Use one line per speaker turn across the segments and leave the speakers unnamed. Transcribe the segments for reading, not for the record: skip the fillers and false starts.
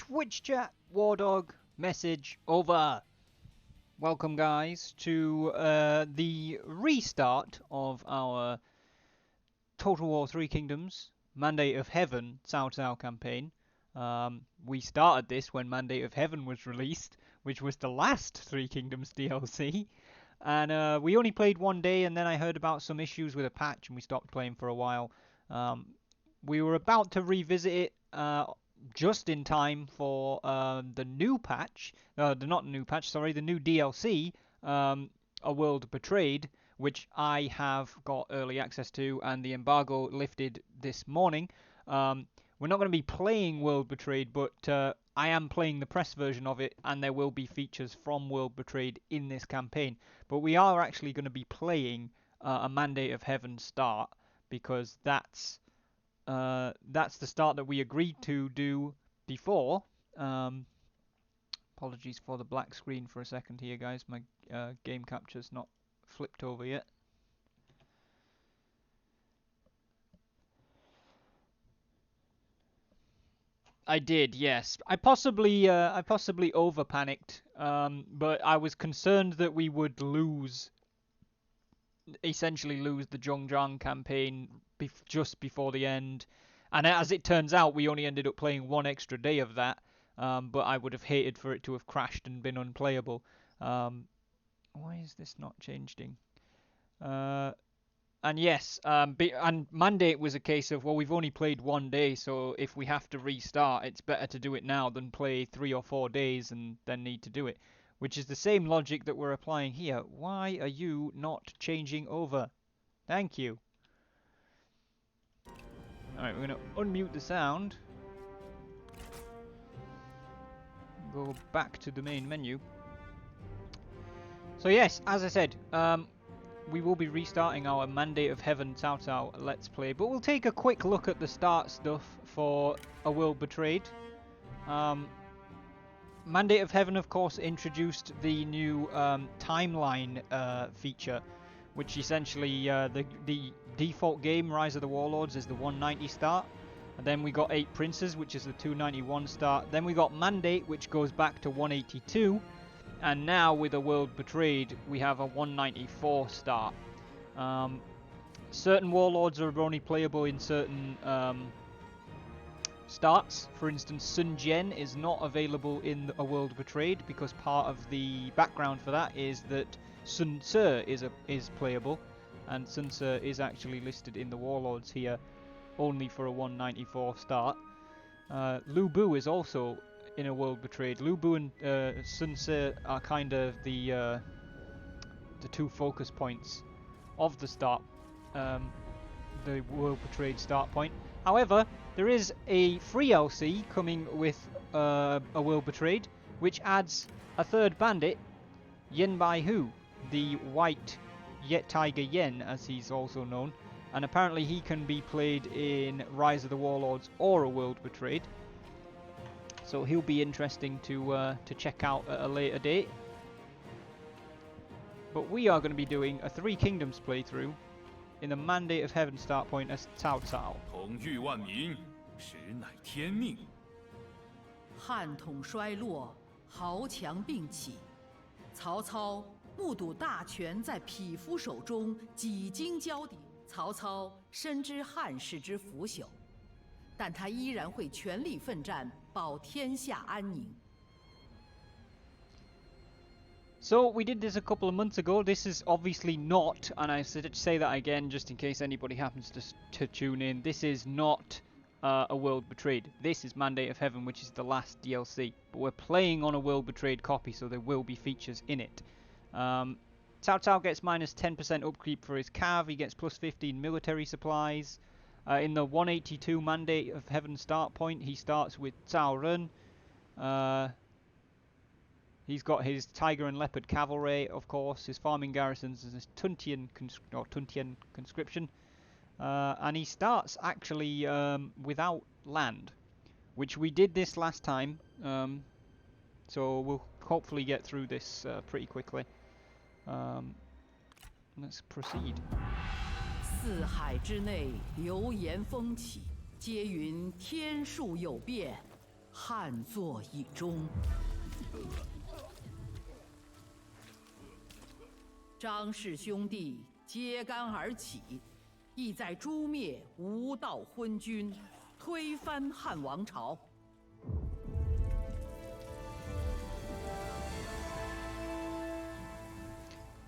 Twitch chat, Wardog, message over. Welcome guys to the restart of our Total War 3 Kingdoms Mandate of Heaven Cao Cao campaign. We started this when Mandate of Heaven was released, which was the last 3 Kingdoms DLC. And we only played one day, and then I heard about some issues with a patch and we stopped playing for a while. We were about to revisit it just in time for the new patch, not the new patch, sorry, the new DLC, A World Betrayed, which I have got early access to, and the embargo lifted this morning. We're not going to be playing World Betrayed, but I am playing the press version of it, and there will be features from World Betrayed in this campaign. But we are actually going to be playing a Mandate of Heaven start, because that's the start that we agreed to do before. Apologies for the black screen for a second here, guys. My game capture's not flipped over yet. I did, yes. I possibly over panicked, but I was concerned that we would essentially lose the Zhongzhang campaign just before the end. And as it turns out, we only ended up playing one extra day of that, but I would have hated for it to have crashed and been unplayable. Why is this not changing? And yes, and Mandate was a case of, well, we've only played one day, so if we have to restart, it's better to do it now than play 3 or 4 days and then need to do it. Which is the same logic that we're applying here. Why are you not changing over? Thank you. Alright, we're going to unmute the sound. Go back to the main menu. So yes, as I said, we will be restarting our Mandate of Heaven Cao Cao Let's Play, but we'll take a quick look at the start stuff for A World Betrayed. Mandate of Heaven, of course, introduced the new timeline feature, which essentially the default game, Rise of the Warlords, is the 190 start. And then we got 8 Princes, which is the 291 start. Then we got Mandate, which goes back to 182. And now with A World Betrayed, we have a 194 start. Certain Warlords are only playable in certain starts. For instance, Sun Jian is not available in A World Betrayed, because part of the background for that is that Sun Ce is playable, and Sun Ce is actually listed in the Warlords here only for a 194 start. Lu Bu is also in A World Betrayed. Lu Bu and Sun Ce are kind of the 2 focus points of the start, the World Betrayed start point. However, there is a free LC coming with A World Betrayed, which adds a 3rd bandit, Yen Bai Hu, the white Tiger Yen, as he's also known, and apparently he can be played in Rise of the Warlords or A World Betrayed. So he'll be interesting to check out at a later date. But we are going to be doing a 3 Kingdoms playthrough in the Mandate of Heaven start point as Cao Cao.
统御万民，实乃天命。
汉统衰落，豪强并起。曹操目睹大权在匹夫手中，几经交抵。曹操深知汉室之腐朽，但他依然会全力奋战，保天下安宁。
So we did this a couple of months ago. This is obviously not, and I say that again just in case anybody happens to tune in, this is not A World Betrayed. This is Mandate of Heaven, which is the last DLC. But we're playing on a World Betrayed copy, so there will be features in it. Cao Cao gets minus 10% upkeep for his cav. He gets plus 15 military supplies. In the 182 Mandate of Heaven start point, he starts with Cao Ren. He's got his Tiger and Leopard Cavalry, of course, his farming garrisons, and his Tuntian conscription. And he starts actually without land, which we did this last time. So we'll hopefully get through this pretty quickly. Let's proceed.
四海之内，流言风起，皆云天数有变，汉作已终。张氏兄弟揭竿而起，意在诛灭无道昏君，推翻汉王朝。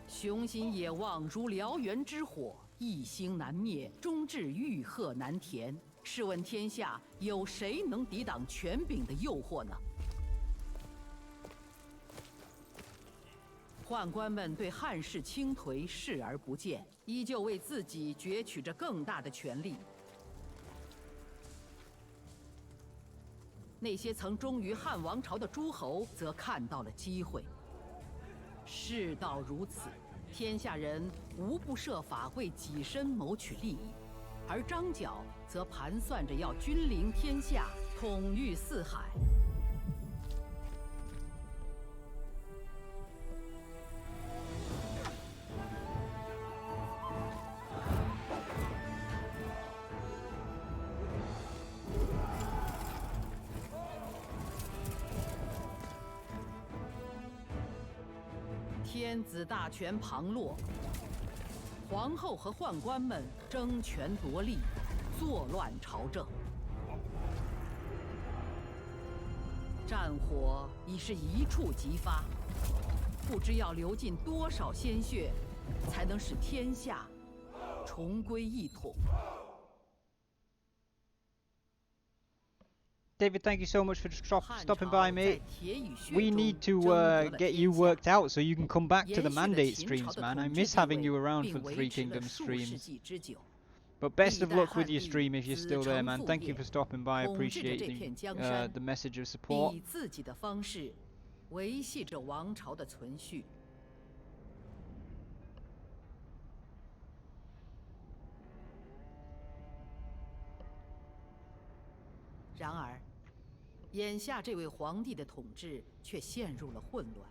雄心野望如燎原之火，一星难灭，终至欲壑难填。试问天下有谁能抵挡权柄的诱惑呢？宦官们对汉室倾颓视而不见，依旧为自己攫取着更大的权力。那些曾忠于汉王朝的诸侯，则看到了机会。世道如此，天下人无不设法为己身谋取利益，而张角则盘算着要君临天下，统御四海。天子大权旁落，皇后和宦官们争权夺利，作乱朝政。战火已是一触即发，不知要流尽多少鲜血，才能使天下重归一统。
David, thank you so much for stopping by, mate.
We
We need to get you worked out so you can come back to the mandate streams, man. I miss having you around for the Three Kingdoms streams. But best of luck with your stream if you're still there, man. Thank you for stopping by. I appreciate the message of support.
以自己的方式维系着王朝的存续。然而，眼下这位皇帝的统治却陷入了混乱。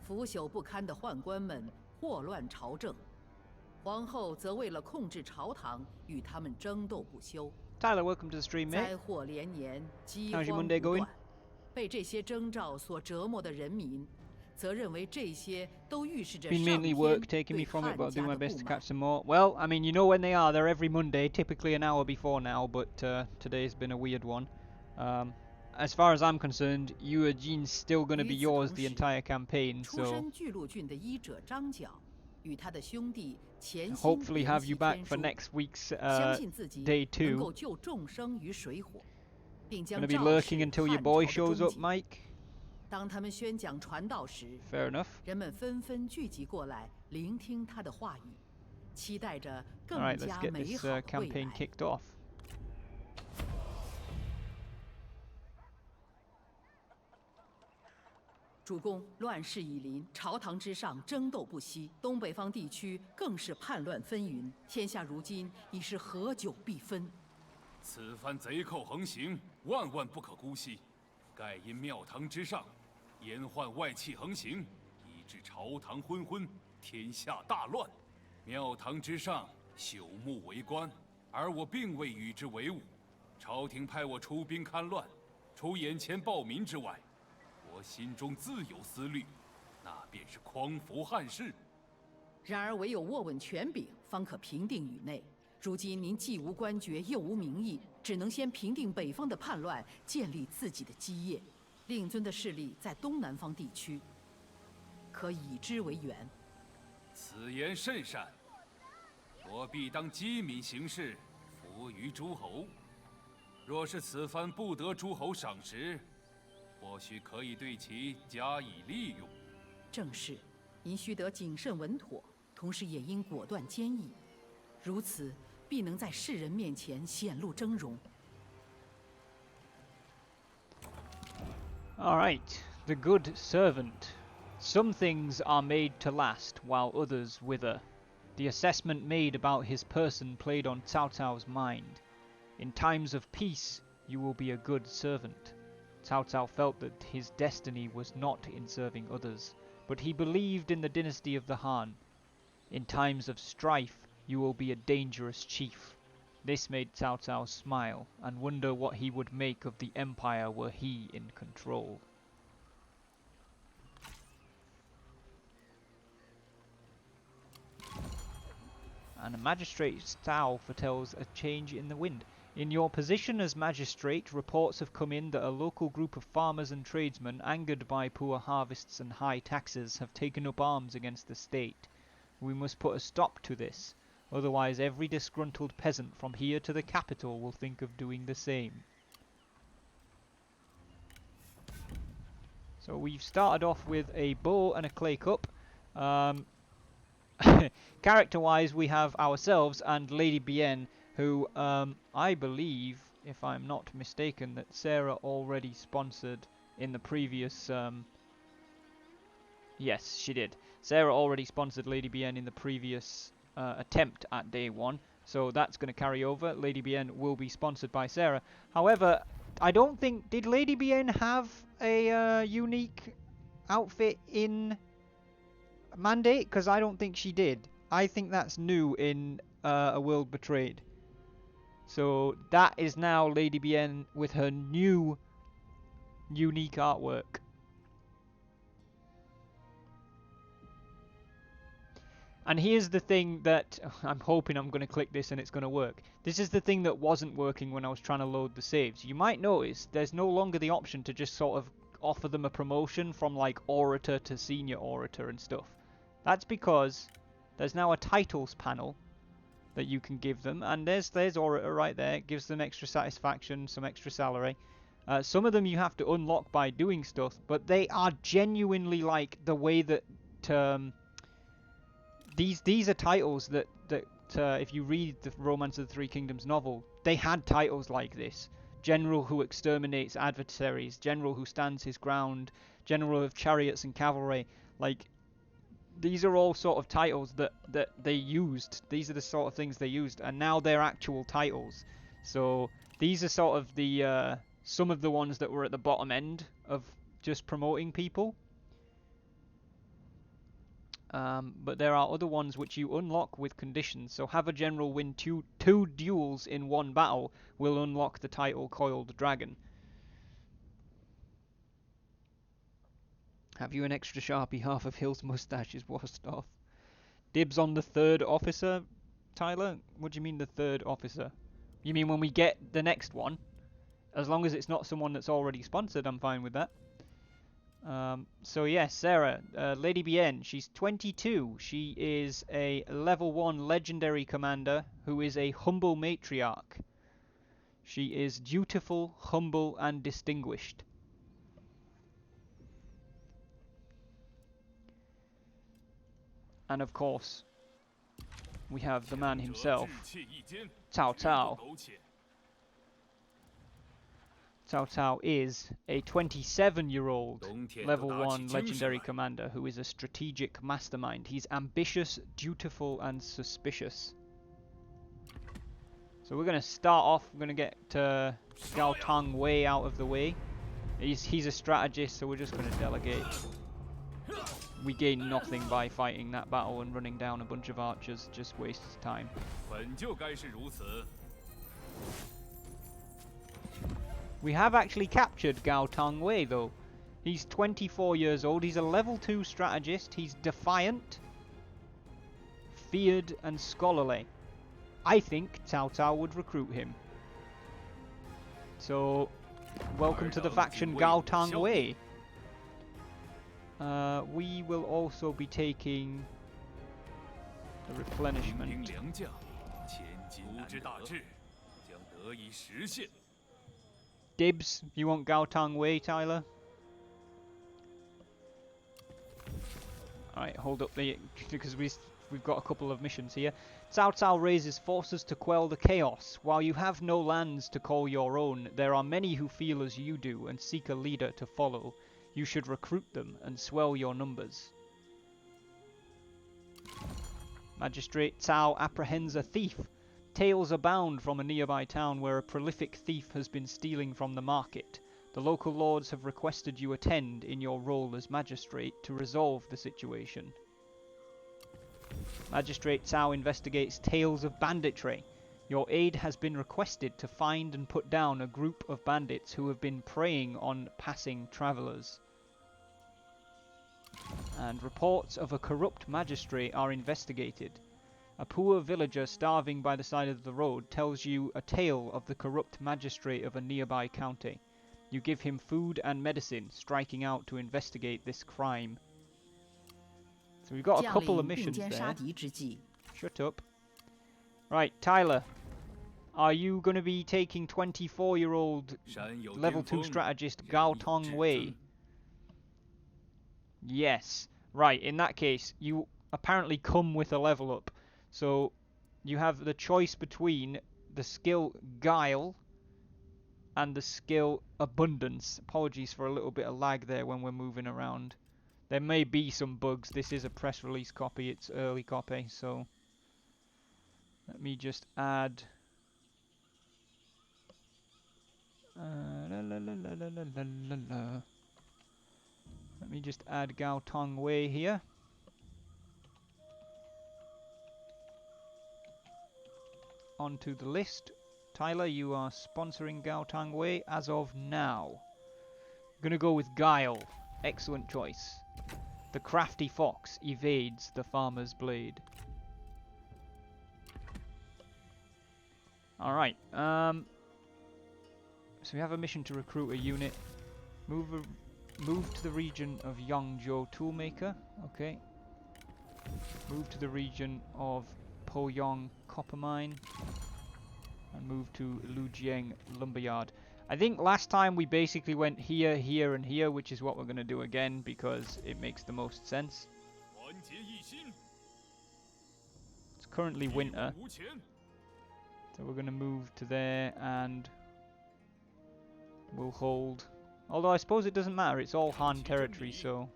腐朽不堪的宦官们祸乱朝政，皇后则为了控制朝堂，与他们争斗不休。
Tyler, welcome to the stream, mate.
灾祸连年，饥
How's your
荒
Monday
不
going?
断。被这些征兆所折磨的人民，则认为这些都预示着
Been
上
mainly
天
work taking
对
me from it,
汉
but I'll do
家
my
的
best
不
to
满
catch。some more. Well, I mean, you know when they are. They're every Monday, typically an hour before now, but today's been a weird one. As far as I'm concerned, Eugene's still going to be yours the entire campaign,
出
so
身巨鹿郡的医者张角，与他的兄弟潜心
hopefully
研
have
习
you back
天
for
书，
next week's
相信自己
day
能够
2.
救众生于水火，并
Gonna
将
be
赵
lurking
氏
until your
汉
boy
朝的
shows
终
up,
结。
Mike.
当他们宣讲传道时，
Fair enough.
人们纷纷聚集过来，聆听他的话语，期待着
All
更
right, let's
加
get
美
this
好的未
campaign
来。
kicked off.
主公，乱世已临，朝堂之上争斗不息，东北方地区更是叛乱纷纭，天下如今已是合久必分。
此番贼寇横行，万万不可姑息。盖因庙堂之上，阉宦外戚横行，以致朝堂昏昏，天下大乱。庙堂之上，朽木为官，而我并未与之为伍。朝廷派我出兵勘乱，除眼前暴民之外，我心中自有思虑，那便是匡扶汉室。
然而唯有握稳权柄，方可平定宇内。如今您既无官爵，又无名义，只能先平定北方的叛乱，建立自己的基业。令尊的势力在东南方地区，可以之为援。
此言甚善，我必当机敏行事，服于诸侯。若是此番不得诸侯赏识，或许可以对其加以利用。
正是，您须得谨慎稳妥，同时也应果断坚毅，如此必能在世人面前显露峥嵘。
All right, the good servant. Some things are made to last, while others wither. The assessment made about his person played on Cao Cao's mind. In times of peace, you will be a good servant. Cao Cao felt that his destiny was not in serving others, but he believed in the dynasty of the Han. In times of strife, you will be a dangerous chief. This made Cao Cao smile and wonder what he would make of the empire were he in control. And a magistrate's Cao foretells a change in the wind. In your position as magistrate, reports have come in that a local group of farmers and tradesmen, angered by poor harvests and high taxes, have taken up arms against the state. We must put a stop to this, otherwise every disgruntled peasant from here to the capital will think of doing the same. So we've started off with a bow and a clay cup. Character-wise, we have ourselves and Lady Bien, who I believe, if I'm not mistaken, that Sarah already sponsored in the previous... yes, she did. Sarah already sponsored Lady Bien in the previous attempt at day 1, so that's going to carry over. Lady Bien will be sponsored by Sarah. However, I don't think... Did Lady Bien have a unique outfit in Mandate? Because I don't think she did. I think that's new in A World Betrayed. So that is now Lady Bien with her new unique artwork. And here's the thing that I'm hoping I'm going to click this and it's going to work. This is the thing that wasn't working when I was trying to load the saves. You might notice there's no longer the option to just sort of offer them a promotion from like orator to senior orator and stuff. That's because there's now a titles panel that you can give them, and there's orator right there. It gives them extra satisfaction, some extra salary. Some of them you have to unlock by doing stuff, but they are genuinely like the way that these are titles that if you read the Romance of the Three Kingdoms novel, they had titles like this: General who exterminates adversaries, General who stands his ground, General of chariots and cavalry. Like, these are all sort of titles that they used. These are the sort of things they used, and now they're actual titles. So these are sort of the some of the ones that were at the bottom end of just promoting people. But there are other ones which you unlock with conditions. So have a general win two duels in one battle will unlock the title Coiled Dragon. Have you an extra Sharpie? Half of Hill's moustache is washed off. Dibs on the third officer, Tyler? What do you mean the third officer? You mean when we get the next one? As long as it's not someone that's already sponsored, I'm fine with that. So yes, Sarah, Lady Bien, she's 22. She is a level 1 legendary commander who is a humble matriarch. She is dutiful, humble, and distinguished. And of course, we have the man himself, Cao Cao. Cao Cao is a 27-year-old level 1 legendary commander who is a strategic mastermind. He's ambitious, dutiful, and suspicious. So we're going to start off, we're going to get Gao Tang way out of the way. He's a strategist, so we're just going to delegate. We gain nothing by fighting that battle, and running down a bunch of archers just wastes time. We have actually captured Gao Tang Wei though. He's 24 years old, he's a level 2 strategist, he's defiant, feared and scholarly. I think Cao Cao would recruit him. So, welcome to the faction Gao Tang Wei. We will also be taking the replenishment. Dibs, you want Gao Tang Wei, Tyler? Alright, hold up because we've got a couple of missions here. Cao Cao raises forces to quell the chaos. While you have no lands to call your own, there are many who feel as you do and seek a leader to follow. You should recruit them and swell your numbers. Magistrate Cao apprehends a thief. Tales abound from a nearby town where a prolific thief has been stealing from the market. The local lords have requested you attend in your role as magistrate to resolve the situation. Magistrate Cao investigates tales of banditry. Your aid has been requested to find and put down a group of bandits who have been preying on passing travellers. And reports of a corrupt magistrate are investigated. A poor villager starving by the side of the road tells you a tale of the corrupt magistrate of a nearby county. You give him food and medicine, striking out to investigate this crime. So we've got a couple of missions there. Shut up. Right, Tyler. Are you going to be taking 24-year-old level 2 strategist Gao Tong Wei? Yes. Right, in that case, you apparently come with a level up. So you have the choice between the skill Guile and the skill Abundance. Apologies for a little bit of lag there when we're moving around. There may be some bugs. This is a press release copy. It's early copy, so let me just add... Let me just add Gao Tong Wei here. Onto the list. Tyler, you are sponsoring Gao Tong Wei as of now. I'm gonna go with Guile. Excellent choice. The crafty fox evades the farmer's blade. Alright, so we have a mission to recruit a unit. Move to the region of Yangzhou Toolmaker. Okay. Move to the region of Poyong Copper Mine. And move to Lujiang Lumberyard. I think last time we basically went here, here, and here, which is what we're going to do again because it makes the most sense. It's currently winter. So we're going to move to there and we'll hold. Although I suppose it doesn't matter, it's all Han territory, so...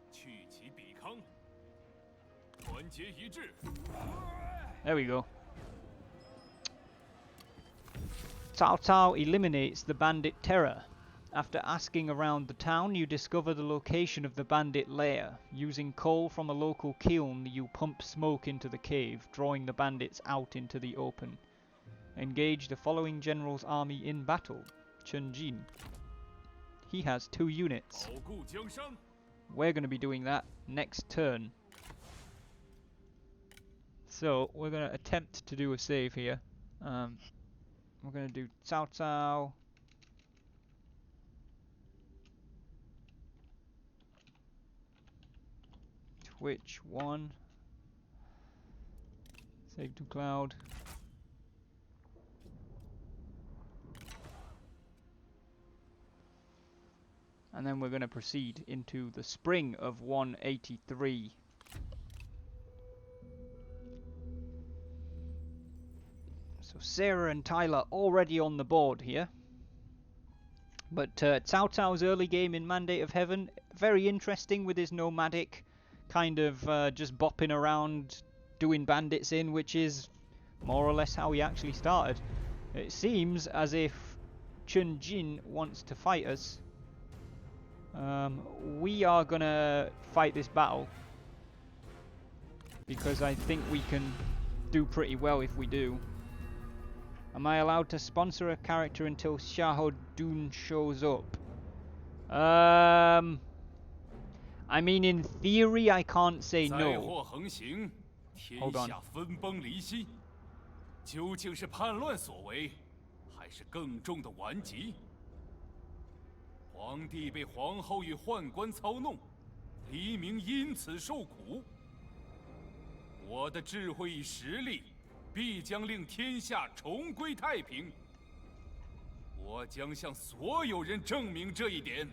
There we go. Cao Cao eliminates the bandit terror. After asking around the town, you discover the location of the bandit lair. Using coal from a local kiln, you pump smoke into the cave, drawing the bandits out into the open. Engage the following general's army in battle. Chen Jin. He has 2 units. We're going to be doing that next turn. So, we're going to attempt to do a save here. We're going to do Cao Cao. Twitch 1. Save to cloud. And then we're going to proceed into the spring of 183. So Sarah and Tyler already on the board here. But Cao Cao's early game in Mandate of Heaven, very interesting with his nomadic kind of just bopping around doing bandits in, which is more or less how he actually started. It seems as if Chen Jin wants to fight us. We are gonna fight this battle because I think we can do pretty well if we do. Am I allowed to sponsor a character until Xiahou Dun shows up? I mean, in theory, I can't say no. Hold on.
究竟是叛乱所为，还是更重的顽疾？皇帝被皇后与宦官操弄，黎民因此受苦。我的智慧与实力，必将令天下重归太平。我将向所有人证明这一点。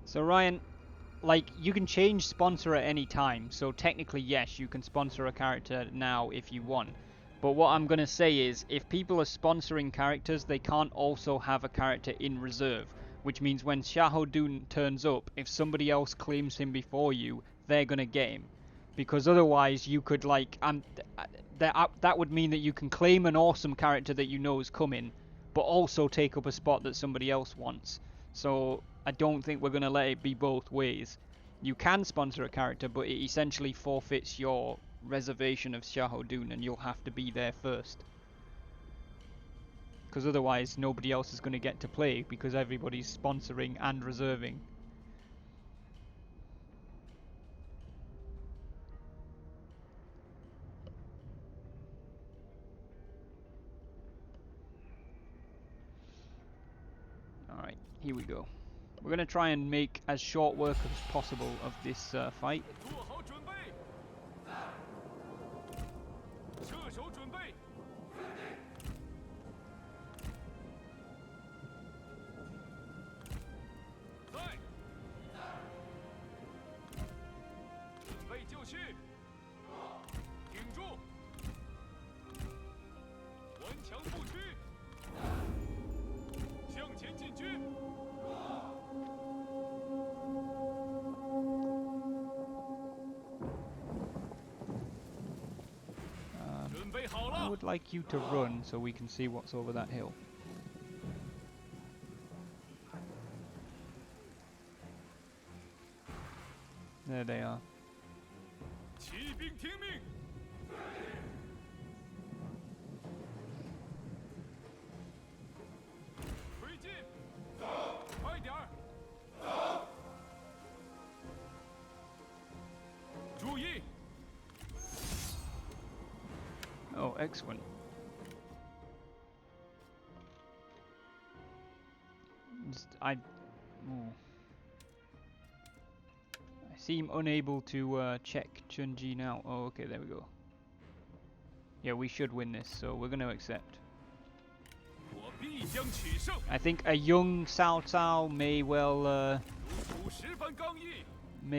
So Ryan, like, you can change sponsor at any time, so technically yes, you can sponsor a character now if you want. But what I'm going to say is, if people are sponsoring characters, they can't also have a character in reserve. Which means when Xiahou Dun turns up, if somebody else claims him before you, they're going to get him. Because otherwise you could, like, that would mean that you can claim an awesome character that you know is coming, but also take up a spot that somebody else wants. So I don't think we're going to let it be both ways. You can sponsor a character, but it essentially forfeits your reservation of Shahodun, and you'll have to be there first. Because otherwise nobody else is going to get to play because everybody's sponsoring and reserving. Alright, here we go. We're going to try and make as short work as possible of this fight. I would like you to run so we can see what's over that hill. There they are. Oh, excellent. I seem unable to check Chunji now. Oh, okay, there we go. Yeah, we should win this, so we're going to accept. I think a young Cao Cao may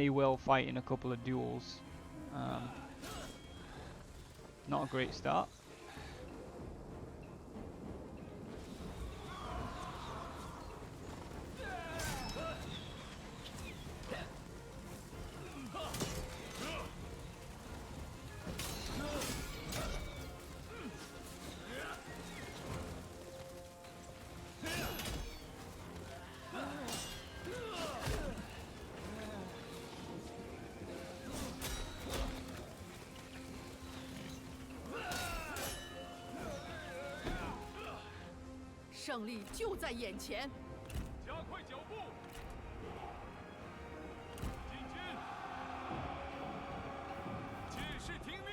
well fight in a couple of duels. Not a great start.
胜利就在眼前。
加快脚步，进军，届时听命。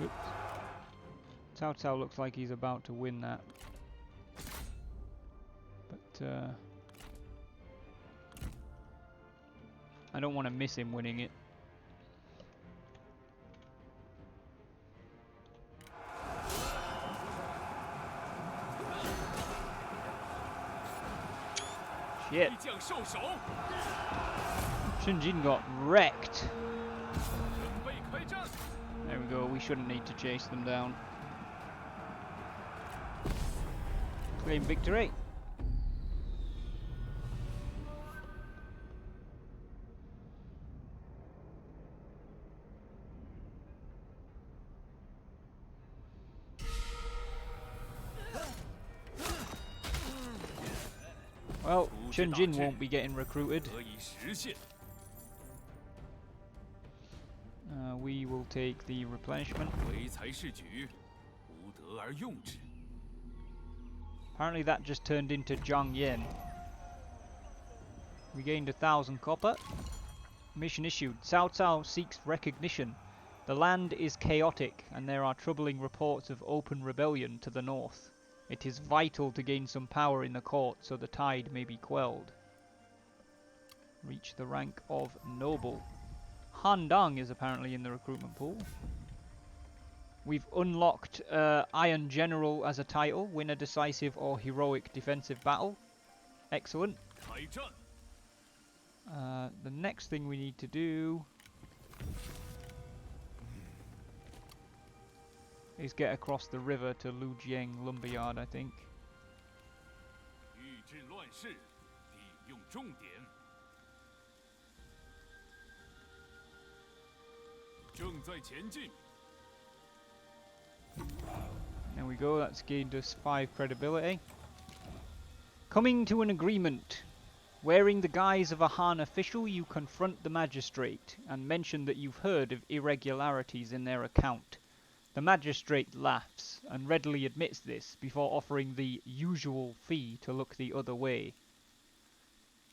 Oops. Cao Cao looks like he's about to win that. But I don't want to miss him winning it. Shit. Shunjin got wrecked. There we go, we shouldn't need to chase them down. Claim victory. Well, Chunjin won't be getting recruited. We will take the replenishment. Apparently that just turned into Zhang Yan. We gained 1,000 copper. Mission issued. Cao Cao seeks recognition. The land is chaotic and there are troubling reports of open rebellion to the north. It is vital to gain some power in the court so the tide may be quelled. Reach the rank of noble. Han Dang is apparently in the recruitment pool. We've unlocked Iron General as a title. Win a decisive or heroic defensive battle. Excellent. The next thing we need to do is get across the river to Lujiang Lumberyard, I think. There we go, that's gained us 5 credibility. Coming to an agreement. Wearing the guise of a Han official, you confront the magistrate and mention that you've heard of irregularities in their account. The magistrate laughs and readily admits this before offering the usual fee to look the other way.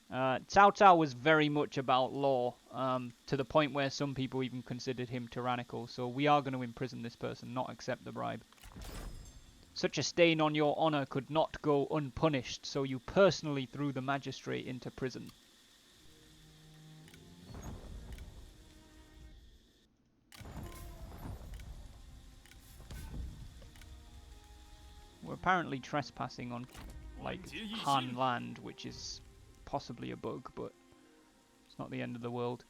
Cao Cao was very much about law, to the point where some people even considered him tyrannical, so we are going to imprison this person, not accept the bribe. Such a stain on your honour could not go unpunished, so you personally threw the magistrate into prison. We're apparently trespassing on, like, Han land, which is possibly a bug, but it's not the end of the world.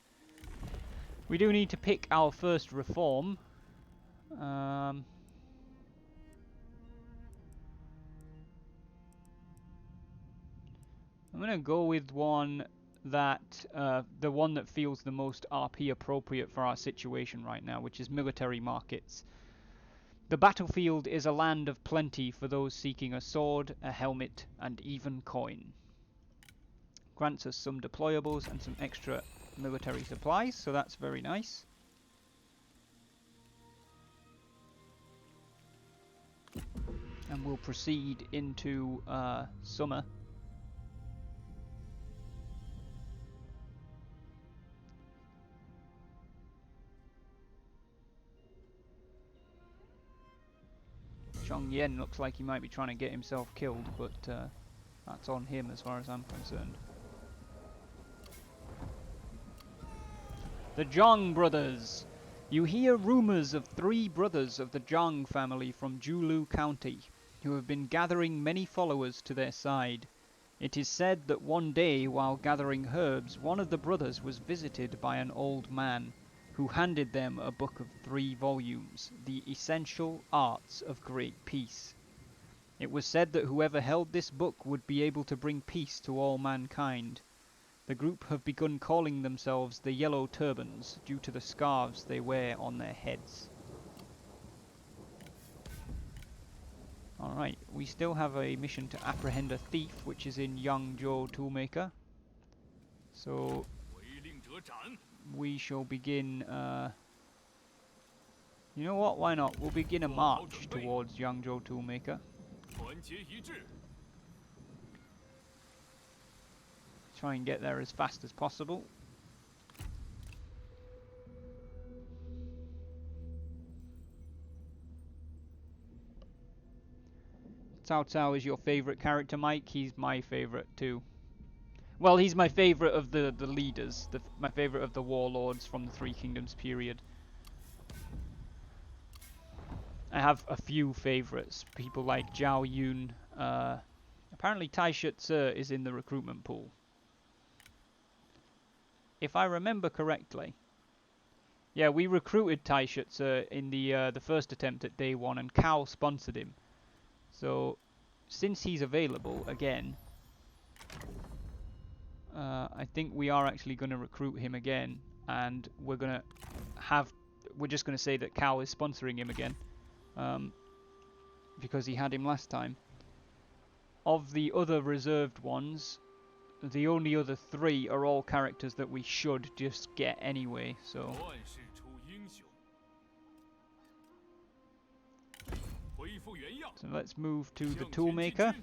We do need to pick our first reform. I'm going to go with one that, the one that feels the most RP appropriate for our situation right now, which is military markets. The battlefield is a land of plenty for those seeking a sword, a helmet, and even coin. Grants us some deployables and some extra military supplies, so that's very nice. And we'll proceed into summer. Zhong Yen looks like he might be trying to get himself killed, but that's on him as far as I'm concerned. The Zhang brothers. You hear rumors of 3 brothers of the Zhang family from Julu County, who have been gathering many followers to their side. It is said that one day, while gathering herbs, one of the brothers was visited by an old man, who handed them a book of 3 volumes, The Essential Arts of Great Peace. It was said that whoever held this book would be able to bring peace to all mankind. The group have begun calling themselves the Yellow Turbans due to the scarves they wear on their heads. Alright, we still have a mission to apprehend a thief, which is in Yangzhou Toolmaker. So we shall begin, you know what, why not? We'll begin a march towards Yangzhou Toolmaker. Try and get there as fast as possible. Cao Cao is your favourite character, Mike? He's my favourite too. Well, he's my favourite of the leaders, my favourite of the warlords from the Three Kingdoms period. I have a few favourites, people like Zhao Yun. Apparently Tai Shi is in the recruitment pool. If I remember correctly. Yeah, we recruited Tai Shi in the first attempt at day 1, and Cao sponsored him. So, since he's available again, I think we are actually going to recruit him again, and we're just going to say that Cao is sponsoring him again, because he had him last time. Of the other reserved ones, the only other 3 are all characters that we should just get anyway, so... So let's move to the Toolmaker.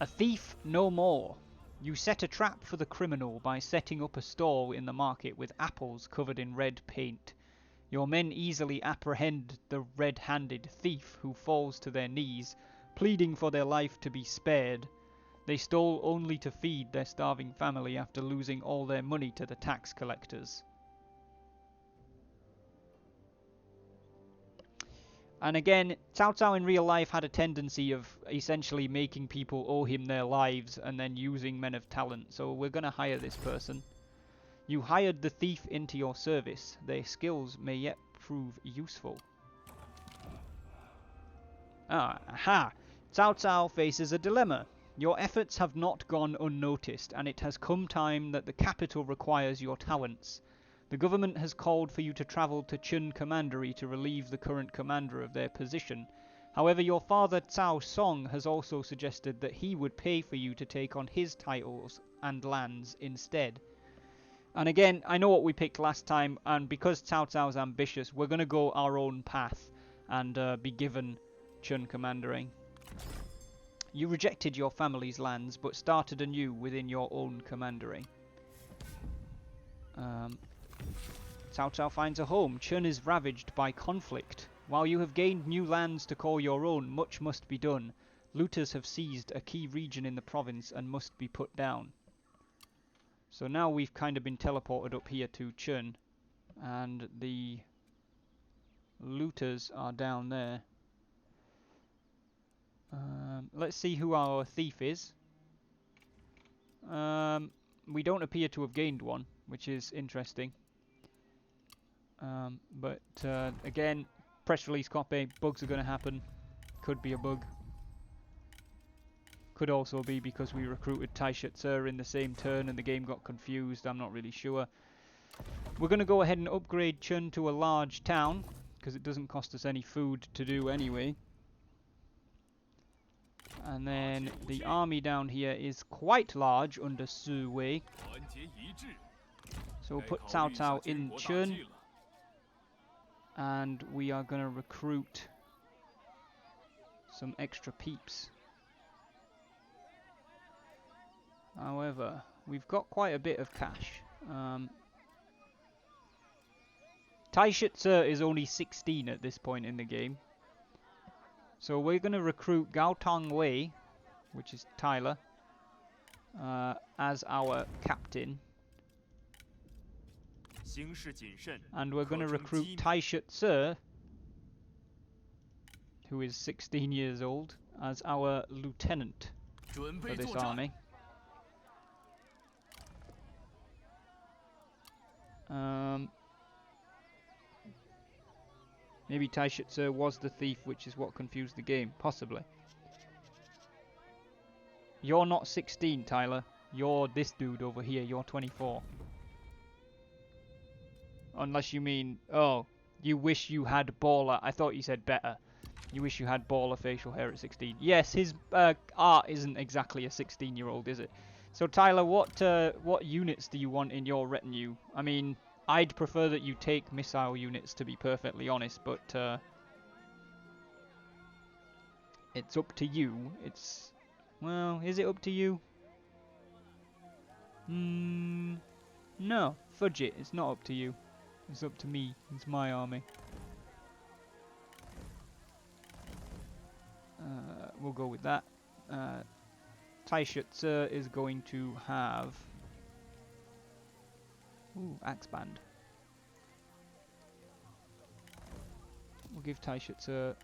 A thief no more. You set a trap for the criminal by setting up a stall in the market with apples covered in red paint. Your men easily apprehend the red-handed thief, who falls to their knees, pleading for their life to be spared. They stole only to feed their starving family after losing all their money to the tax collectors. And again, Cao Cao in real life had a tendency of essentially making people owe him their lives and then using men of talent, so we're going to hire this person. You hired the thief into your service. Their skills may yet prove useful. Aha! Cao Cao faces a dilemma. Your efforts have not gone unnoticed, and it has come time that the capital requires your talents. The government has called for you to travel to Chun Commandery to relieve the current commander of their position. However, your father Cao Song has also suggested that he would pay for you to take on his titles and lands instead. And again, I know what we picked last time, and because Cao Cao's ambitious, we're going to go our own path and be given Chun Commandery. You rejected your family's lands, but started anew within your own commandery. Cao Cao finds a home. Chun is ravaged by conflict. While you have gained new lands to call your own, much must be done. Looters have seized a key region in the province and must be put down. So now we've kind of been teleported up here to Chun, and the looters are down there. Let's see who our thief is. We don't appear to have gained one, which is interesting. But again, press release copy, bugs are going to happen. Could be a bug. Could also be because we recruited Taishutsu in the same turn and the game got confused. I'm not really sure. We're going to go ahead and upgrade Chun to a large town, because it doesn't cost us any food to do anyway. And then the army down here is quite large under Su Wei. So we'll put Cao Cao in Chun. And we are going to recruit some extra peeps. However, we've got quite a bit of cash. Taishutsu is only 16 at this point in the game. So we're going to recruit Gao Tong Wei, which is Tyler, as our captain. And we're going to recruit Taishutsu, who is 16 years old, as our lieutenant for this army. Maybe Taishutsu was the thief, which is what confused the game. Possibly. You're not 16, Tyler. You're this dude over here. You're 24. Unless you mean... Oh, you wish you had baller. I thought you said better. You wish you had baller facial hair at 16. Yes, his art isn't exactly a 16-year-old, is it? So, Tyler, what units do you want in your retinue? I mean... I'd prefer that you take missile units, to be perfectly honest, but it's up to you. It's... Well, is it up to you? No, fudge it. It's not up to you. It's up to me. It's my army. We'll go with that. Taishutsu is going to have... Ooh, axe band. We'll give Taishutsu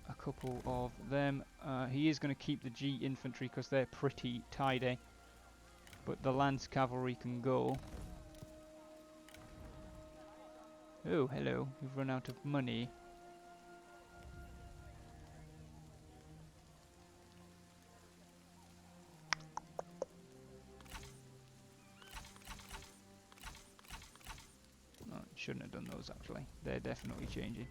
a couple of them. He is going to keep the G infantry because they're pretty tidy. But the lance cavalry can go. Oh, hello. We've run out of money. Shouldn't have done those actually. They're definitely changing.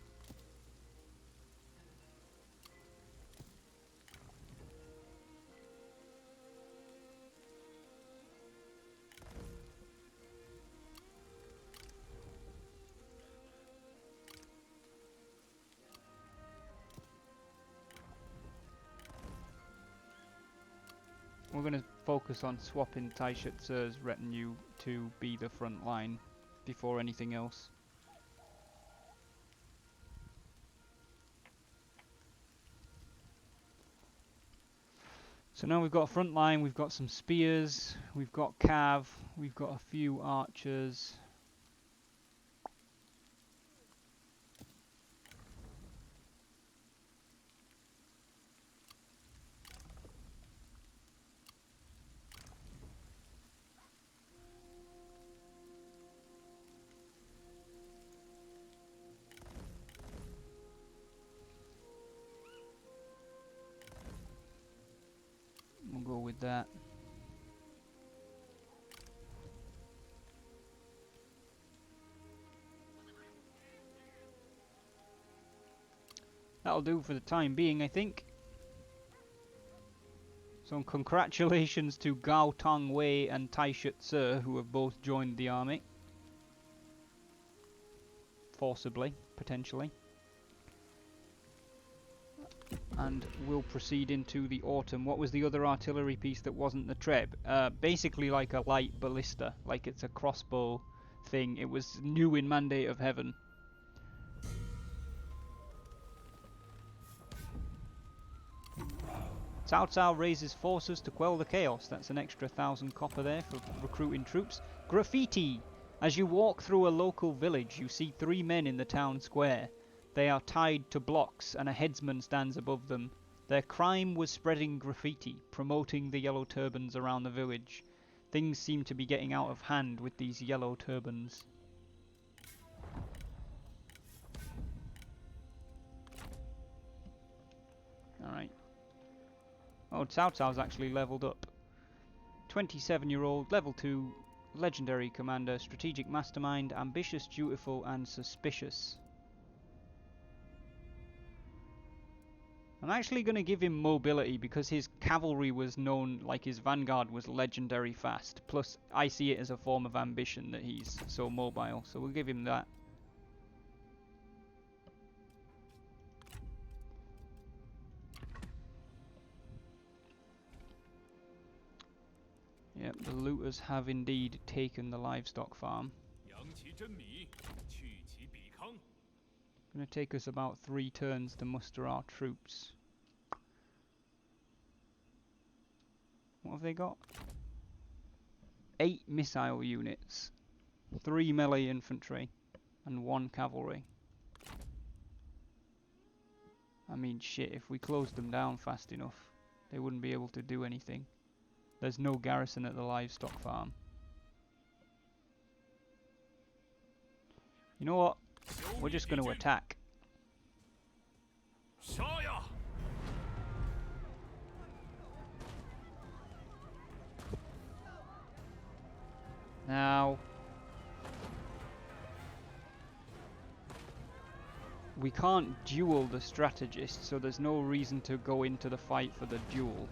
We're going to focus on swapping Taishutsu's retinue to be the front line before anything else. So now we've got a front line, we've got some spears, we've got cav, we've got a few archers. We'll go with that. That'll do for the time being, I think. So congratulations to Gao Tong Wei and Tai Tse, who have both joined the army. Forcibly, potentially. And we'll proceed into the autumn. What was the other artillery piece that wasn't the Treb? Basically like a light ballista, like it's a crossbow thing. It was new in Mandate of Heaven. Cao Cao raises forces to quell the chaos. That's an extra 1,000 copper there for recruiting troops. Graffiti! As you walk through a local village, you see 3 men in the town square. They are tied to blocks and a headsman stands above them. Their crime was spreading graffiti, promoting the yellow turbans around the village. Things seem to be getting out of hand with these yellow turbans. Alright. Oh, Cao Cao's actually leveled up. 27-year-old, level 2, legendary commander, strategic mastermind, ambitious, dutiful, and suspicious. I'm actually going to give him mobility because his cavalry was known, like his vanguard was legendary fast. Plus, I see it as a form of ambition that he's so mobile, so we'll give him that. Yep, the looters have indeed taken the livestock farm. Gonna take us about 3 turns to muster our troops. What have they got? 8 missile units, 3 melee infantry, and 1 cavalry. I mean, shit, if we closed them down fast enough, they wouldn't be able to do anything. There's no garrison at the livestock farm. You know what? We're just going to attack. Now, we can't duel the strategist, so there's no reason to go into the fight for the duel.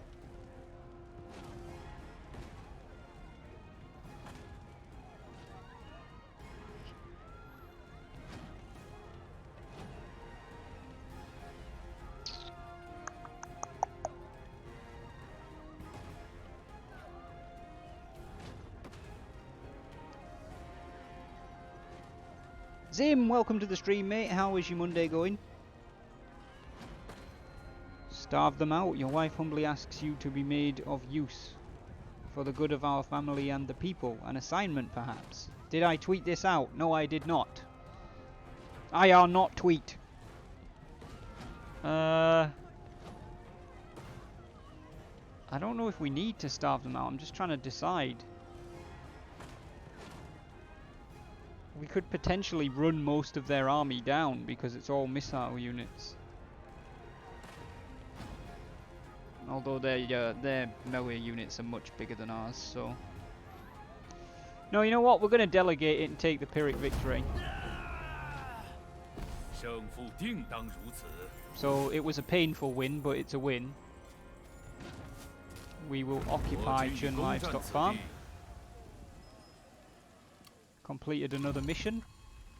Zim, welcome to the stream, mate. How is your Monday going? Starve them out. Your wife humbly asks you to be made of use for the good of our family and the people. An assignment, perhaps. Did I tweet this out? No, I did not. I are not tweet. I don't know if we need to starve them out. I'm just trying to decide. We could potentially run most of their army down because it's all missile units. Although their melee units are much bigger than ours, so... No, you know what? We're going to delegate it and take the Pyrrhic victory. So it was a painful win, but it's a win. We will occupy Chun Livestock Farm. Completed another mission.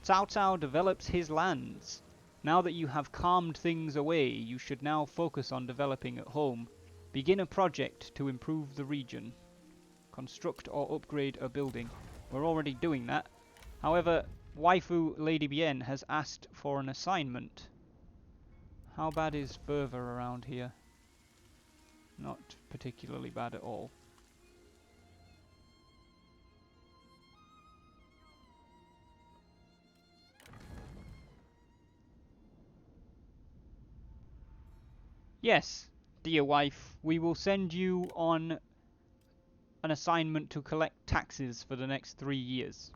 Cao Cao develops his lands. Now that you have calmed things away, you should now focus on developing at home. Begin a project to improve the region. Construct or upgrade a building. We're already doing that. However, waifu Lady Bien has asked for an assignment. How bad is fervor around here? Not particularly bad at all. Yes, dear wife, we will send you on an assignment to collect taxes for the next 3 years.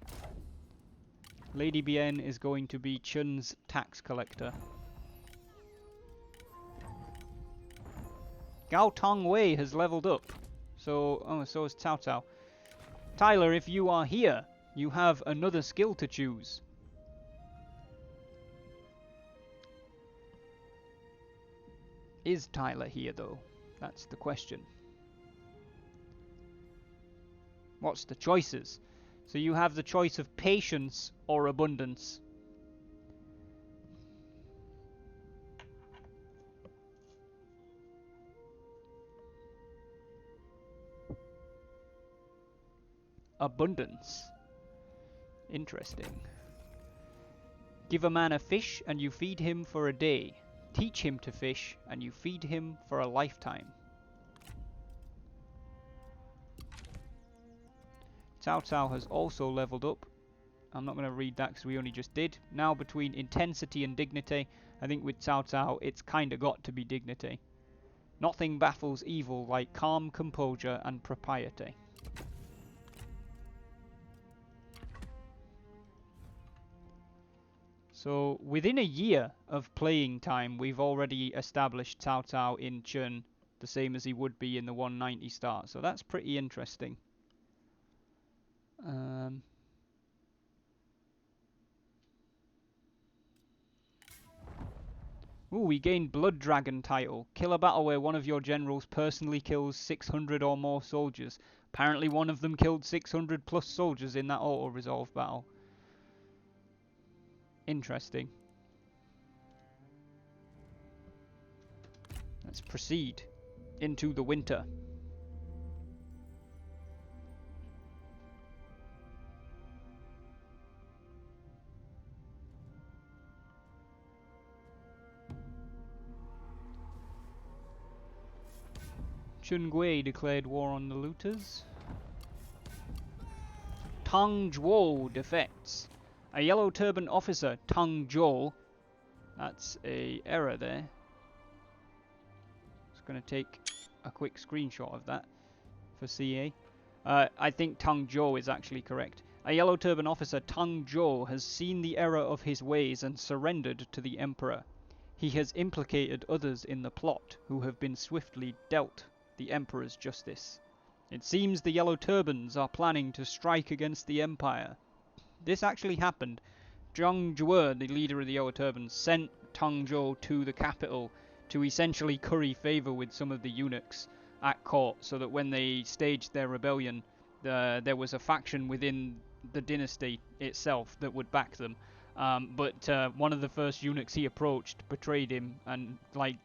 Lady Bien is going to be Chun's tax collector. Gao Tong Wei has leveled up. So is Cao Cao. Tyler, if you are here, you have another skill to choose. Is Tyler here, though? That's the question. What's the choices? So you have the choice of patience or abundance. Abundance. Interesting. Give a man a fish and you feed him for a day. Teach him to fish and you feed him for a lifetime. Cao Cao has also leveled up. I'm not going to read that because we only just did. Now between intensity and dignity, I think with Cao Cao it's kinda got to be dignity. Nothing baffles evil like calm composure and propriety. So within a year of playing time, we've already established Cao Cao in Chun the same as he would be in the 190 start. So that's pretty interesting. Ooh, we gained Blood Dragon title. Kill a battle where one of your generals personally kills 600 or more soldiers. Apparently one of them killed 600 plus soldiers in that auto-resolve battle. Interesting. Let's proceed into the winter. Chun Gui declared war on the looters. Tang Zhuo defects. A yellow turban officer, Tang Zhuo. That's a error there. Just going to take a quick screenshot of that for CA. I think Tang Zhuo is actually correct. A yellow turban officer, Tang Zhuo, has seen the error of his ways and surrendered to the emperor. He has implicated others in the plot, who have been swiftly dealt the emperor's justice. It seems the yellow turbans are planning to strike against the empire. This actually happened. Zhang Jue, the leader of the yellow turbans, sent Tang Zhou to the capital to essentially curry favour with some of the eunuchs at court, so that when they staged their rebellion, there was a faction within the dynasty itself that would back them. But one of the first eunuchs he approached betrayed him and, like,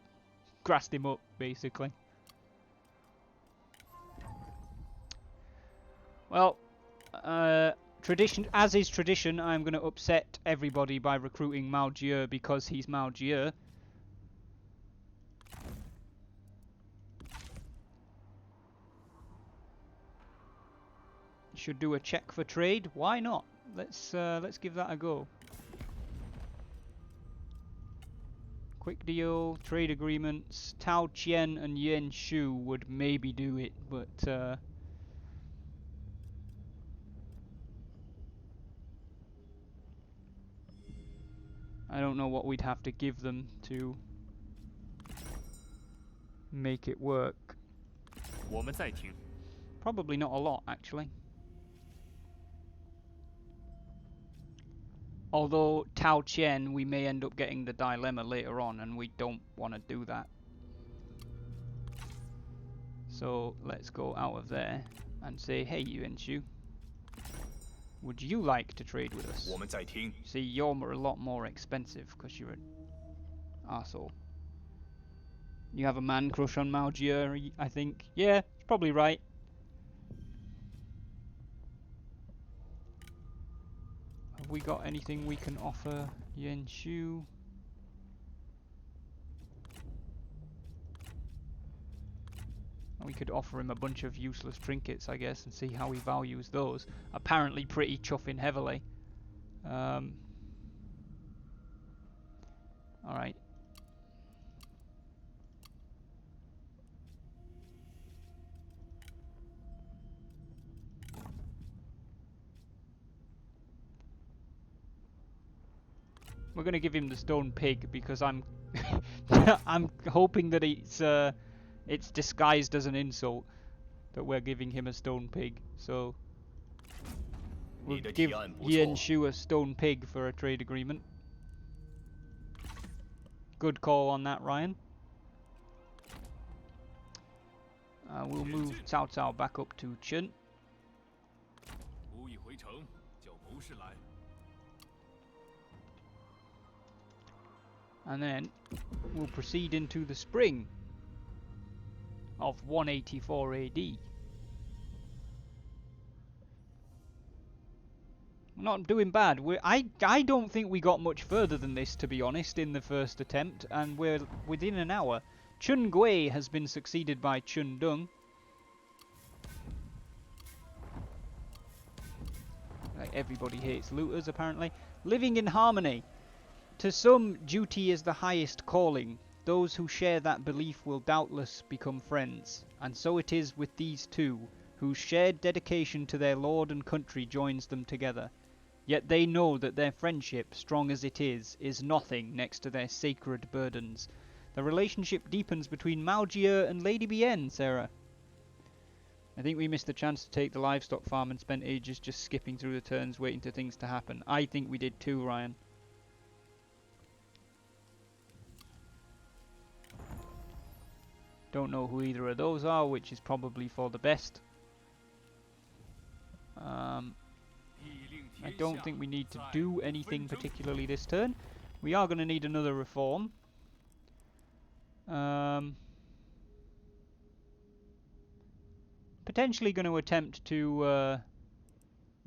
grassed him up, basically. Well, tradition, as is tradition, I'm going to upset everybody by recruiting Mao Jie because he's Mao Jie. Should do a check for trade. Why not? Let's give that a go. Quick deal, trade agreements. Tao Qian and Yuan Shu would maybe do it, but I don't know what we'd have to give them to make it work. Probably not a lot, actually. Although Tao Qian, we may end up getting the dilemma later on, and we don't want to do that. So let's go out of there and say, hey, Yuan Shu, would you like to trade with us? See, you're a lot more expensive because you're an arsehole. You have a man crush on Mao Jie, I think. Yeah, it's probably right. Have we got anything we can offer Yuan Shu? We could offer him a bunch of useless trinkets, I guess, and see how he values those. Apparently pretty chuffing heavily. Alright. We're gonna give him the stone pig because I'm I'm hoping that it's disguised as an insult that we're giving him a stone pig. So we'll give Yuan Shu a stone pig for a trade agreement. Good call on that, Ryan. We'll move Cao Cao back up to Chun.
吾已回城，叫谋士来。
And then we'll proceed into the spring of 184 AD. We're not doing bad. I don't think we got much further than this, to be honest, in the first attempt, and we're within an hour. Chun Gui has been succeeded by Chun Dung. Like, everybody hates looters, apparently. Living in harmony. To some, duty is the highest calling. Those who share that belief will doubtless become friends. And so it is with these two, whose shared dedication to their lord and country joins them together. Yet they know that their friendship, strong as it is nothing next to their sacred burdens. The relationship deepens between Maugier and Lady Bien, Sarah. I think we missed the chance to take the livestock farm and spent ages just skipping through the turns waiting for things to happen. I think we did too, Ryan. Don't know who either of those are, which is probably for the best. I don't think we need to do anything particularly this turn. We are going to need another reform. Potentially going to attempt to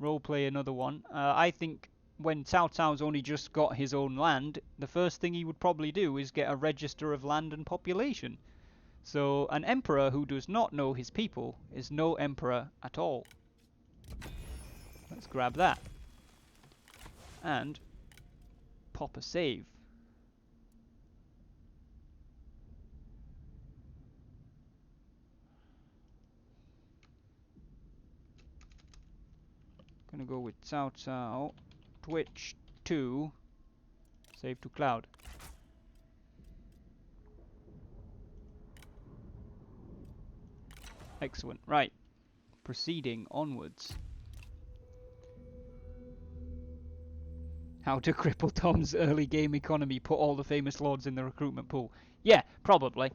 roleplay another one. I think when Cao Cao's only just got his own land, the first thing he would probably do is get a register of land and population. So an emperor who does not know his people is no emperor at all. Let's grab that. And pop a save. Gonna go with Cao Cao, Twitch 2, save to cloud. Excellent. Right. Proceeding onwards. How to cripple Tom's early game economy, put all the famous lords in the recruitment pool. Yeah, probably.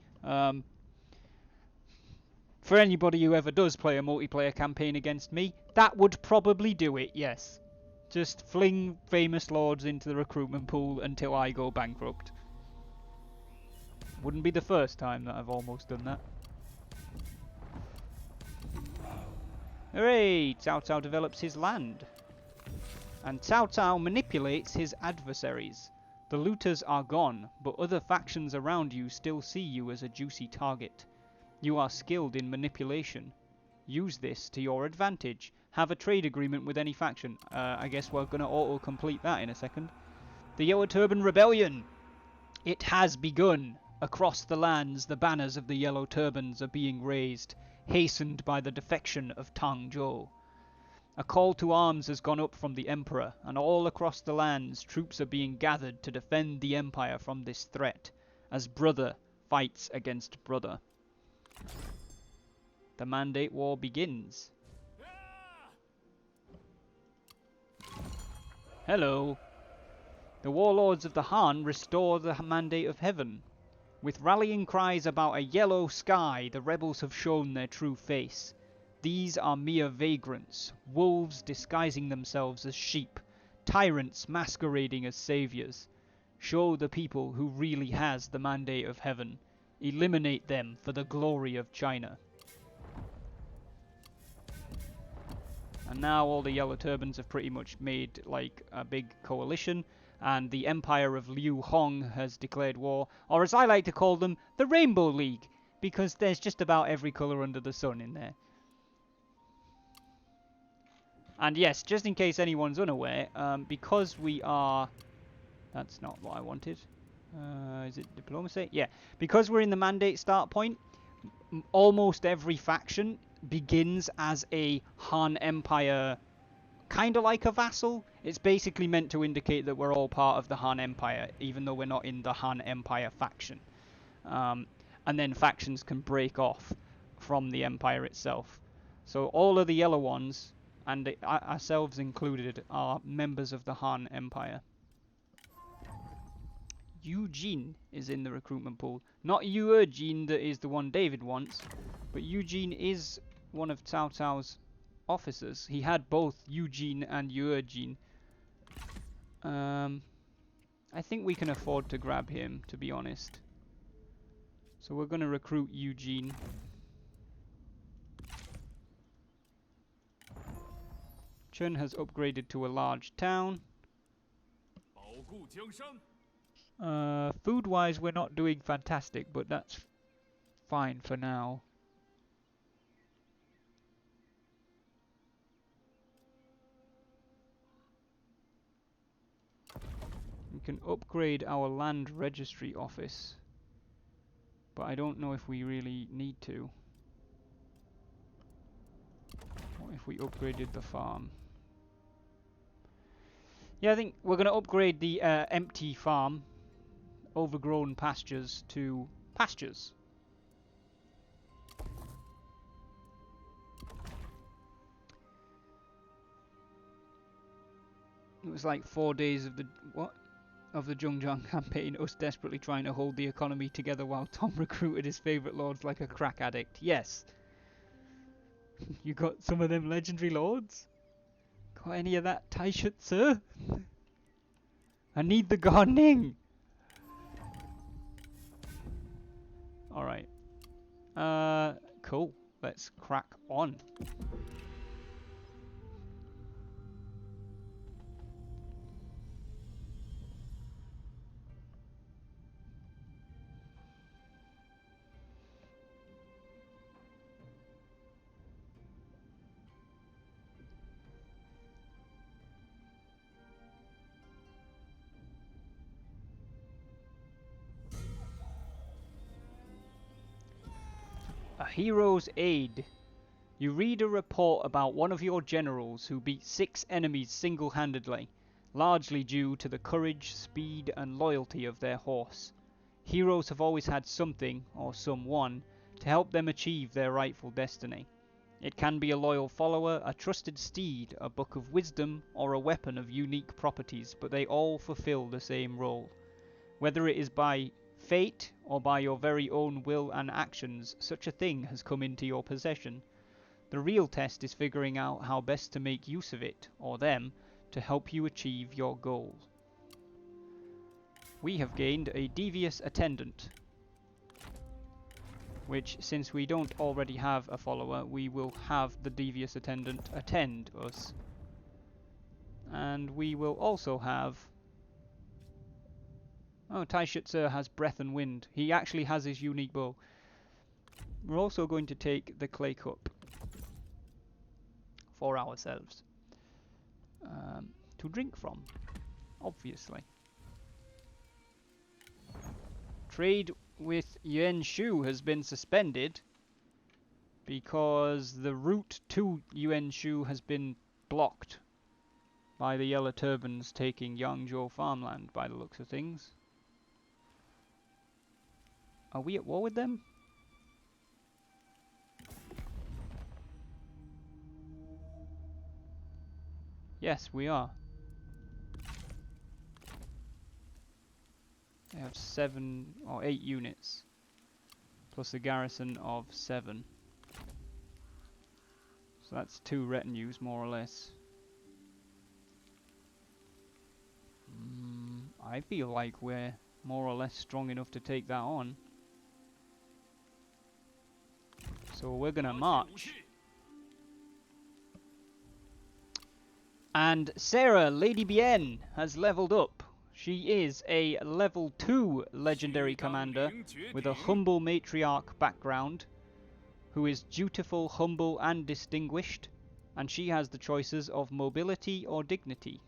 For anybody who ever does play a multiplayer campaign against me, that would probably do it, yes. Just fling famous lords into the recruitment pool until I go bankrupt. Wouldn't be the first time that I've almost done that. Hooray! Cao Cao develops his land. And Cao Cao manipulates his adversaries. The looters are gone, but other factions around you still see you as a juicy target. You are skilled in manipulation. Use this to your advantage. Have a trade agreement with any faction. I guess we're going to auto-complete that in a second. The Yellow Turban Rebellion! It has begun. Across the lands, the banners of the Yellow Turbans are being raised, hastened by the defection of Tang Zhou. A call to arms has gone up from the Emperor, and all across the lands troops are being gathered to defend the Empire from this threat, as brother fights against brother. The Mandate War begins. Hello. The warlords of the Han restore the Mandate of Heaven. With rallying cries about a yellow sky, the rebels have shown their true face. These are mere vagrants, wolves disguising themselves as sheep, tyrants masquerading as saviors. Show the people who really has the Mandate of Heaven. Eliminate them for the glory of China. And now all the Yellow Turbans have pretty much made like a big coalition, and the Empire of Liu Hong has declared war, or as I like to call them, the Rainbow League, because there's just about every colour under the sun in there. And yes, just in case anyone's unaware, because we are... That's not what I wanted. Is it diplomacy? Yeah. Because we're in the Mandate start point, almost every faction begins as a Han Empire, kind of like a vassal. It's basically meant to indicate that we're all part of the Han Empire, even though we're not in the Han Empire faction. And then factions can break off from the Empire itself. So all of the yellow ones, and ourselves included, are members of the Han Empire. Eugene is in the recruitment pool. Not Eugene, that is the one David wants, But Eugene is one of Cao Cao's officers. He had both Eugene and Eugene. I think we can afford to grab him, to be honest. So we're going to recruit Eugene. Chen has upgraded to a large town. Food-wise, we're not doing fantastic, but that's fine for now. We can upgrade our land registry office, but I don't know if we really need to. What if we upgraded the farm? Yeah, I think we're going to upgrade the empty farm, overgrown pastures, to pastures. It was like 4 days of the Zhongjiang campaign, us desperately trying to hold the economy together while Tom recruited his favourite lords like a crack addict. Yes. You got some of them legendary lords? Got any of that Taishut, sir? I need the gardening! Alright. Cool. Let's crack on. A hero's aid. You read a report about one of your generals who beat 6 enemies single-handedly, largely due to the courage, speed, and loyalty of their horse. Heroes have always had something, or someone, to help them achieve their rightful destiny. It can be a loyal follower, a trusted steed, a book of wisdom, or a weapon of unique properties, but they all fulfill the same role. Whether it is by fate or by your very own will and actions, such a thing has come into your possession. The real test is figuring out how best to make use of it, or them, to help you achieve your goal. We have gained a devious attendant, which, since we don't already have a follower, we will have the devious attendant attend us. And we will also have... Oh, Taishutsu has breath and wind. He actually has his unique bow. We're also going to take the clay cup for ourselves to drink from, obviously. Trade with Yuan Shu has been suspended because the route to Yuan Shu has been blocked by the Yellow Turbans taking Yangzhou farmland, by the looks of things. Are we at war with them? Yes, we are. They have 7 or 8 units, plus a garrison of 7. So that's 2 retinues, more or less. I feel like we're more or less strong enough to take that on. So we're gonna march. And Sarah, Lady Bien, has leveled up. She is a level 2 legendary commander with a humble matriarch background, who is dutiful, humble, and distinguished, and she has the choices of mobility or dignity.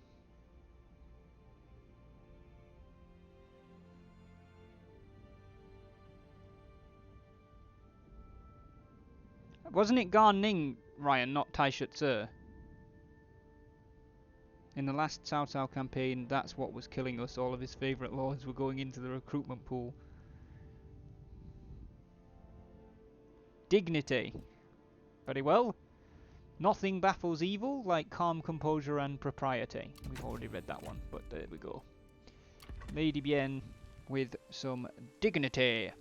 Wasn't it Gan Ning, Ryan, not Taishutsu? In the last Cao Cao campaign, that's what was killing us. All of his favourite lords were going into the recruitment pool. Dignity. Very well. Nothing baffles evil like calm composure and propriety. We've already read that one, but there we go. Lady Bien with some dignity.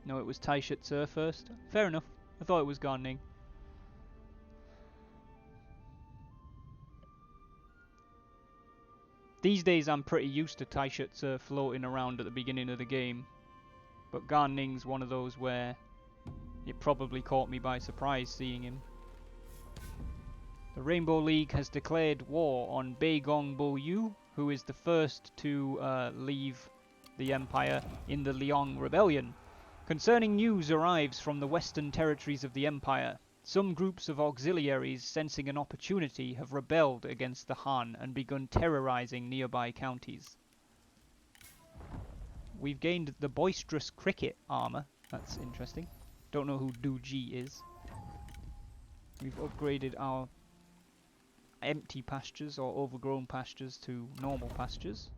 No, it was Taishutsu first. Fair enough. I thought it was Gan Ning. These days I'm pretty used to Taishutsu floating around at the beginning of the game. But Gan Ning's one of those where it probably caught me by surprise seeing him. The Rainbow League has declared war on Beigong Bo Yu, who is the first to leave the Empire in the Liang Rebellion. Concerning news arrives from the western territories of the Empire. Some groups of auxiliaries, sensing an opportunity, have rebelled against the Han and begun terrorizing nearby counties. We've gained the boisterous cricket armor. That's interesting. Don't know who Du Ji is. We've upgraded our empty pastures or overgrown pastures to normal pastures.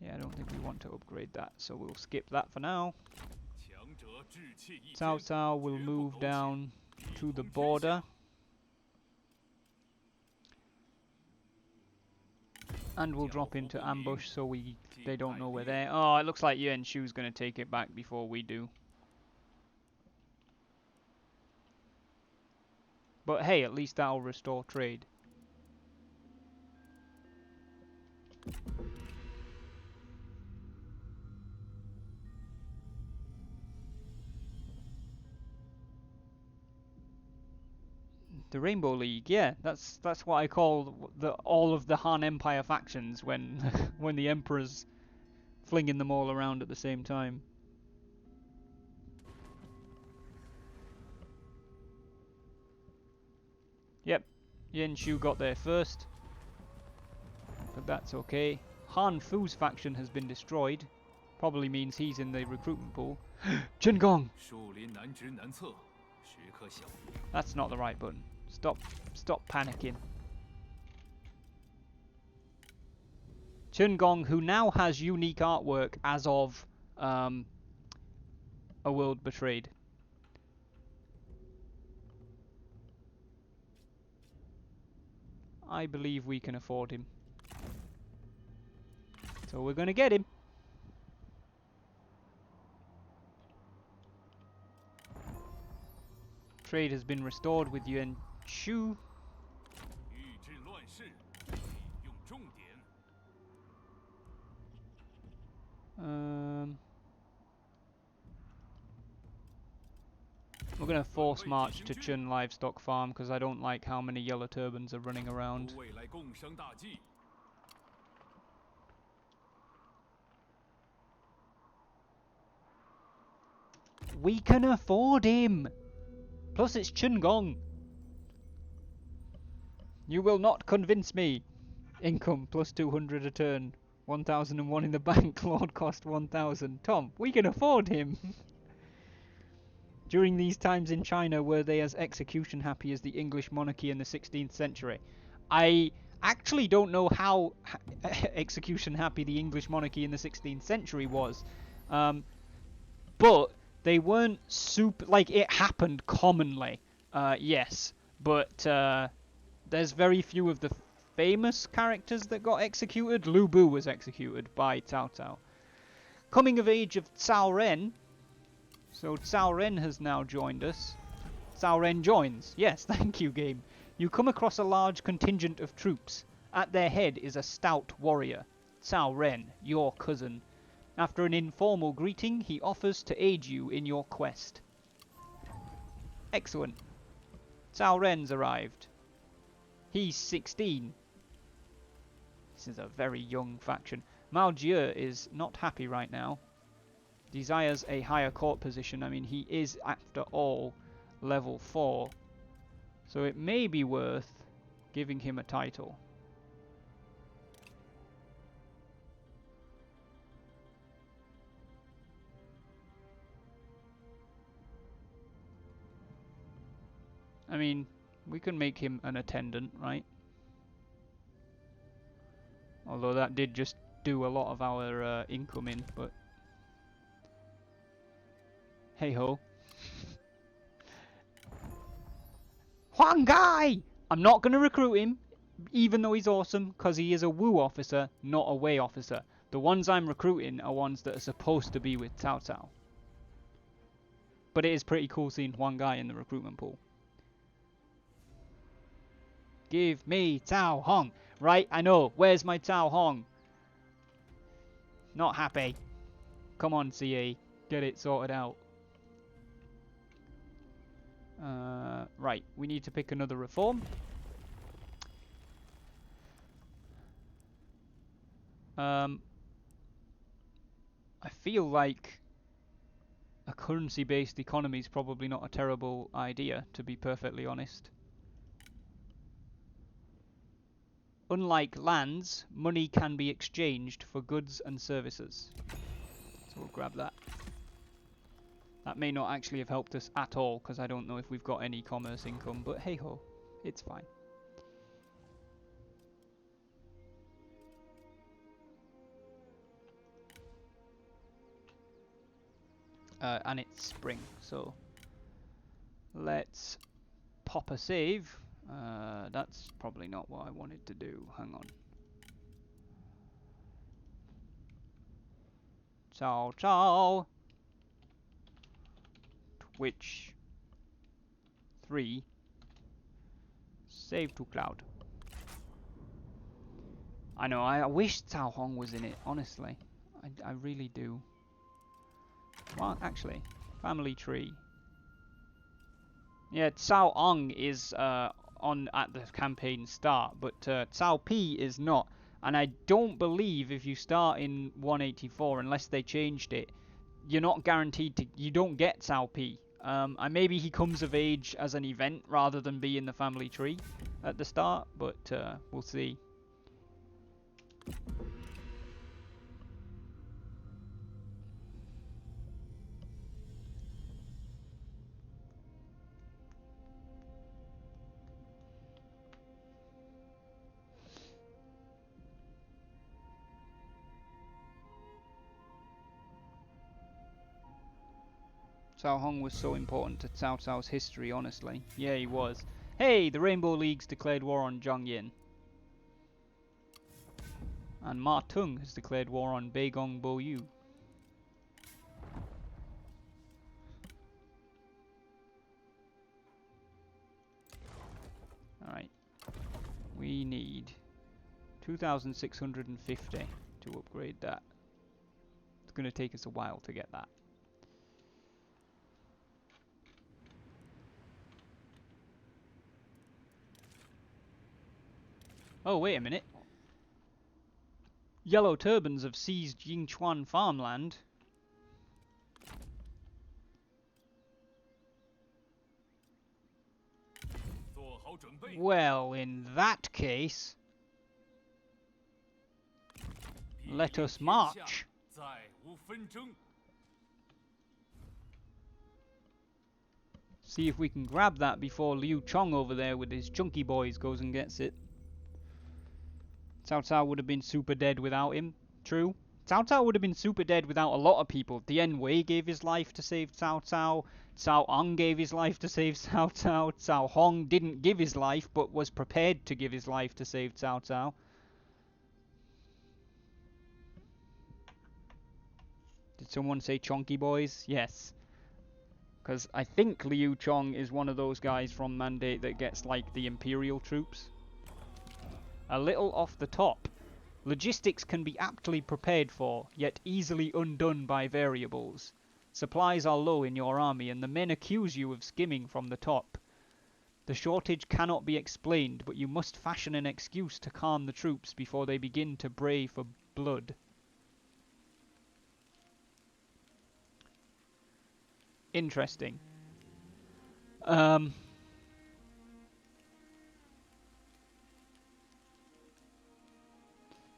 Yeah, I don't think we want to upgrade that, so we'll skip that for now. Cao Cao will move down to the border. And we'll drop into ambush so they don't know we're there. Oh, it looks like Yuan Shu's going to take it back before we do. But hey, at least that'll restore trade. The Rainbow League, yeah, that's what I call all of the Han Empire factions when when the Emperor's flinging them all around at the same time. Yep, Yen Shu got there first, but that's okay. Han Fu's faction has been destroyed. Probably means he's in the recruitment pool. Chen Gong! That's not the right button. Stop panicking. Chen Gong, who now has unique artwork as of A World Betrayed. I believe we can afford him. So we're gonna get him. Trade has been restored with Yuan Shu. We're going to force march to Chun Livestock Farm because I don't like how many yellow turbans are running around. We can afford him! Plus it's Chun Gong. You will not convince me. Income plus 200 a turn. 1001 in the bank. Lord cost 1000. Tom, we can afford him. During these times in China, were they as execution happy as the English monarchy in the 16th century? I actually don't know how execution happy the English monarchy in the 16th century was. But they weren't super... Like, it happened commonly. Yes. But there's very few of the famous characters that got executed. Lu Bu was executed by Cao Cao. Coming of age of Cao Ren. So Cao Ren has now joined us. Cao Ren joins. Yes, thank you, game. You come across a large contingent of troops. At their head is a stout warrior. Cao Ren, your cousin. After an informal greeting, he offers to aid you in your quest. Excellent. Cao Ren's arrived. He's 16. This is a very young faction. Mao Jie is not happy right now. Desires a higher court position. I mean, he is, after all, level 4. So it may be worth giving him a title. I mean, we can make him an attendant, right? Although that did just do a lot of our income in, but... Hey ho. Huang Gai! I'm not going to recruit him even though he's awesome, because he is a Wu officer, not a Wei officer. The ones I'm recruiting are ones that are supposed to be with Cao Cao. But it is pretty cool seeing Huang Gai in the recruitment pool. Give me Cao Hong. Right, I know. Where's my Cao Hong? Not happy. Come on, CE. Get it sorted out. Right, we need to pick another reform. I feel like a currency-based economy is probably not a terrible idea, to be perfectly honest. Unlike lands, money can be exchanged for goods and services. So we'll grab that. That may not actually have helped us at all, because I don't know if we've got any commerce income, but hey-ho, it's fine. And it's spring, so let's pop a save. That's probably not what I wanted to do. Hang on. Ciao, ciao. Twitch 3. Save to cloud. I know, I wish Cao Hong was in it, honestly. I really do. Well, actually, family tree. Yeah, Cao Ong is on at the campaign start, but Cao Pi is not. And I don't believe if you start in 184, unless they changed it, you're not guaranteed to. You don't get Cao Pi. And maybe he comes of age as an event rather than be in the family tree at the start, but we'll see. Cao Hong was so important to Cao Cao's history, honestly. Yeah, he was. Hey, the Rainbow League's declared war on Zhang Yin. And Ma Tung has declared war on Beigong Bo Yu. Alright. We need 2,650 to upgrade that. It's going to take us a while to get that. Oh, wait a minute. Yellow Turbans have seized Yingchuan farmland. Well, in that case, let us march. See if we can grab that before Liu Chong over there with his chunky boys goes and gets it. Cao Cao would have been super dead without him. True. Cao Cao would have been super dead without a lot of people. Dian Wei gave his life to save Cao Cao. Cao Ang gave his life to save Cao Cao. Cao Hong didn't give his life, but was prepared to give his life to save Cao Cao. Did someone say chonky boys? Yes. Because I think Liu Chong is one of those guys from Mandate that gets, like, the Imperial troops. A little off the top. Logistics can be aptly prepared for, yet easily undone by variables. Supplies are low in your army, and the men accuse you of skimming from the top. The shortage cannot be explained, but you must fashion an excuse to calm the troops before they begin to bray for blood. Interesting.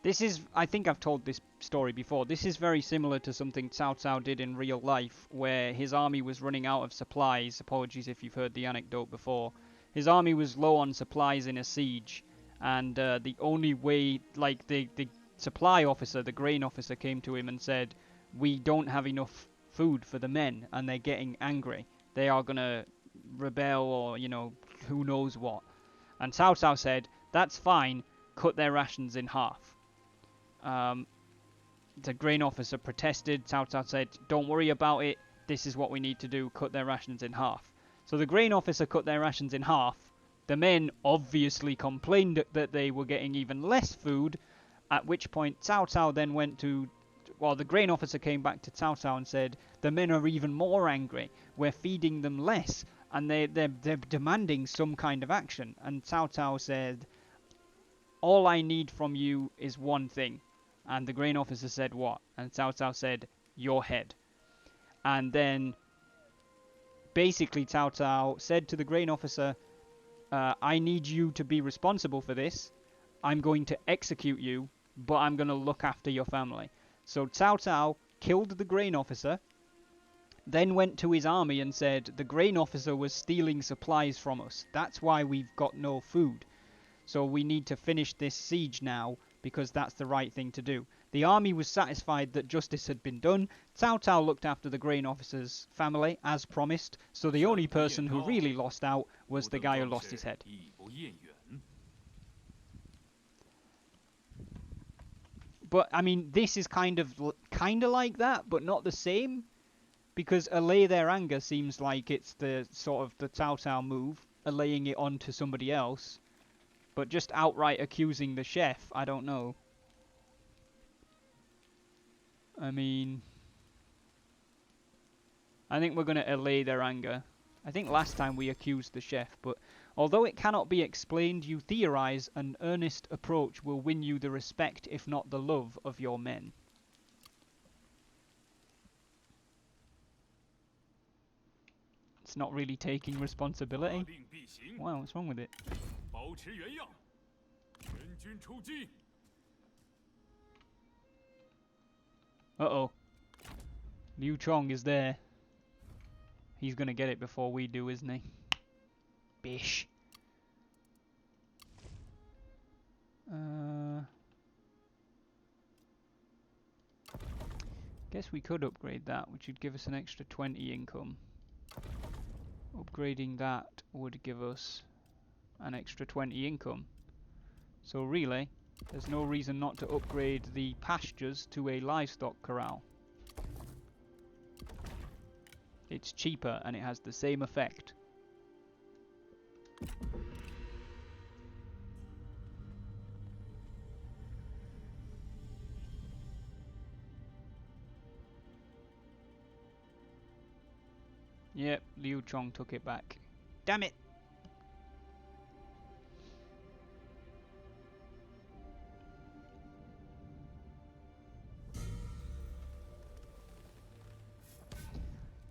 This is, I think I've told this story before, this is very similar to something Cao Cao did in real life, where his army was running out of supplies. Apologies if you've heard the anecdote before. His army was low on supplies in a siege, and the only way, like, the supply officer, the grain officer, came to him and said, we don't have enough food for the men, and they're getting angry. They are gonna rebel, or, you know, who knows what. And Cao Cao said, That's fine. Cut their rations in half. The grain officer protested. Cao Cao said, don't worry about it. This is what we need to do. Cut their rations in half. So the grain officer cut their rations in half. The men obviously complained that they were getting even less food, at which point Cao Cao then went to... Well, the grain officer came back to Cao Cao and said, the men are even more angry. We're feeding them less, and they're demanding some kind of action. And Cao Cao said, all I need from you is one thing. And the grain officer said, what? And Cao Cao said, your head. And then basically Cao Cao said to the grain officer, I need you to be responsible for this. I'm going to execute you, but I'm going to look after your family. So Cao Cao killed the grain officer, then went to his army and said, the grain officer was stealing supplies from us. That's why we've got no food. So we need to finish this siege now, because that's the right thing to do. The army was satisfied that justice had been done. Cao Cao looked after the grain officer's family, as promised, so the only person who really lost out was the guy who lost his head. But, I mean, this is kind of like that, but not the same. Because allay their anger seems like it's the sort of the Cao Cao move, allaying it onto somebody else. But just outright accusing the chef, I don't know. I mean, I think we're going to allay their anger. I think last time we accused the chef, but although it cannot be explained, you theorize an earnest approach will win you the respect, if not the love, of your men. It's not really taking responsibility. Wow, what's wrong with it? Uh-oh. Liu Chong is there. He's gonna get it before we do, isn't he? Bish. Guess we could upgrade that, which would give us an extra 20 income. Upgrading that would give us an extra 20 income. So really, there's no reason not to upgrade the pastures to a livestock corral. It's cheaper and it has the same effect. Yep, Liu Chong took it back. Damn it!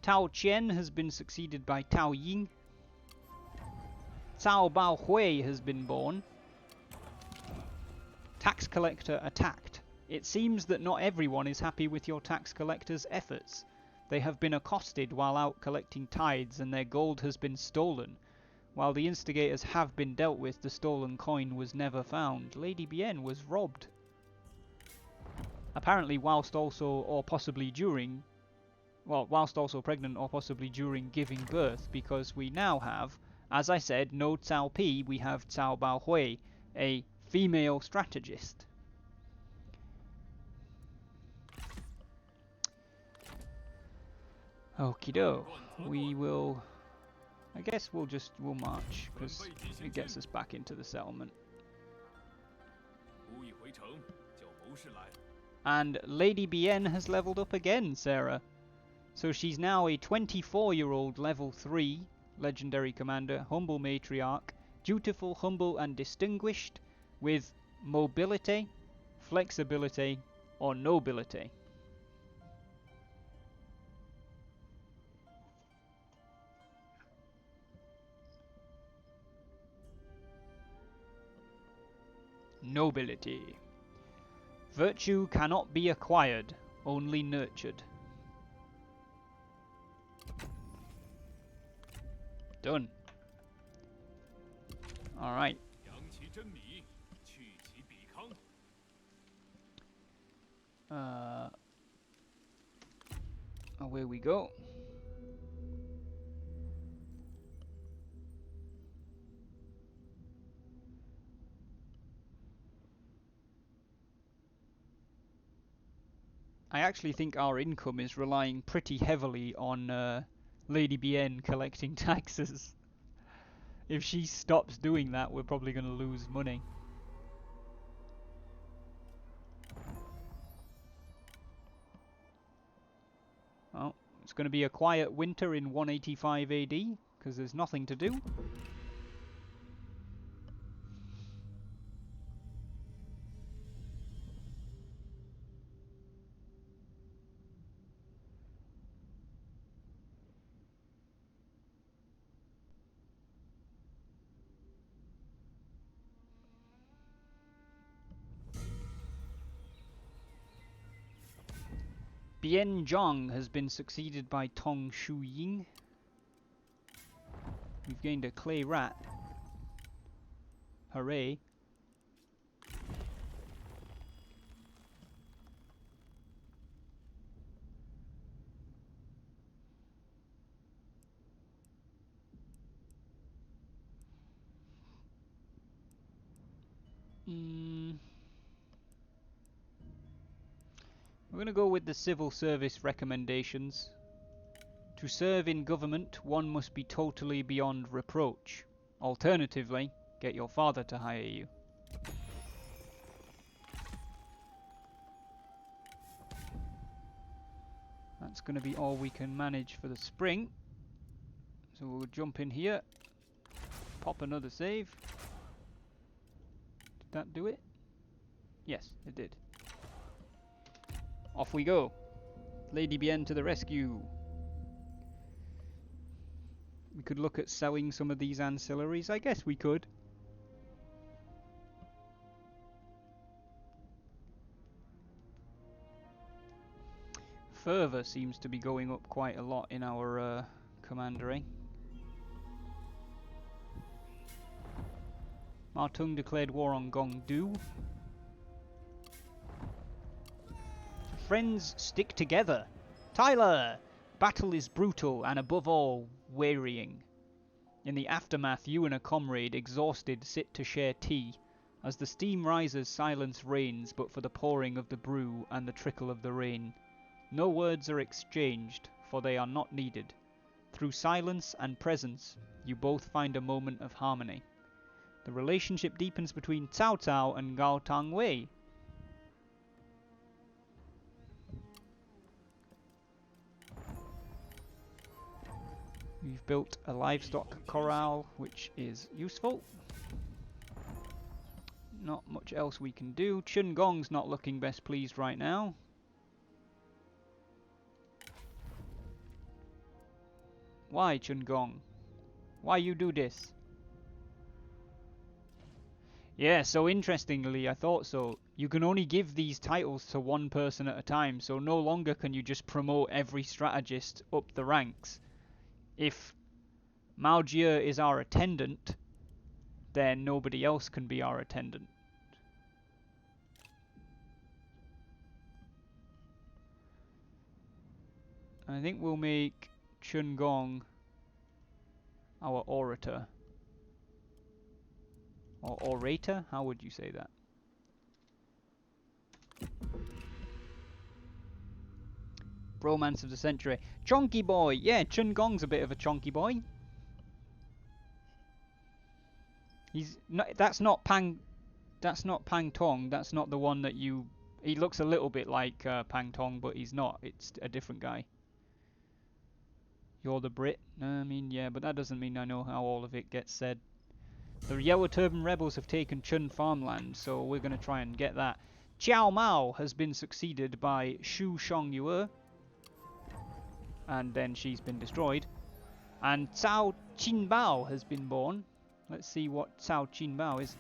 Tao Qian has been succeeded by Tao Ying. Cao Bao Hui has been born. Tax collector attacked. It seems that not everyone is happy with your tax collector's efforts. They have been accosted while out collecting tithes and their gold has been stolen. While the instigators have been dealt with, the stolen coin was never found. Lady Bien was robbed. Apparently whilst also or possibly during, well, whilst also pregnant or possibly during giving birth, because we now have, as I said, no Cao Pi, we have Cao Bao Hui, a female strategist. Okie doke. We will... I guess we'll march, because it gets us back into the settlement. And Lady Bien has leveled up again, Sarah. So she's now a 24-year-old level 3 legendary commander, humble matriarch, dutiful, humble and distinguished, with mobility, flexibility, or nobility. Nobility. Virtue cannot be acquired, only nurtured. Done. Alright. Away we go. I actually think our income is relying pretty heavily on Lady Bien collecting taxes. If she stops doing that, we're probably going to lose money. Well, it's going to be a quiet winter in 185 AD, because there's nothing to do. Bien Zhang has been succeeded by Tong Shuying. We've gained a clay rat. Hooray. We're going to go with the civil service recommendations. To serve in government, one must be totally beyond reproach. Alternatively, get your father to hire you. That's going to be all we can manage for the spring. So we'll jump in here. Pop another save. Did that do it? Yes, it did. Off we go. Lady Bien to the rescue. We could look at selling some of these ancillaries. I guess we could. Fervour seems to be going up quite a lot in our commandery. Martung declared war on Gongdu. Friends stick together. Tyler! Battle is brutal and above all, wearying. In the aftermath, you and a comrade, exhausted, sit to share tea. As the steam rises, silence reigns, but for the pouring of the brew and the trickle of the rain. No words are exchanged, for they are not needed. Through silence and presence, you both find a moment of harmony. The relationship deepens between Cao Cao and Gao Tangwei. We've built a livestock corral, which is useful. Not much else we can do. Chun Gong's not looking best pleased right now. Why, Chun Gong? Why you do this? Yeah, so interestingly, I thought so. You can only give these titles to one person at a time, so no longer can you just promote every strategist up the ranks. If Mao Jie is our attendant, then nobody else can be our attendant. I think we'll make Chun Gong our orator. Or orator? How would you say that? Bromance of the century. Chonky boy! Yeah, Chun Gong's a bit of a chonky boy. He's not, that's not Pang Tong. That's not the one that you... He looks a little bit like Pang Tong, but he's not. It's a different guy. You're the Brit? I mean, yeah, but that doesn't mean I know how all of it gets said. The Yellow Turban rebels have taken Chun farmland, so we're going to try and get that. Jiao Mao has been succeeded by Shu Shongyue, and then she's been destroyed. And Cao Qinbao has been born. Let's see what Cao Qinbao is.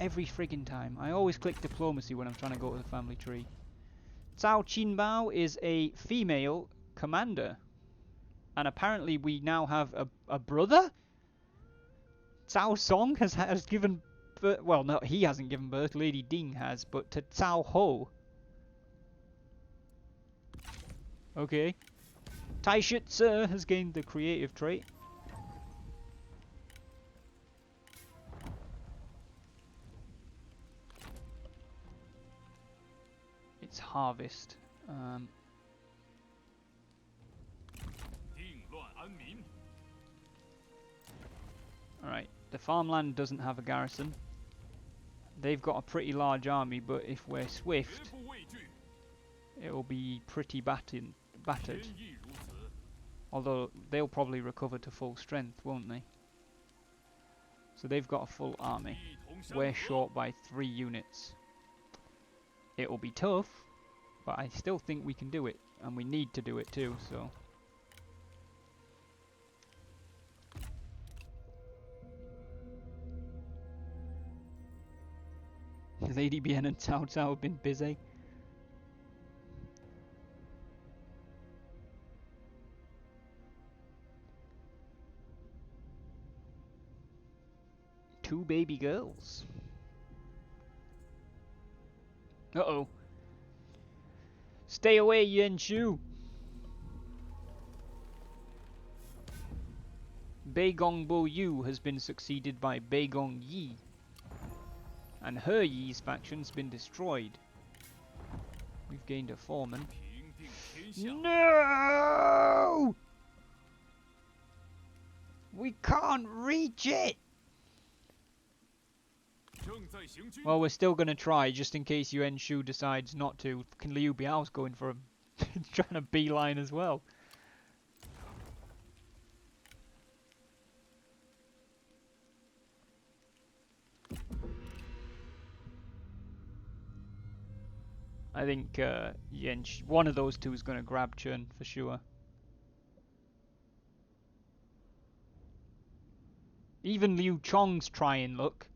Every friggin' time. I always click diplomacy when I'm trying to go to the family tree. Cao Qinbao is a female commander. And apparently we now have a brother? Cao Song has given birth. Well, no, he hasn't given birth. Lady Ding has, but to Cao Ho. Okay. Tai Shitze has gained the creative trait. It's harvest. Um,
定乱安民。
Alright, the farmland doesn't have a garrison. They've got a pretty large army, but if we're
绝
swift,
不畏惧，
it'll be pretty battered.
天意如此。
Although they'll probably recover to full strength, won't they? So they've got a full army.
一同山
We're
河，
short by 3 units. It'll be tough, but I still think we can do it. And we need to do it too, so... Lady Bien and Cao Cao have been busy. Two baby girls. Uh-oh. Stay away, Yuan Shu. Beigong Bo Yu has been succeeded by Beigong Yi. And He Yi's faction's been destroyed. We've gained a foreman.
平定天下。
No! We can't reach it!
正在行军。
Well, we're still gonna try, just in case Yuan Shu decides not to. Fucking Liu Biao's going for him. He's trying to beeline as well. I think one of those two is gonna grab Chun for sure. Even Liu Chong's trying, look.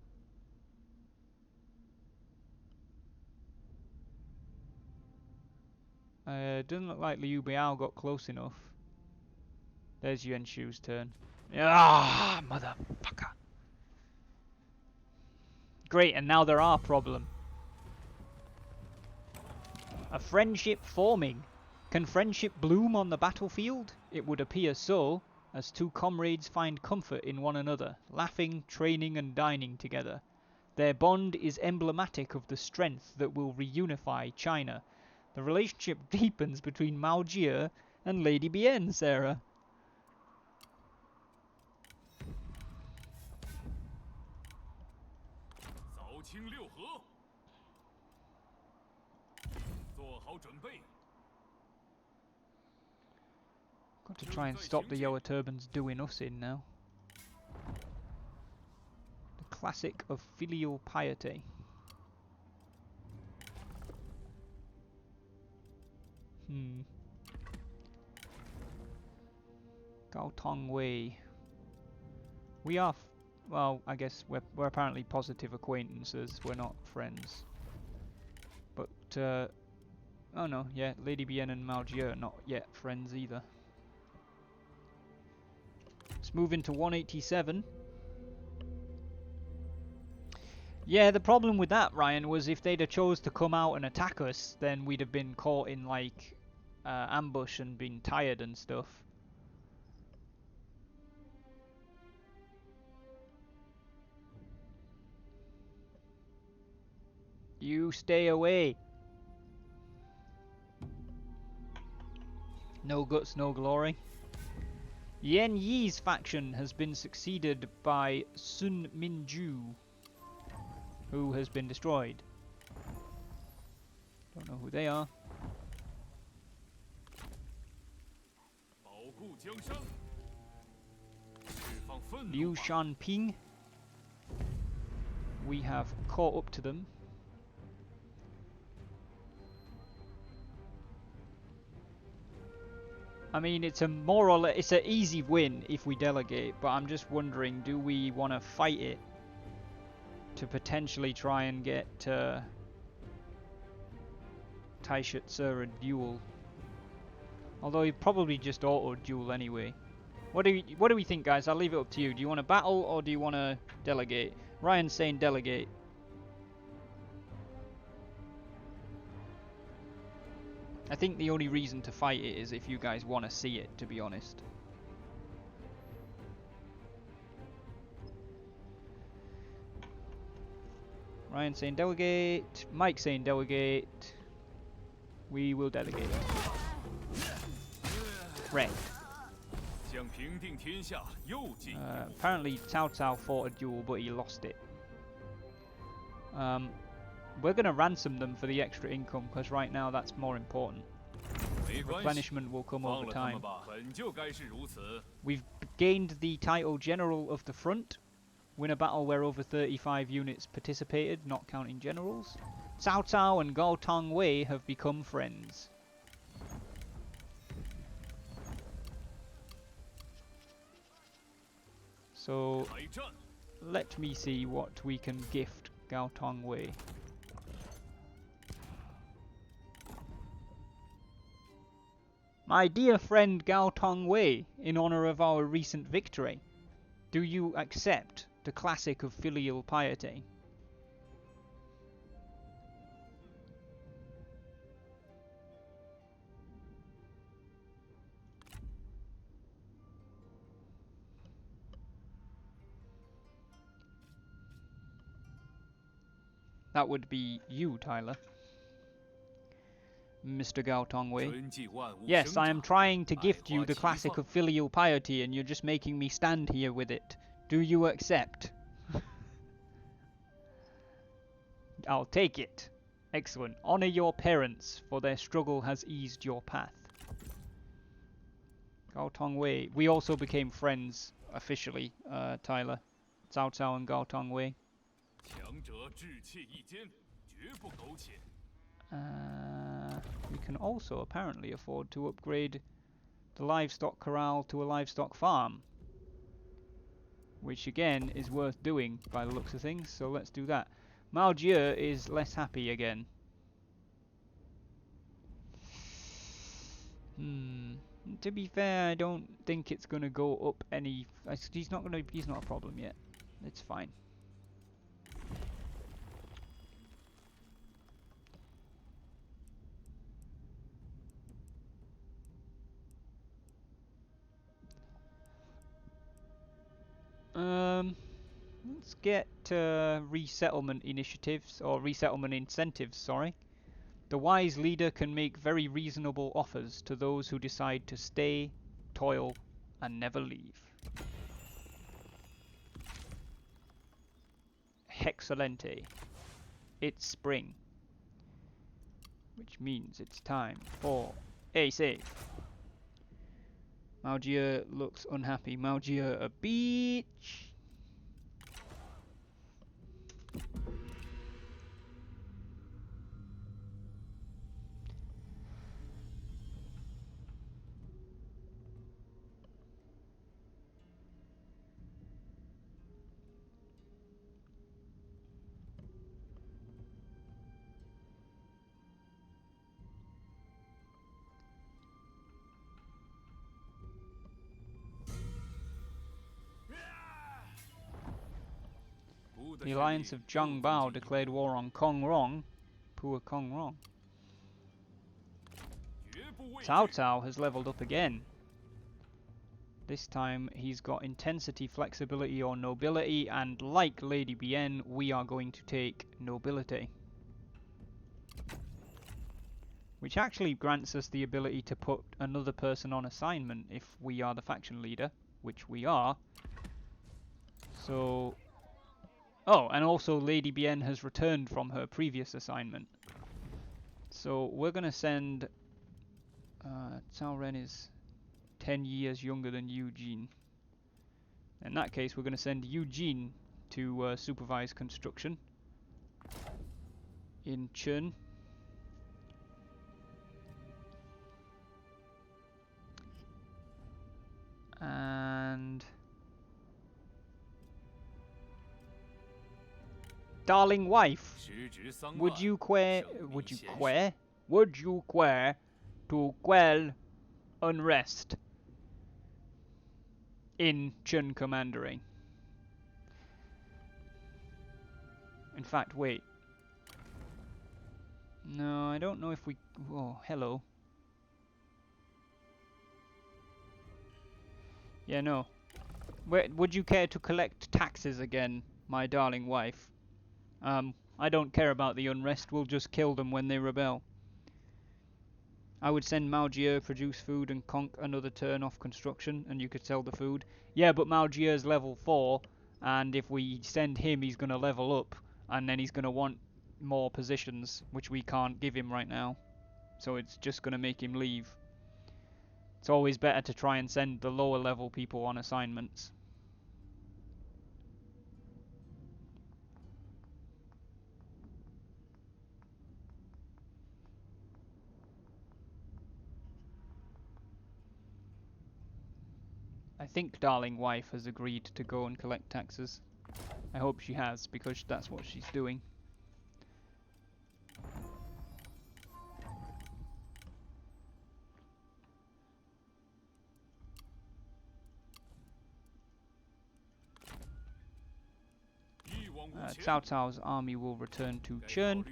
Doesn't look like Liu Biao got close enough. There's Yuan Shu's turn. Ah, motherfucker. Great, and now they're our problem. A friendship forming. Can friendship bloom on the battlefield? It would appear so, as two comrades find comfort in one another, laughing, training and dining together. Their bond is emblematic of the strength that will reunify China. The relationship deepens between Mao Jie and Lady Bien, Sarah.
扫清六合，做好准备。
Got to try and stop the Yellow Turbans doing us in now. The classic of filial piety. Gao Tong Wei. We are, well, I guess we're apparently positive acquaintances. We're not friends. But, oh no, yeah, Lady Bien and Mao Jie are not yet friends either. Let's move into 187. Yeah, the problem with that, Ryan, was if they'd have chose to come out and attack us, then we'd have been caught in, like, ambush and been tired and stuff. You stay away. No guts, no glory. Yan Yi's faction has been succeeded by Sun Minju, who has been destroyed. Don't know who they are.
保护江山，释放愤怒
Liu
吧。
Shanping. We have caught up to them. I mean, it's a more or less, it's an easy win if we delegate, but I'm just wondering, do we want to fight it to potentially try and get Taishatsu a duel? Although he probably just auto duel anyway. What do we think, guys? I'll leave it up to you. Do you want to battle or do you want to delegate? Ryan's saying delegate. I think the only reason to fight it is if you guys want to see it, to be honest. Ryan saying delegate. Mike saying delegate. We will delegate. Wreck. Apparently Cao Cao fought a duel, but he lost it. We're going to ransom them for the extra income, because right now that's more important. Replenishment will come over time. We've gained the title General of the Front. Win a battle where over 35 units participated, not counting generals. Cao Cao and Gao Tong Wei have become friends. So, let me see what we can gift Gao Tong Wei. My dear friend Gao Tong Wei, in honor of our recent victory, do you accept the classic of filial piety? That would be you, Tyler. Mr. Gao Tong Wei. Yes, I am trying to gift you the classic of filial piety and you're just making me stand here with it. Do you accept? I'll take it. Excellent. Honor your parents, for their struggle has eased your path. Gao Tong Wei. We also became friends, officially, Tyler. Cao Cao and Gao Tong Wei. We can also apparently afford to upgrade the livestock corral to a livestock farm, which again is worth doing by the looks of things, so let's do that. Mao Jie is less happy again. To be fair, I don't think it's gonna go up any. He's not a problem yet. It's fine. Let's get resettlement initiatives, or resettlement incentives, sorry. The wise leader can make very reasonable offers to those who decide to stay, toil, and never leave. Excelente. It's spring, which means it's time for a save. Mao Jie looks unhappy. Mao Jie a beach. The alliance of Zhang Bao declared war on Kong Rong. Poor Kong Rong. Cao Cao has leveled up again. This time he's got intensity, flexibility or nobility, and like Lady Bien, we are going to take nobility. Which actually grants us the ability to put another person on assignment if we are the faction leader, which we are. So... Oh, and also Lady Bien has returned from her previous assignment. So we're going to send... Cao Ren is 10 years younger than Eugene. In that case, we're going to send Eugene to supervise construction in Chun. And... Darling wife, would you care to quell unrest in Chun Commandery? In fact, wait. No, I don't know if we... Oh, hello. Yeah, no. Would you care to collect taxes again, my darling wife? I don't care about the unrest, we'll just kill them when they rebel. I would send Malgier, produce food, and conk another turn off construction, and you could sell the food. Yeah, but Malgier's level 4, and if we send him, he's going to level up, and then he's going to want more positions, which we can't give him right now. So it's just going to make him leave. It's always better to try and send the lower level people on assignments. I think Darling Wife has agreed to go and collect taxes. I hope she has, because that's what she's doing. Cao Cao's army will return to Chern,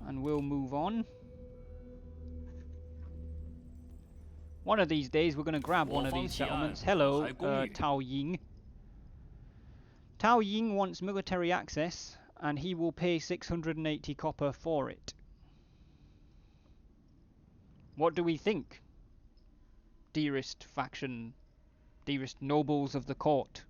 and we'll move on. One of these days we're going to grab one of these settlements. Hello, Tao Ying. Tao Ying wants military access, and he will pay 680 copper for it. What do we think, dearest faction, dearest nobles of the court?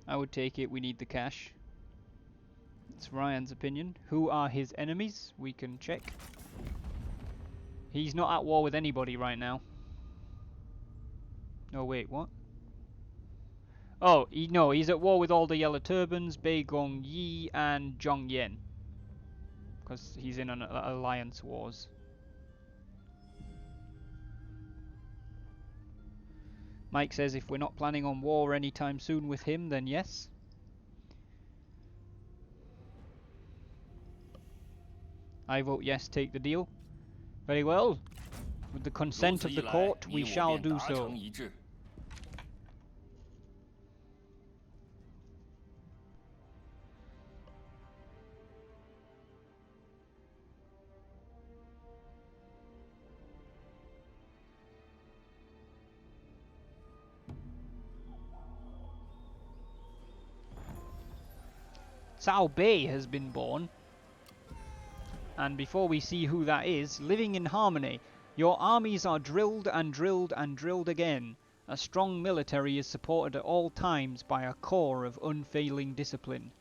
I would take it. We need the cash. It's Ryan's opinion. Who are his enemies? We can check. He's not at war with anybody right now. Oh wait, what? Oh, no, he's at war with all the Yellow Turbans, Bei Gong Yi, and Zhong Yan. Because he's in an alliance wars. Mike says if we're not planning on war anytime soon with him, then yes. I vote yes, take the deal. Very well. With the consent of the court, we shall do so. Cao Bei has been born. And before we see who that is, living in harmony. Your armies are drilled and drilled and drilled again. A strong military is supported at all times by a core of unfailing discipline.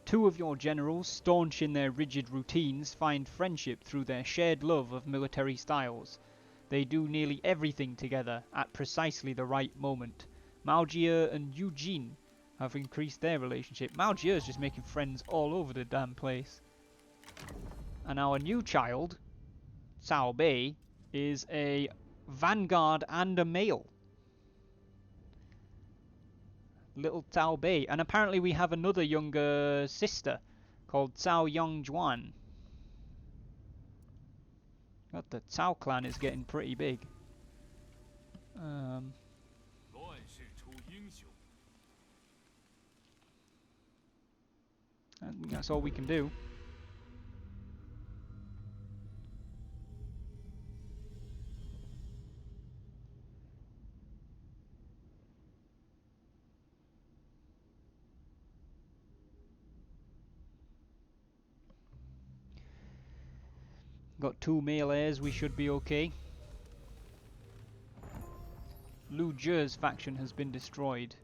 Two of your generals, staunch in their rigid routines, find friendship through their shared love of military styles. They do nearly everything together at precisely the right moment. Mao Jie and Eugene have increased their relationship. Mao Jie is just making friends all over the damn place. And our new child, Cao Bei, is a vanguard and a male. Little Cao Bei. And apparently we have another younger sister called Cao Yongjuan. God, the Cao clan is getting pretty big. I think that's all we can do. Got 2 male heirs, we should be okay. Lu Zhe's faction has been destroyed.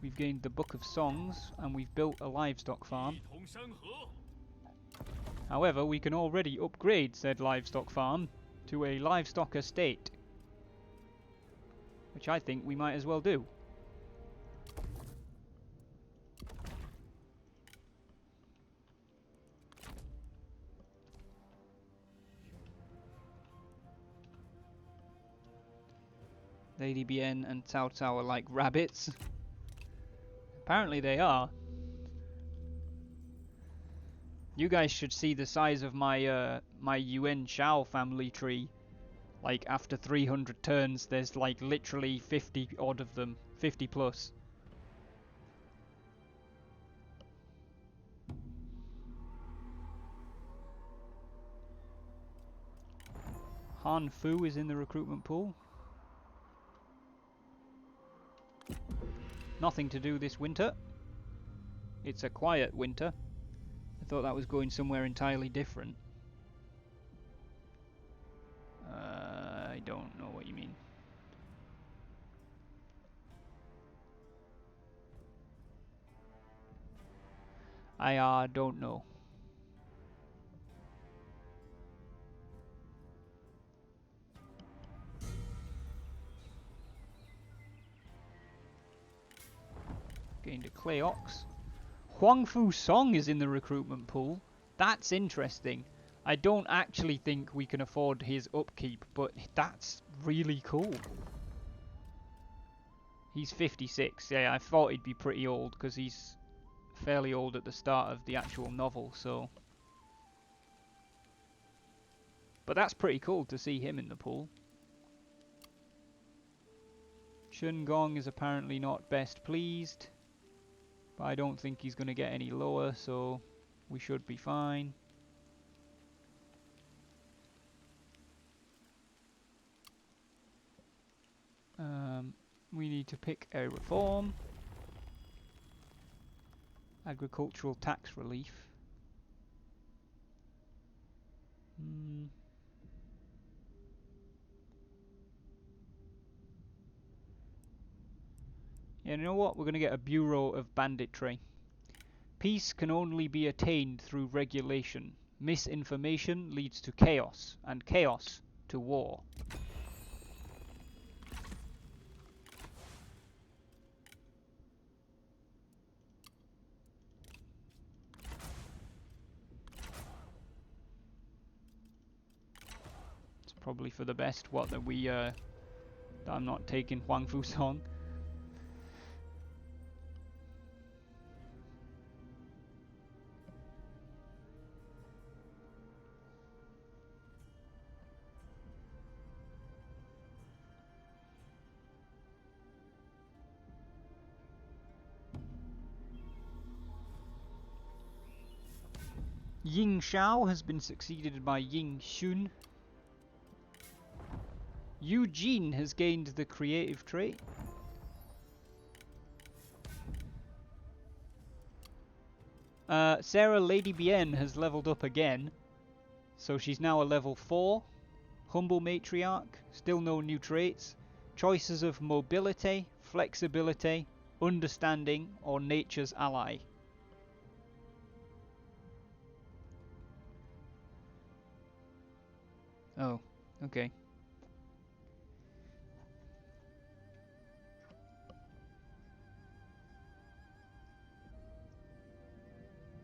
We've gained the Book of Songs, and we've built a livestock farm. However, we can already upgrade said livestock farm to a livestock estate, which I think we might as well do. Lady Bien and Cao Cao are like rabbits. Apparently they are. You guys should see the size of my my Yuan Shao family tree. Like after 300 turns, there's like literally 50 odd of them, 50 plus. Han Fu is in the recruitment pool. Nothing to do this winter. It's a quiet winter. I thought that was going somewhere entirely different. I don't know what you mean. I don't know. Gained a clay ox. Huang Fu Song is in the recruitment pool. That's interesting. I don't actually think we can afford his upkeep, but that's really cool. He's 56. Yeah, I thought he'd be pretty old because he's fairly old at the start of the actual novel, so. But that's pretty cool to see him in the pool. Chun Gong is apparently not best pleased, but I don't think he's going to get any lower, so we should be fine. We need to pick a reform. Agricultural tax relief. Yeah, you know what? We're going to get a Bureau of Banditry. Peace can only be attained through regulation. Misinformation leads to chaos, and chaos to war. It's probably for the best, what, that we, that I'm not taking Huang Fu Song. Ying Shao has been succeeded by Ying Xun. Eugene has gained the creative trait. Sarah Lady Bien has leveled up again, so she's now a level 4. Humble Matriarch, still no new traits. Choices of mobility, flexibility, understanding, or nature's ally. Oh, okay.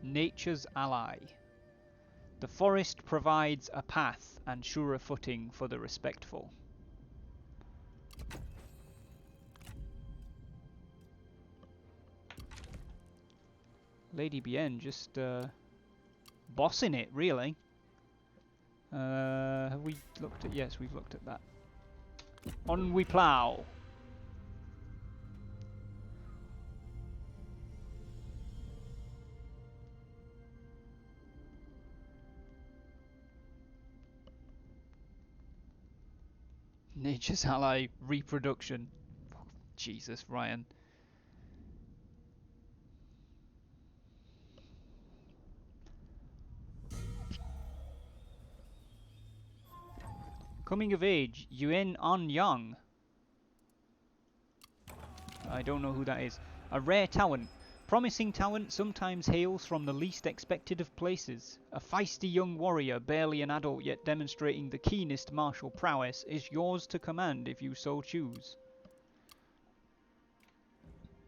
Nature's ally. The forest provides a path and surer footing for the respectful. Lady Bien just bossing it, really. Have we looked at... Yes, we've looked at that. On we plough. Nature's ally reproduction. Jesus, Ryan. Coming of age, Yuan An Yang. I don't know who that is. A rare talent. Promising talent sometimes hails from the least expected of places. A feisty young warrior, barely an adult yet demonstrating the keenest martial prowess, is yours to command if you so choose.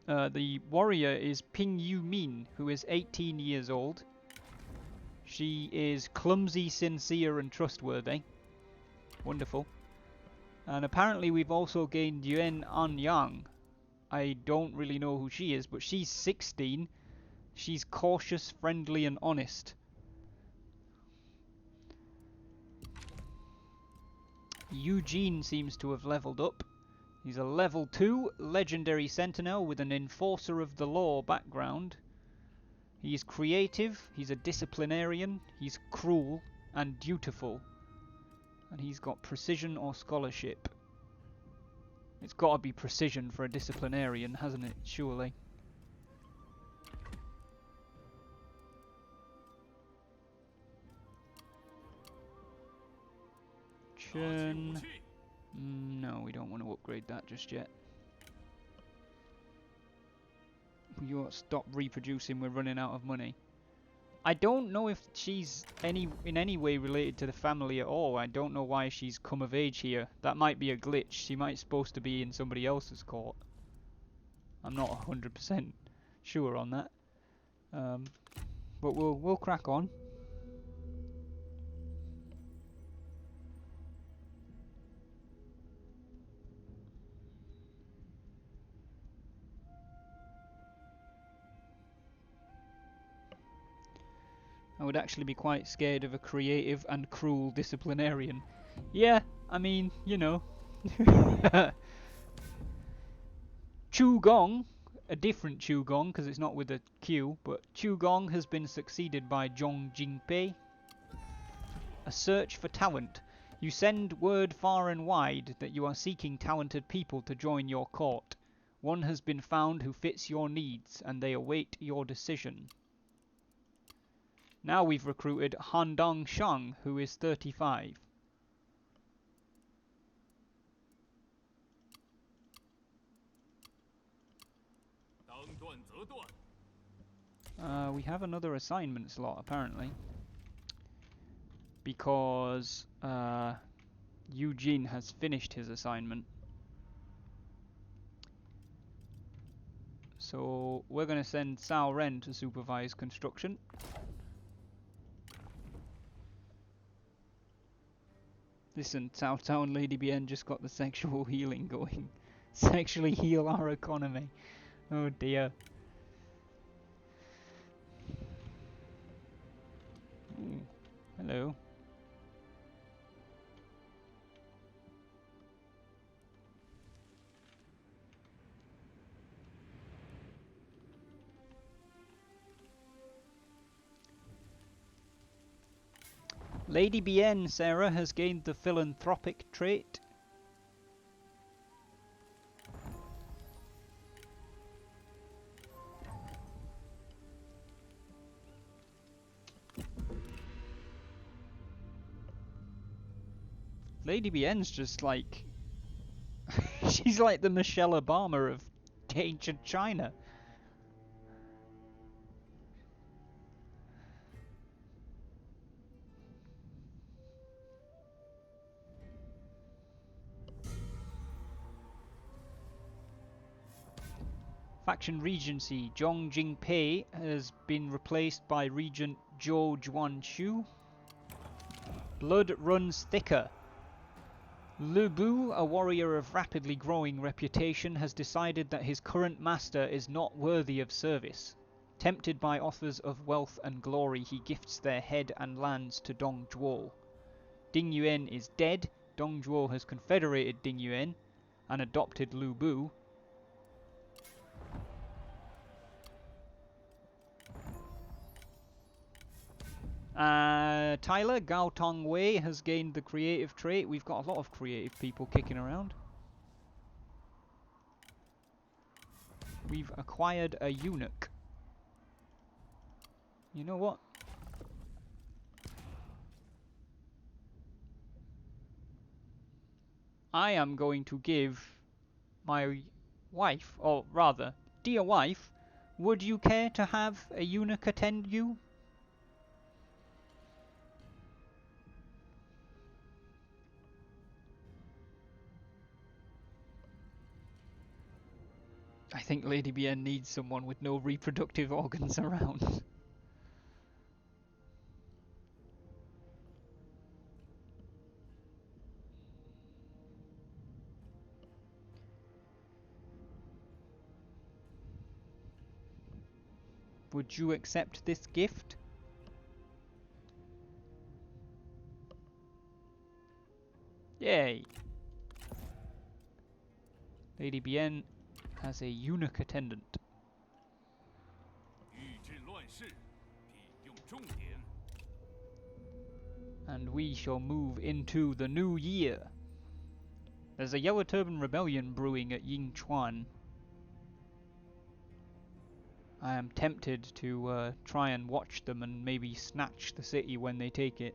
The warrior is Ping Yu Min, who is 18 years old. She is clumsy, sincere, and trustworthy. Wonderful. And apparently we've also gained Yuan An Yang. I don't really know who she is, but she's 16. She's cautious, friendly, and honest. Eugene seems to have leveled up. He's a level 2 legendary sentinel with an enforcer of the law background. He's creative, he's a disciplinarian, he's cruel and dutiful. And he's got precision or scholarship. It's got to be precision for a disciplinarian, hasn't it? Surely. Churn. No, we don't want to upgrade that just yet. You ought to stop reproducing, we're running out of money. I don't know if she's in any way related to the family at all. I don't know why she's come of age here. That might be a glitch. She might be supposed to be in somebody else's court. I'm not 100% sure on that. But we'll crack on. I would actually be quite scared of a creative and cruel disciplinarian. Yeah, I mean, you know. Chugong, a different Chugong because it's not with a Q, but Chugong has been succeeded by Zhong Jingpei. A search for talent. You send word far and wide that you are seeking talented people to join your court. One has been found who fits your needs, and they await your decision. Now we've recruited Han Dong Shang, who is 35. We have another assignment slot, apparently. Because Eugene has finished his assignment. So we're going to send Cao Ren to supervise construction. Listen, Cao Cao and Lady Bien just got the sexual healing going. Sexually heal our economy. Oh dear. Ooh, hello. Lady Bien, Sarah, has gained the philanthropic trait. Lady Bien's just like... she's like the Michelle Obama of ancient China. Faction Regency. Zhong Jingpei has been replaced by Regent Zhou Juanchu. Blood runs thicker. Lu Bu, a warrior of rapidly growing reputation, has decided that his current master is not worthy of service. Tempted by offers of wealth and glory, he gifts their head and lands to Dong Zhuo. Ding Yuan is dead. Dong Zhuo has confederated Ding Yuan and adopted Lu Bu. Tyler, Gao Tong Wei has gained the creative trait. We've got a lot of creative people kicking around. We've acquired a eunuch. You know what? I am going to give my wife, or rather, dear wife, would you care to have a eunuch attend you? I think Lady Bien needs someone with no reproductive organs around. Would you accept this gift? Yay! Lady Bien has a eunuch attendant. and we shall move into the new year. There's a Yellow Turban Rebellion brewing at Yingchuan. I am tempted to try and watch them and maybe snatch the city when they take it.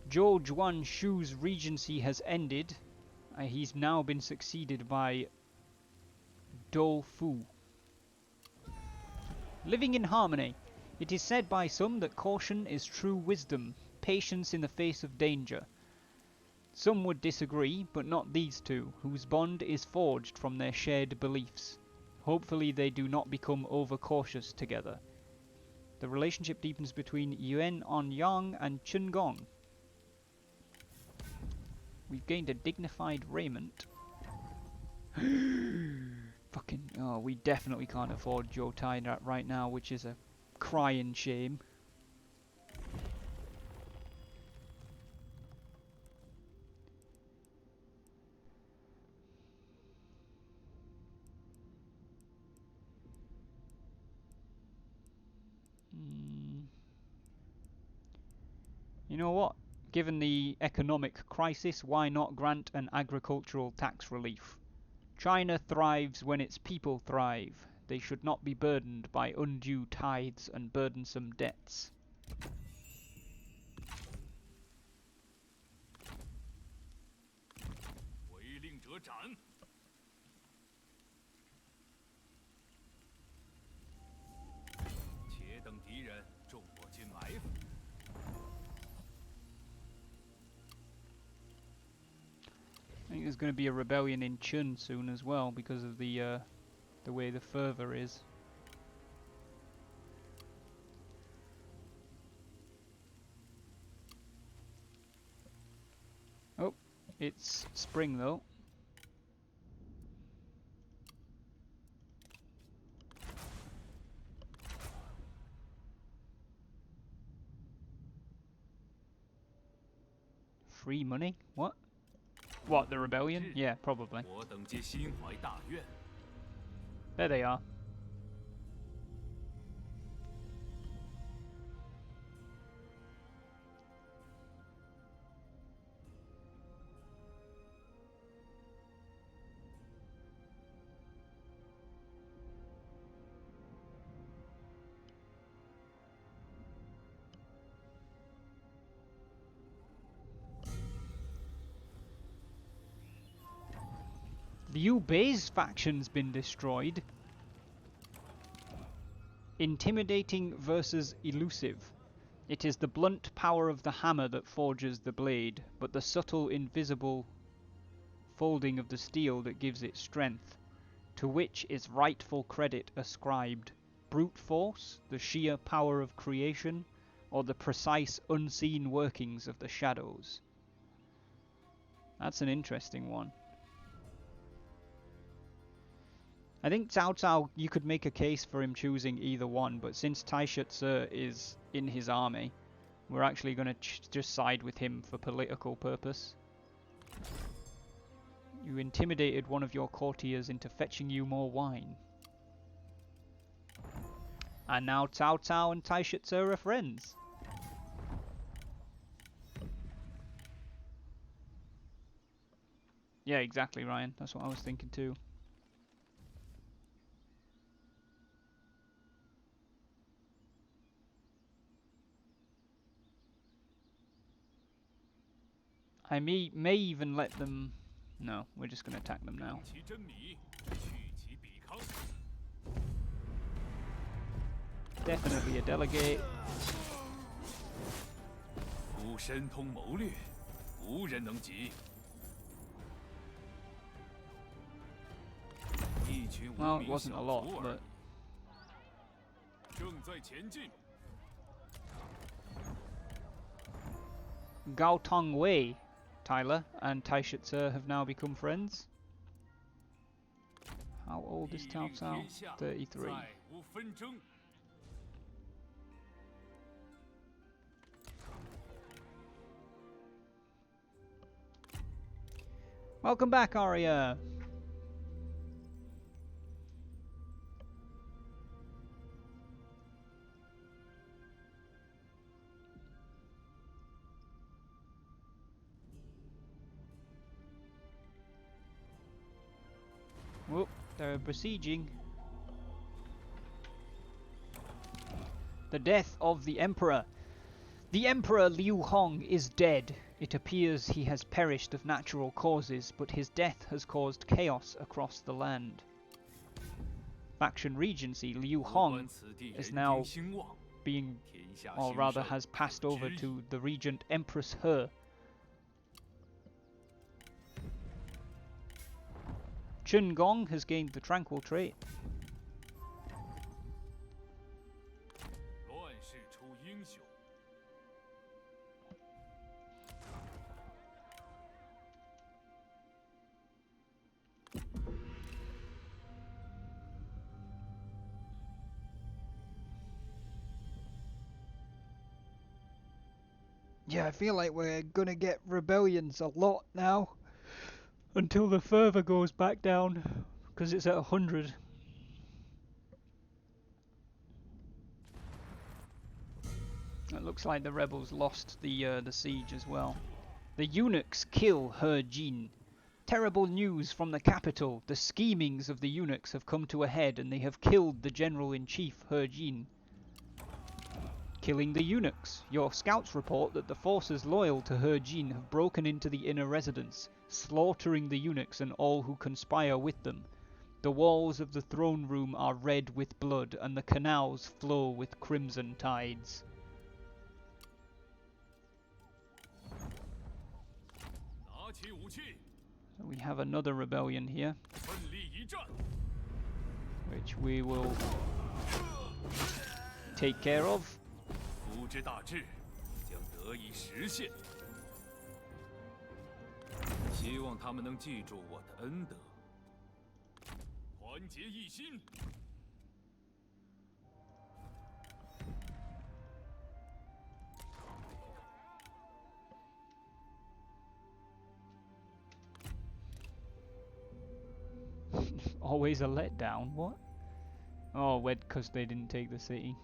Zhou Juanshu's regency has ended. He's now been succeeded by Dou Fu. Living in harmony. It is said by some that caution is true wisdom, patience in the face of danger. Some would disagree, but not these two, whose bond is forged from their shared beliefs. Hopefully they do not become overcautious together. The relationship deepens between Yuan Anyang and Chun Gong. We've gained a dignified raiment. Fucking, oh, we definitely can't afford Joe Tai right now, which is a crying shame. You know what? Given the economic crisis, why not grant an agricultural tax relief? China thrives when its people thrive. They should not be burdened by undue tithes and burdensome debts. I think there's going to be a rebellion in Chun soon as well because of the way the fervor is. Oh, it's spring though. Free money? What? What, the rebellion? Yeah, probably. There they are. Liu Bei's faction's been destroyed. Intimidating versus elusive. It is the blunt power of the hammer that forges the blade, but the subtle, invisible folding of the steel that gives it strength, to which is rightful credit ascribed. Brute force, the sheer power of creation, or the precise, unseen workings of the shadows? That's an interesting one. I think Cao Cao, you could make a case for him choosing either one, but since Taisha Tse is in his army, we're actually going to just side with him for political purpose. You intimidated one of your courtiers into fetching you more wine. And now Cao Cao and Taisha Tse are friends. Yeah, exactly, Ryan. That's what I was thinking too. I may even let them... No, we're just going to attack them now. Definitely a delegate. Well, it wasn't a lot, but... Gao Tong Wei, Tyler, and Taisha Tse have now become friends. How old is Cao Cao? 33. Welcome back, Arya! They're besieging. The death of the Emperor. The Emperor Liu Hong is dead. It appears he has perished of natural causes, but his death has caused chaos across the land. Faction Regency. Liu Hong is now being, or rather has passed over to the Regent Empress He. Chun Gong has gained the Tranquil trait. Yeah, I feel like we're gonna get rebellions a lot now. Until the fervor goes back down. Because it's at 100. It looks like the rebels lost the siege as well. The eunuchs kill He Jin. Terrible news from the capital. The schemings of the eunuchs have come to a head and they have killed the general-in-chief He Jin. Killing the eunuchs. Your scouts report that the forces loyal to He Jin have broken into the inner residence, slaughtering the eunuchs and all who conspire with them. The walls of the throne room are red with blood, and the canals flow with crimson tides. So we have another rebellion here, which we will take care of. Always a letdown, what? Oh, because they didn't take the city.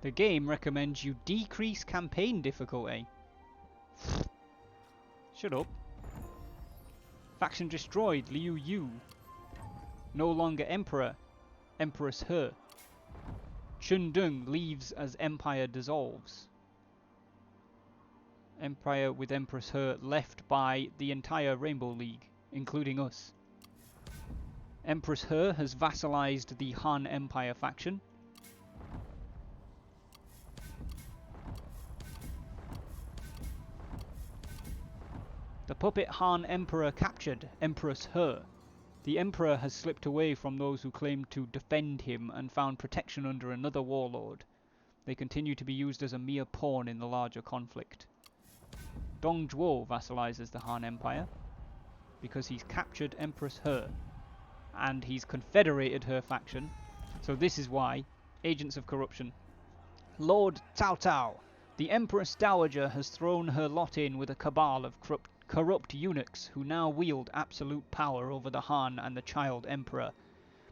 The game recommends you decrease campaign difficulty. Shut up. Faction destroyed, Liu Yu. No longer Emperor, Empress He. Chun Dung leaves as Empire dissolves. Empire with Empress He left by the entire Rainbow League, including us. Empress He has vassalized the Han Empire faction. The puppet Han Emperor captured Empress He. The Emperor has slipped away from those who claimed to defend him and found protection under another warlord. They continue to be used as a mere pawn in the larger conflict. Dong Zhuo vassalizes the Han Empire because he's captured Empress He and he's confederated her faction. So this is why. Agents of corruption. Lord Cao Cao. The Empress Dowager has thrown her lot in with a cabal of corrupt eunuchs who now wield absolute power over the Han and the child emperor.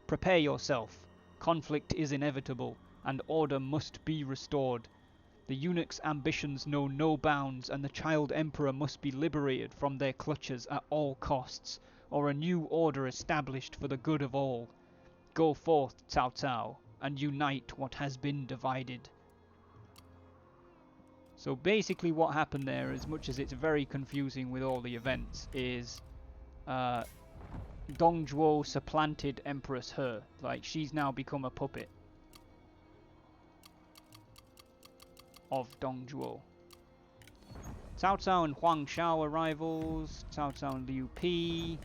Prepare yourself. Conflict is inevitable, and order must be restored. The eunuchs' ambitions know no bounds, and the child emperor must be liberated from their clutches at all costs, or a new order established for the good of all. Go forth, Cao Cao, and unite what has been divided. So basically what happened there, as much as it's very confusing with all the events, is Dong Zhuo supplanted Empress He. Like, she's now become a puppet of Dong Zhuo. Cao Cao and Huang Shao are rivals. Cao Cao and Liu Pi.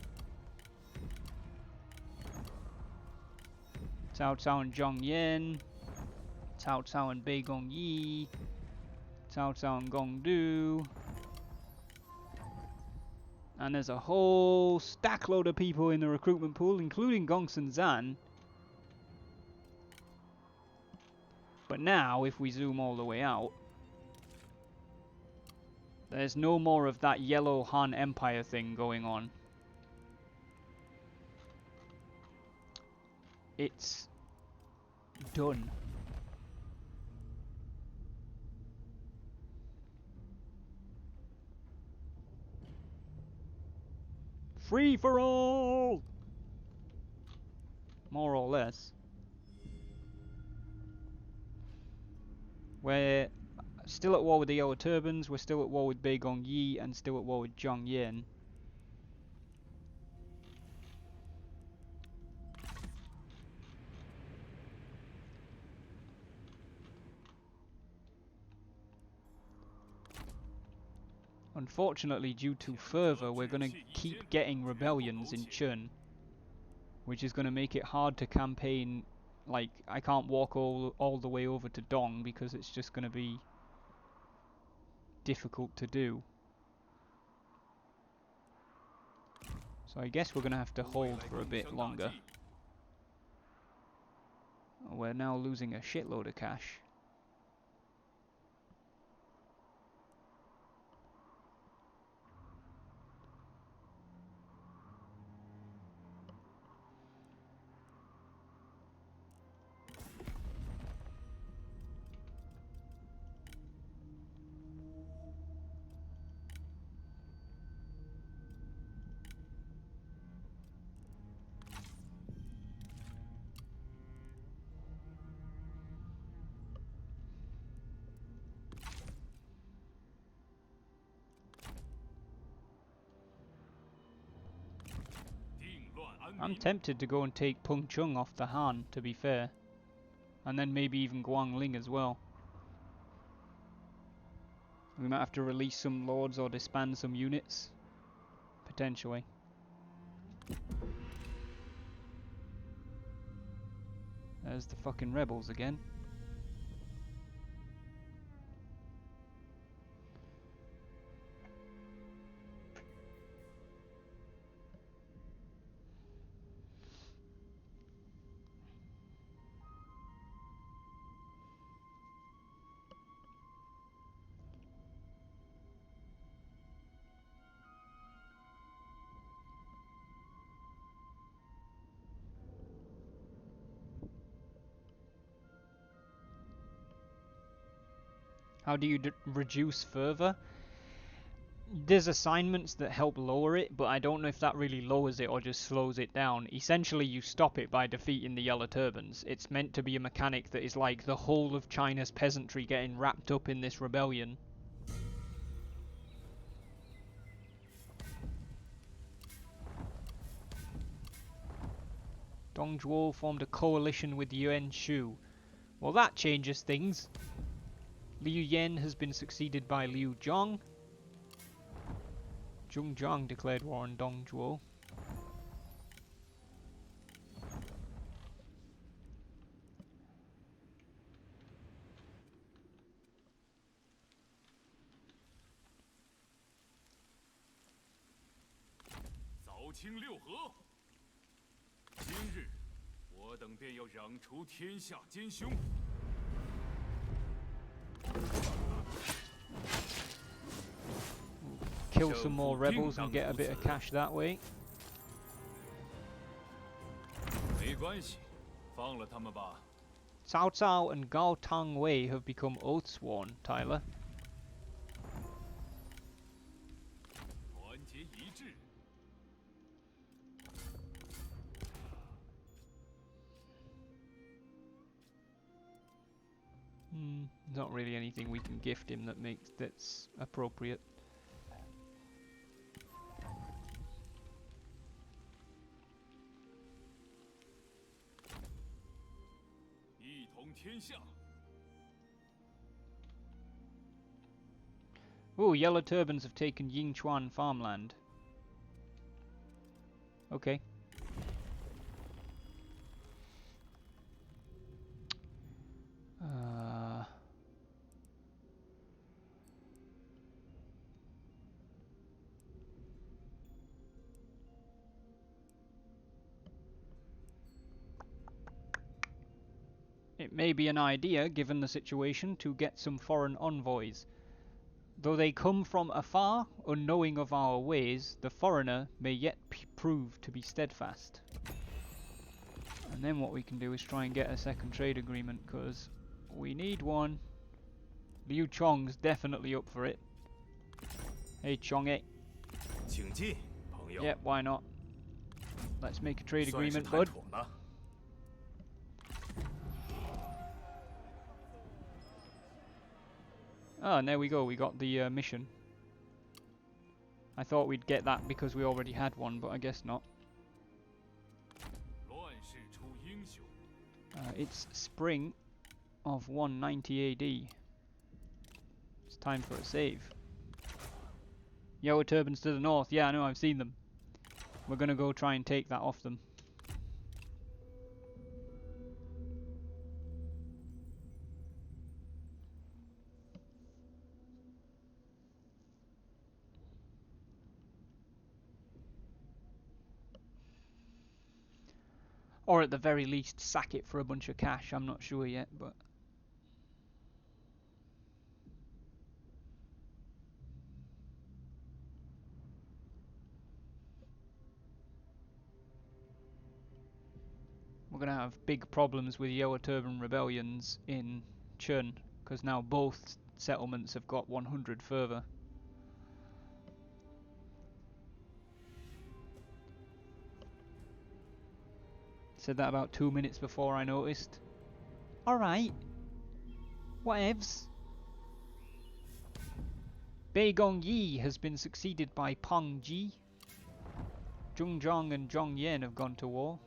Cao Cao and Zhong Yan. Cao Cao and Bei Gong Yi. Cao Cao and Gong Du. And there's a whole stack load of people in the recruitment pool, including Gongsun Zan. But now, if we zoom all the way out, There's no more of that yellow Han Empire thing going on. It's done. Free for all! More or less. We're still at war with the Yellow Turbans, we're still at war with Bei Gong Yi, and still at war with Zhang Yan. Unfortunately, due to fervor, we're going to keep getting rebellions in Chun, which is going to make it hard to campaign. Like, I can't walk all the way over to Dong because it's just going to be difficult to do. So I guess we're going to have to hold for a bit longer. We're now losing a shitload of cash. I'm tempted to go and take Peng Chung off the Han, to be fair. And then maybe even Guangling as well. We might have to release some lords or disband some units. Potentially. There's the fucking rebels again. How do you reduce fervor? There's assignments that help lower it, but I don't know if that really lowers it or just slows it down. Essentially, you stop it by defeating the Yellow Turbans. It's meant to be a mechanic that is like the whole of China's peasantry getting wrapped up in this rebellion. Dong Zhuo formed a coalition with Yuan Shu. Well, that changes things. Liu Yan has been succeeded by Liu Zhong. Zhong Zhang declared war on Dong Zhuo. Kill some more rebels and get a bit of cash that way. Cao Cao and Gao Tang Wei have become oath-sworn, Tyler. Not really anything we can gift him that's appropriate. Ooh, Yellow Turbans have taken Yingchuan farmland. Okay. It may be an idea, given the situation, to get some foreign envoys. Though they come from afar, unknowing of our ways, the foreigner may yet prove to be steadfast. And then what we can do is try and get a second trade agreement, because we need one. Liu Chong's definitely up for it. Hey Chong-e.
请进，朋友。
Yep, why not? Let's make a trade
算是
agreement,
谈
bud.
妥了。
Oh, and there we go, we got the mission. I thought we'd get that because we already had one, but I guess not.
乱世出英雄，
It's spring of 190 AD. It's time for a save. Yellow turbans to the north. Yeah, I know, I've seen them. We're gonna go try and take that off them. Or at the very least, sack it for a bunch of cash. I'm not sure yet, but... we're going to have big problems with Yellow Turban rebellions in Chun, because now both settlements have got 100 further. Said that about 2 minutes before I noticed. Alright. Whatevs. Bei Gongyi has been succeeded by Peng Ji. Zhong Zhong and Zhong Yan have gone to war.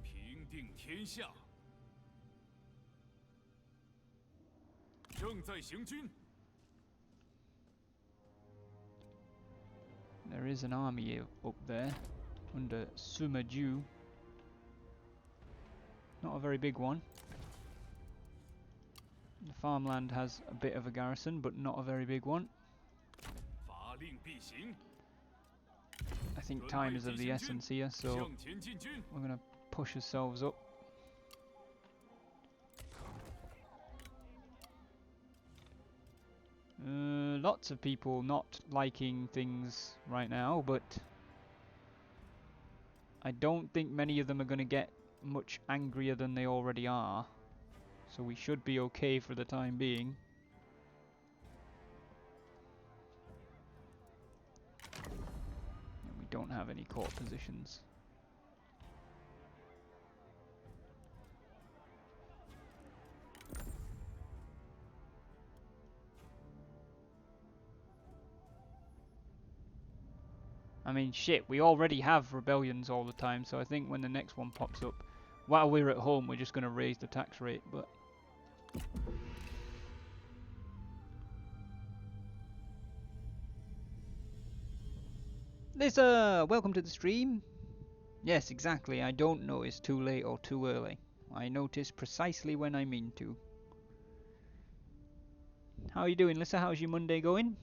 平定天下，正在行军。
There is an army up there under Sima Ju. Not a very big one. The farmland has a bit of a garrison, but not a very big one.
法令必行，
I think time is of the essence here, so
向前进军。
we're going to push ourselves up. Lots of people not liking things right now, but I don't think many of them are going to get much angrier than they already are. So we should be okay for the time being. And we don't have any court positions. I mean, shit, we already have rebellions all the time, so I think when the next one pops up, while we're at home, we're just going to raise the tax rate, but... Lisa, welcome to the stream. Yes, exactly, I don't know it's too late or too early. I notice precisely when I mean to. How are you doing, Lisa? How's your Monday going?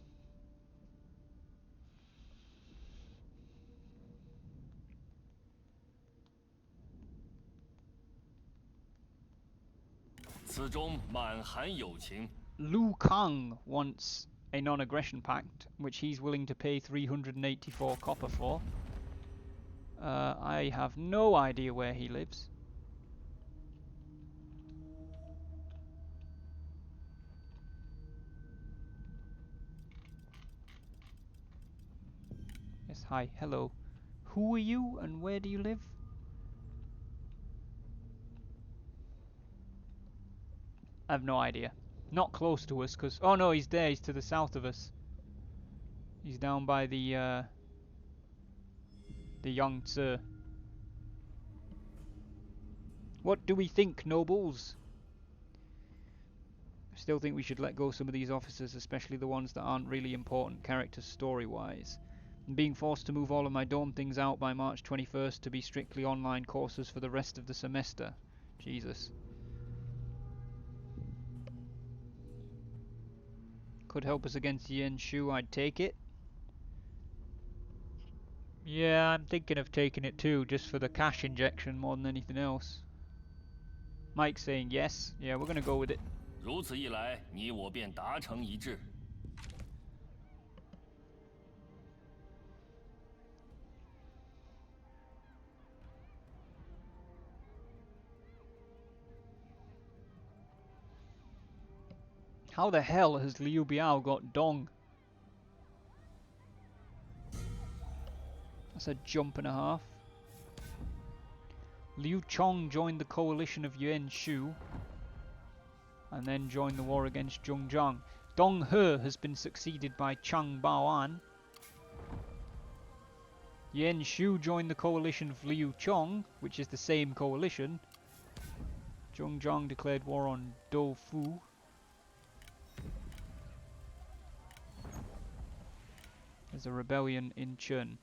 Lu Kang wants a non-aggression pact, which he's willing to pay 384 copper for. I have no idea where he lives. Yes, hi, hello. Who are you and where do you live? I have no idea. Not close to us, because... oh no, he's there, he's to the south of us. He's down by the Yangtze. What do we think, nobles? I still think we should let go some of these officers, especially the ones that aren't really important characters story-wise. I'm being forced to move all of my dorm things out by March 21st to be strictly online courses for the rest of the semester. Jesus. Could help us against Yen Shu, I'd take it. Yeah, I'm thinking of taking it too, just for the cash injection more than anything else. Mike's saying yes. Yeah, we're gonna go with it.
如此一来，你我便达成一致。
How the hell has Liu Biao got Dong? That's a jump and a half. Liu Chong joined the coalition of Yuan Shu and then joined the war against Zhongzhang. Dong He has been succeeded by Chang Baoan. Yuan Shu joined the coalition of Liu Chong, which is the same coalition. Zhongzhang declared war on Dou Fu. There's a rebellion in Chun.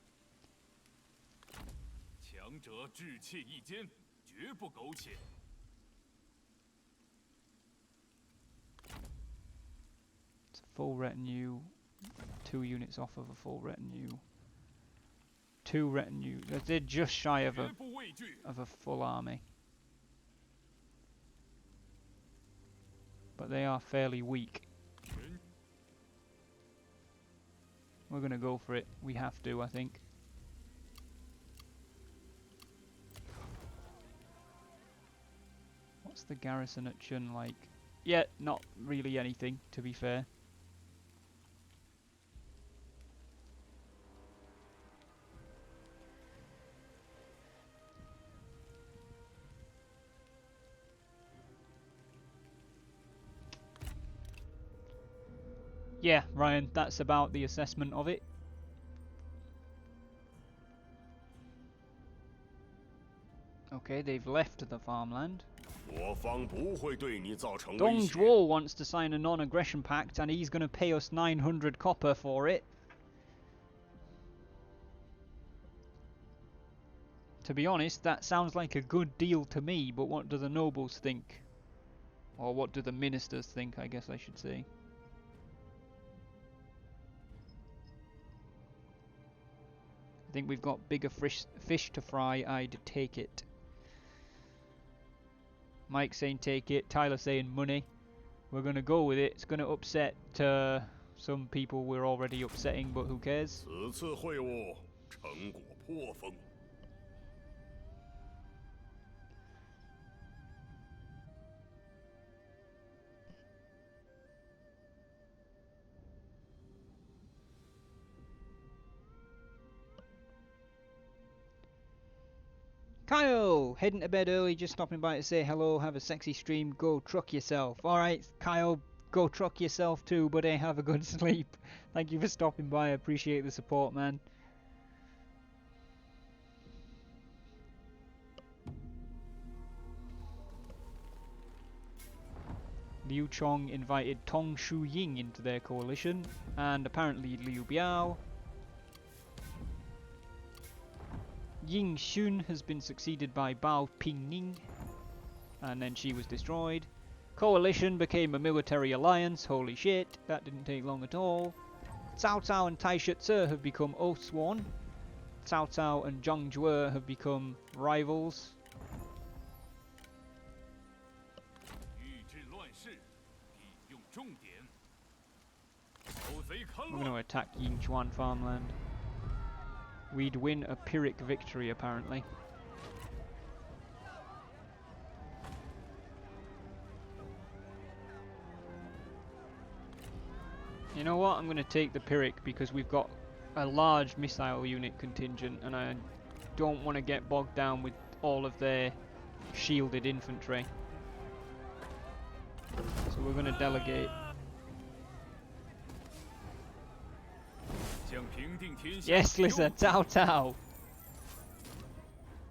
强者志气一坚，绝不苟且。
It's a full retinue, 2 units off of a full retinue. 2 retinue. They're just shy of a full army. But they are fairly weak. We're gonna go for it. We have to, I think. What's the garrison at Chun like? Yeah, not really anything, to be fair. Yeah, Ryan, that's about the assessment of it. Okay, they've left the farmland.
我方不会对你造成威
Dong
胁。
Zhuo wants to sign a non-aggression pact and he's going to pay us 900 copper for it. To be honest, that sounds like a good deal to me, but what do the nobles think? Or what do the ministers think, I guess I should say. I think we've got bigger fish to fry, I'd take it. Mike saying take it, Tyler saying money. We're going to go with it. It's going to upset some people we're already upsetting, but who cares?
此次会晤成果颇丰。
Kyle! Heading to bed early, just stopping by to say hello, have a sexy stream, go truck yourself. Alright, Kyle, go truck yourself too, buddy, have a good sleep. Thank you for stopping by, I appreciate the support, man. Liu Chong invited Tong Shu Ying into their coalition, and apparently Liu Biao. Ying Xun has been succeeded by Bao Pingning, and then she was destroyed. Coalition became a military alliance, holy shit, that didn't take long at all. Cao Cao and Tai Shi have become oathsworn. Cao Cao and Zhang Jue have become rivals. We're going to attack Yingchuan farmland. We'd win a Pyrrhic victory, apparently. You know what? I'm going to take the Pyrrhic because we've got a large missile unit contingent and I don't want to get bogged down with all of their shielded infantry. So we're going to delegate. Yes, Lisa, Tao Tao.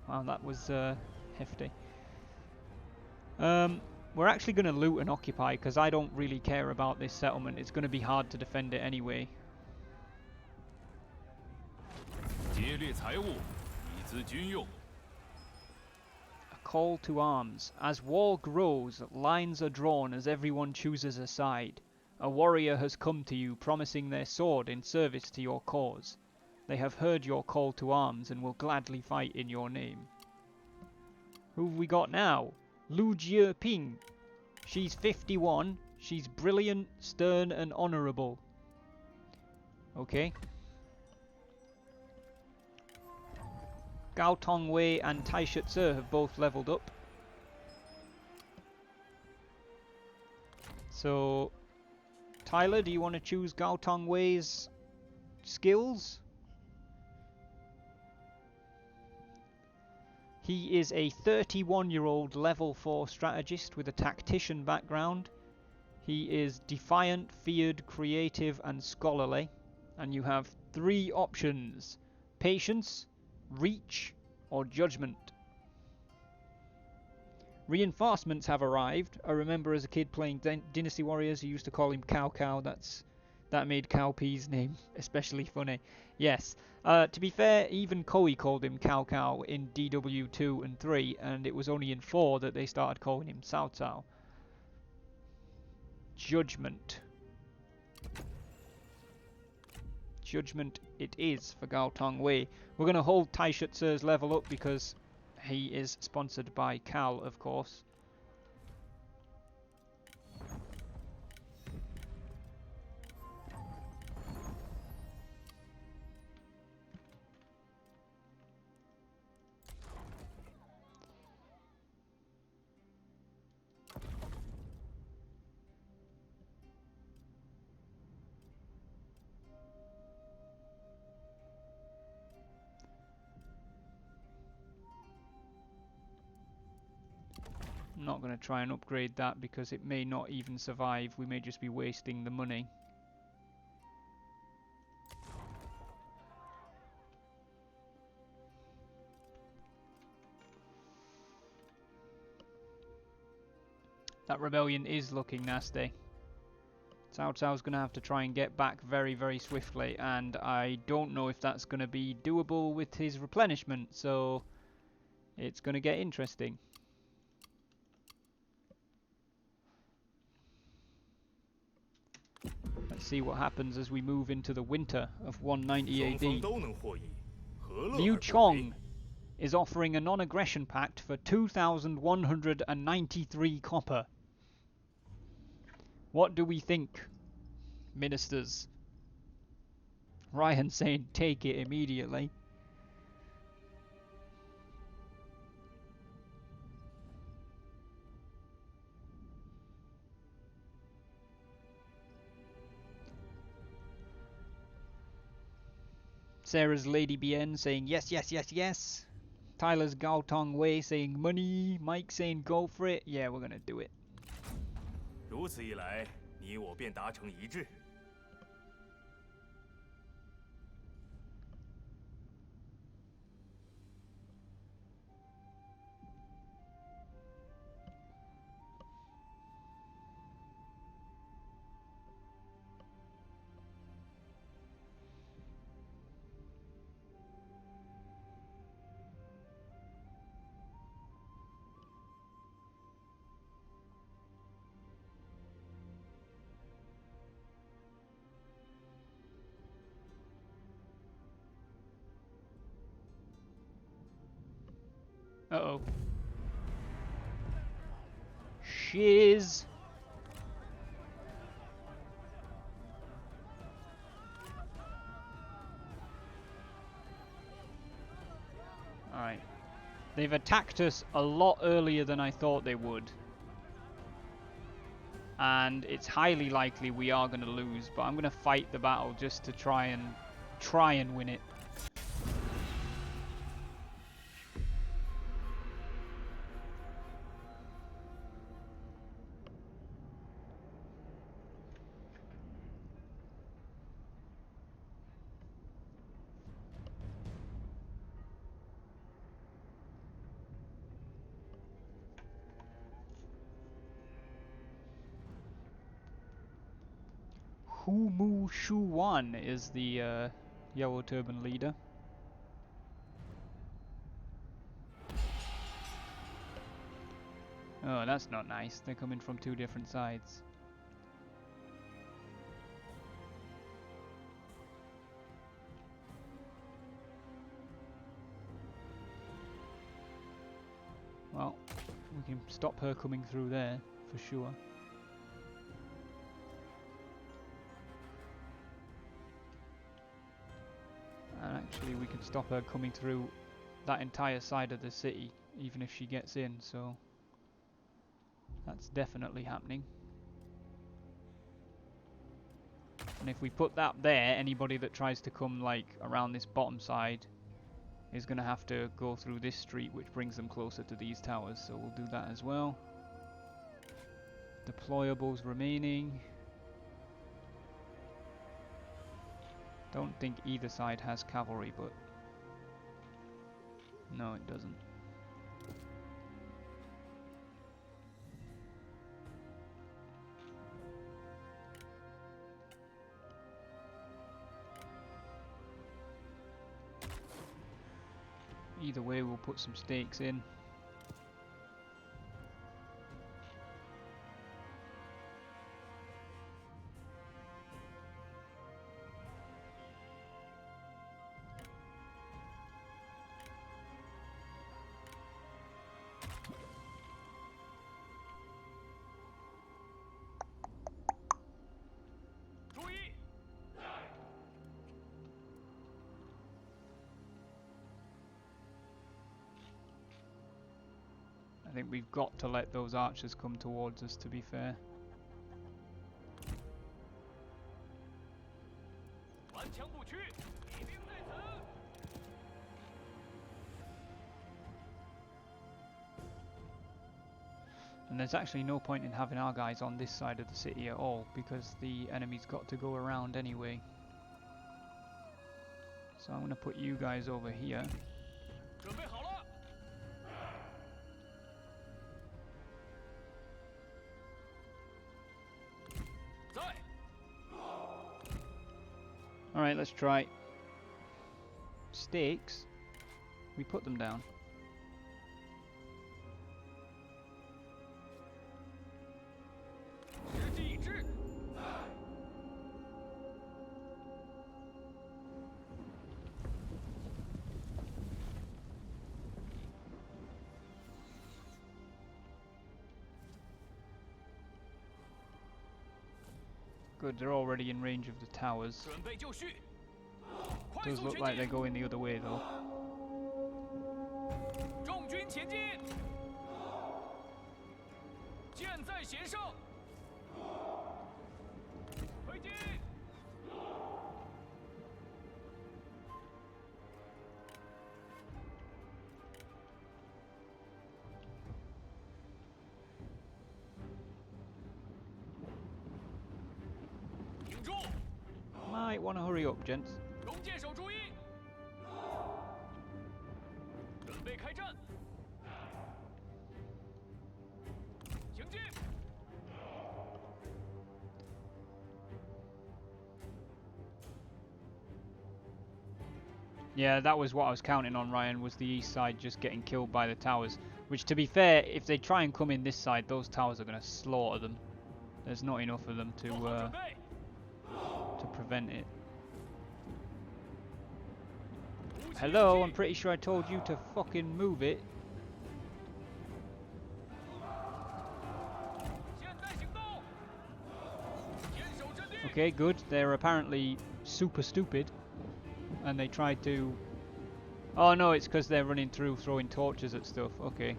Wow, that was hefty. We're actually going to loot and occupy because I don't really care about this settlement. It's going to be hard to defend it anyway. A call to arms. As war grows, lines are drawn as everyone chooses a side. A warrior has come to you promising their sword in service to your cause. They have heard your call to arms and will gladly fight in your name. Who have we got now? Lu Jieping. She's 51. She's brilliant, stern, and honourable. Okay. Gao Tongwei and Tai Shitze have both leveled up. So, Tyler, do you want to choose Gao Tongwei's skills? He is a 31-year-old level 4 strategist with a tactician background. He is defiant, feared, creative, and scholarly. And you have 3 options: patience, reach, or judgment. Reinforcements have arrived. I remember as a kid playing Dynasty Warriors, you used to call him Cow Cow. That made Cowpea's name especially funny. Yes. To be fair, even Koei called him Cow Cow in DW 2 and 3, and it was only in 4 that they started calling him Cao Cao. Judgment. Judgment it is for Gao Tongwei. We're going to hold Tai Shitze's level up because he is sponsored by Cal, of course. I'm not going to try and upgrade that because it may not even survive. We may just be wasting the money. That rebellion is looking nasty. Cao Cao's going to have to try and get back very, very swiftly, and I don't know if that's going to be doable with his replenishment, so it's going to get interesting. Let's see what happens as we move into the winter of 190 AD. Liu Chong is offering a non-aggression pact for 2,193 copper. What do we think, ministers? Ryan saying take it immediately. Sarah's Lady Bien saying yes, yes, yes, yes. Tyler's Gao Tongwei saying money. Mike saying go for it. Yeah, we're gonna do it.
如此一来，你我便达成一致。
Uh-oh. Shiz. Alright. They've attacked us a lot earlier than I thought they would. And it's highly likely we are going to lose, but I'm going to fight the battle just to try and win it. Hu Mu Shu Wan is the Yellow Turban leader. Oh, that's not nice. They're coming from 2 different sides. Well, we can stop her coming through there. for sure. And actually we can stop her coming through that entire side of the city, even if she gets in, so that's definitely happening. And if we put that there, anybody that tries to come like around this bottom side is going to have to go through this street, which brings them closer to these towers, so we'll do that as well. Deployables remaining. Don't think either side has cavalry, but no, it doesn't. Either way, we'll put some stakes in. I think we've got to let those archers come towards us, to be fair. And there's actually no point in having our guys on this side of the city at all, because the enemy's got to go around anyway. So I'm going to put you guys over here. Alright, let's try. Stakes. We put them down. Good, they're already in range of the towers. Does look like they're going the other way though. Might want to hurry up, gents. Yeah, that was what I was counting on, Ryan, was the east side just getting killed by the towers. Which, to be fair, if they try and come in this side, those towers are going to slaughter them. There's not enough of them to prevent it. Hello, I'm pretty sure I told you to fucking move it. Okay, good. They're apparently super stupid. And they tried to... Oh no, it's because they're running through throwing torches at stuff. Okay.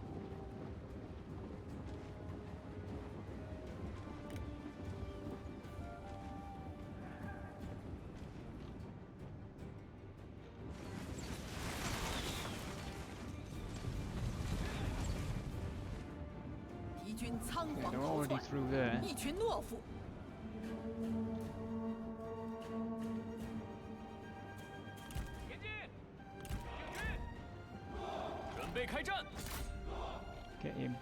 Yeah, they're already through there. Get him.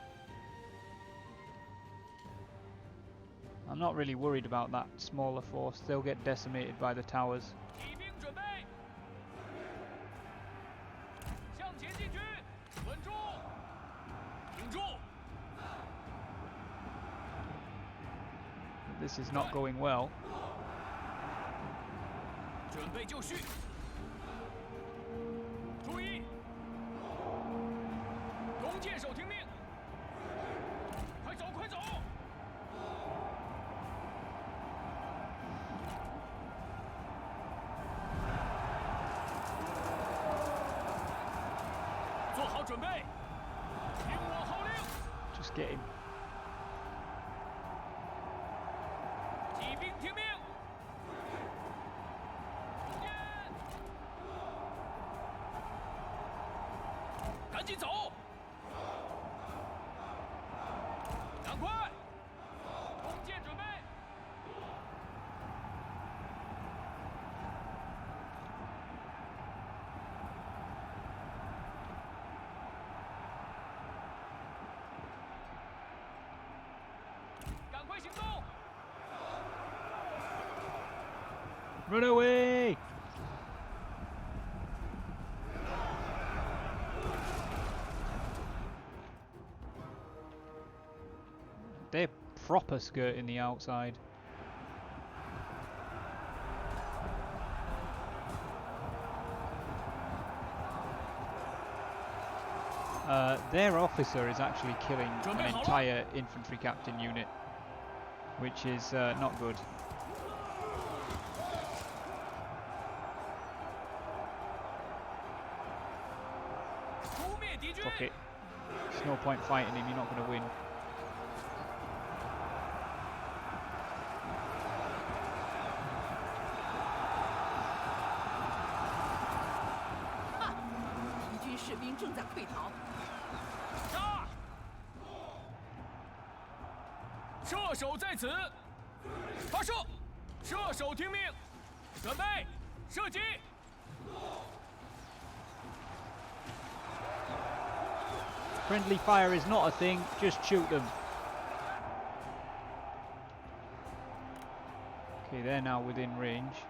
I'm not really worried about that smaller force. They'll get decimated by the towers. This is not going well.
准备，听我号令，
Just get him.
骑兵听命，中间，赶紧走，赶快，弓箭准备，赶快行动！
Run away! They're proper skirting the outside. Their officer is actually killing an entire infantry captain unit, which is not good. Fuck it. There's no point fighting him, you're not going to win.
杀！射手在此，发射！射手听命，准备，射击！
Friendly fire is not a thing, just shoot them. Okay, they're now within range.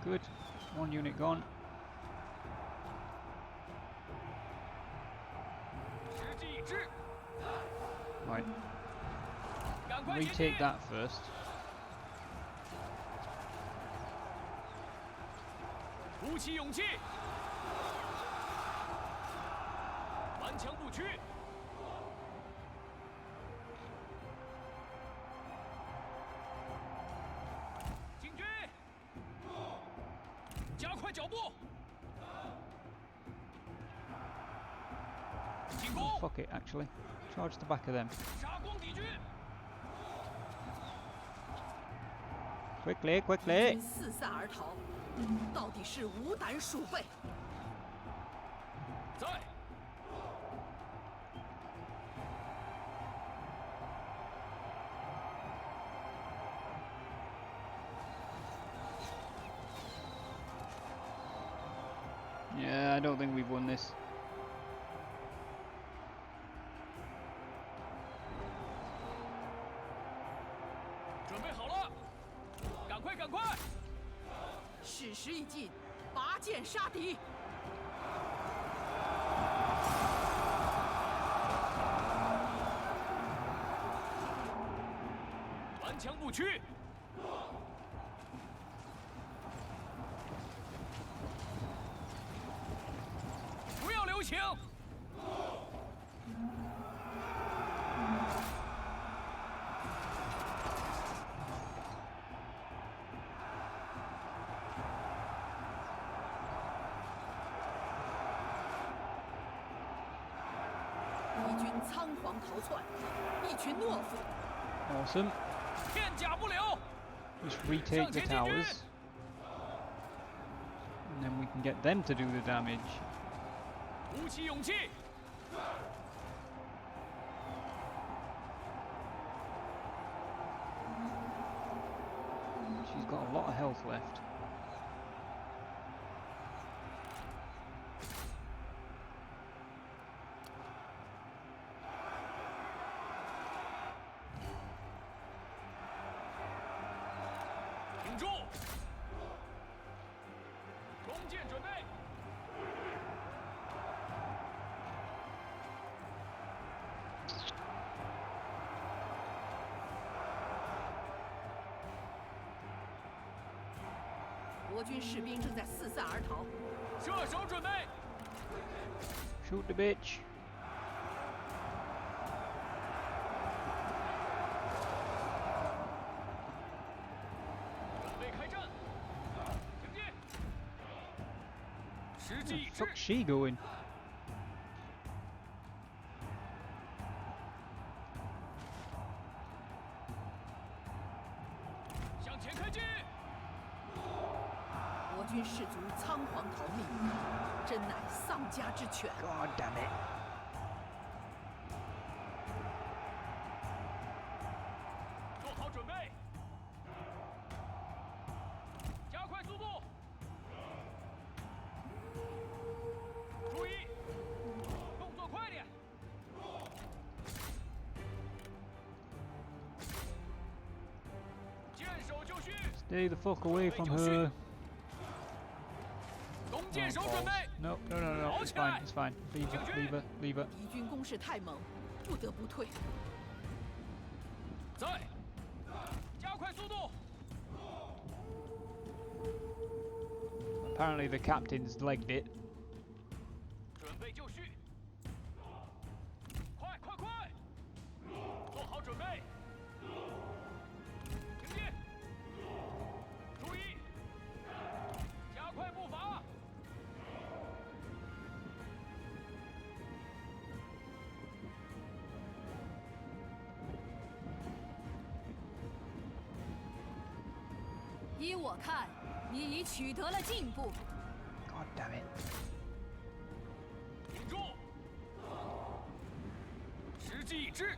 Good. One unit gone.
时机已至，
Right.
赶快前
Retake
进！
that first.
鼓起勇气，顽强不屈。进军，加快脚步，进攻，
Fuck it, actually. Charge the back of them.
杀光敌军。
Quickly,
敌
quickly!
军四散而逃，到底是无胆鼠辈。
在。
Yeah, I don't think we've won this.
准备好了，赶快，赶快！
矢石已尽，拔剑杀敌。
顽强不屈。不要留情。
敌军仓皇逃窜，一群懦夫。
Awesome.
片甲不留。
Just retake the towers. And then we can get them to do the damage.
鼓起勇气。
She's got a lot of health left.
挺住！弓箭准备。
国军士兵正在四散而逃。
射手准备，
Shoot the bitch.
准备开战，请进。时机已至，
Fuck's she going?
向前开进。
国军士卒仓皇逃命，真乃丧家之犬。
God damn it.
做好准备，加快速度。注意，动作快点。见手就绪，
Stay the fuck away from her.
弓
Oh,
箭手准备。
balls. No, no, no, no. It's fine. It's fine. Leave her. Leave her. Leave her.
敌军攻势太猛，不得不退。
在，加快速度。
Apparently the captain's legged it.
准备就绪，快快快，做好准备，听见，注意，加快步伐，
依我看，你已取得了进步。
God damn it.
顶住，时机已至，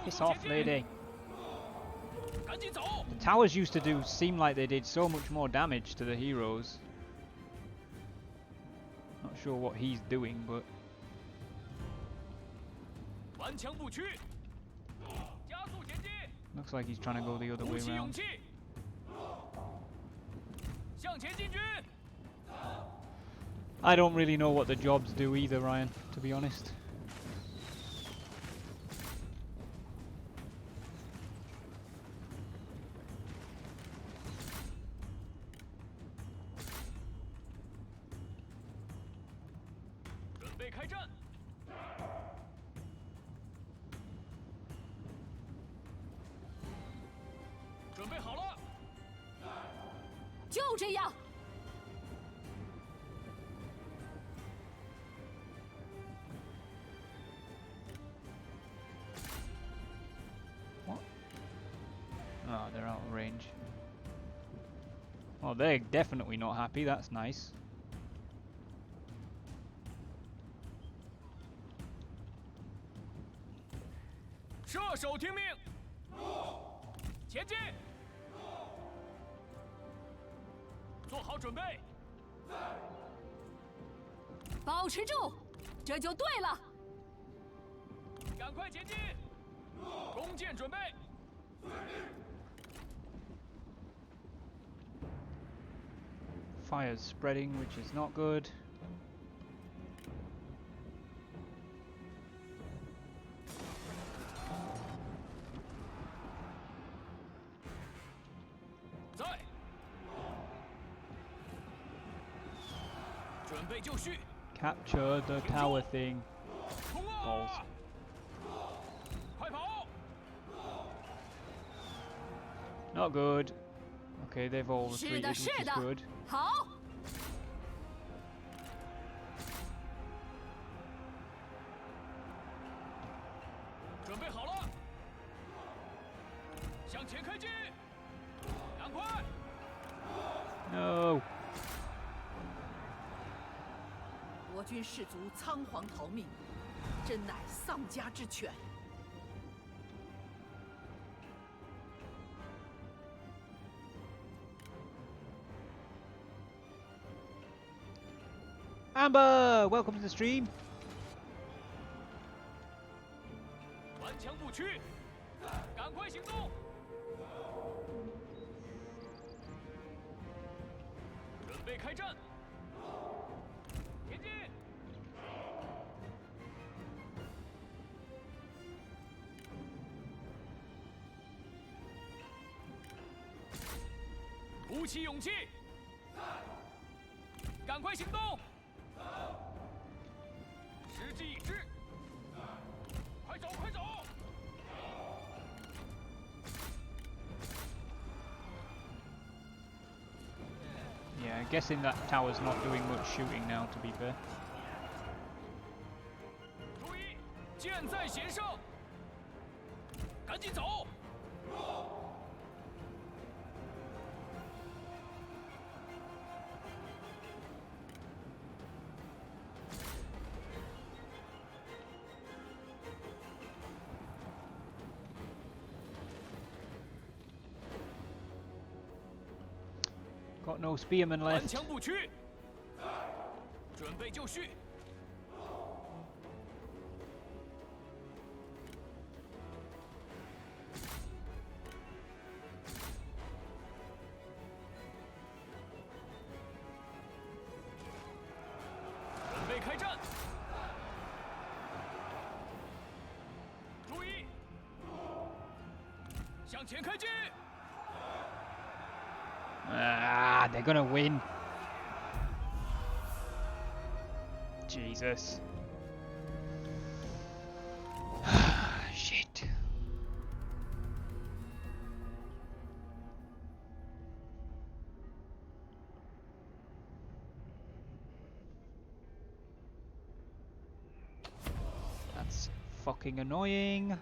Piss
速度
off,
前进，
lady.
赶紧走，
The towers used to do seem like they did so much more damage to the heroes. Not sure what he's doing, but
顽强不屈，加速前进，
looks like he's trying to go the other
鼓
way
起勇
around.
气，向前进军。
I don't really know what the jobs do either, Ryan, to be honest.
准备开战，准备好了，
就这样，
Oh, they're out of range. Well, they're definitely not happy, that's nice.
射手听命，前进，做好准备，
保持住，这就对了。
赶快前进，弓箭准备，
Fire's spreading, which is not good.
在，准备就绪，
Capture the tower thing.
冲啊！快跑！
Not good. Okay, they've all
是
retreated,
的，
which
是
is
的
good.，
好，
准备好了，向前开进，赶快！
No.
国军士卒仓皇逃命，真乃丧家之犬。
Amber, welcome to the stream.
顽强不屈，赶快行动！准备开战，前进！鼓鼓起勇气，赶快行动！时机已至，快走，快走！
Yeah, guessing that tower's not doing much shooting now, to be fair.
注意，箭在弦上，赶紧走！Got
no spearmen
顽
left.
强不屈，准备就绪。 准备开战！注意，向前开进！
Ah, they're gonna win. Jesus. Shit. That's fucking annoying.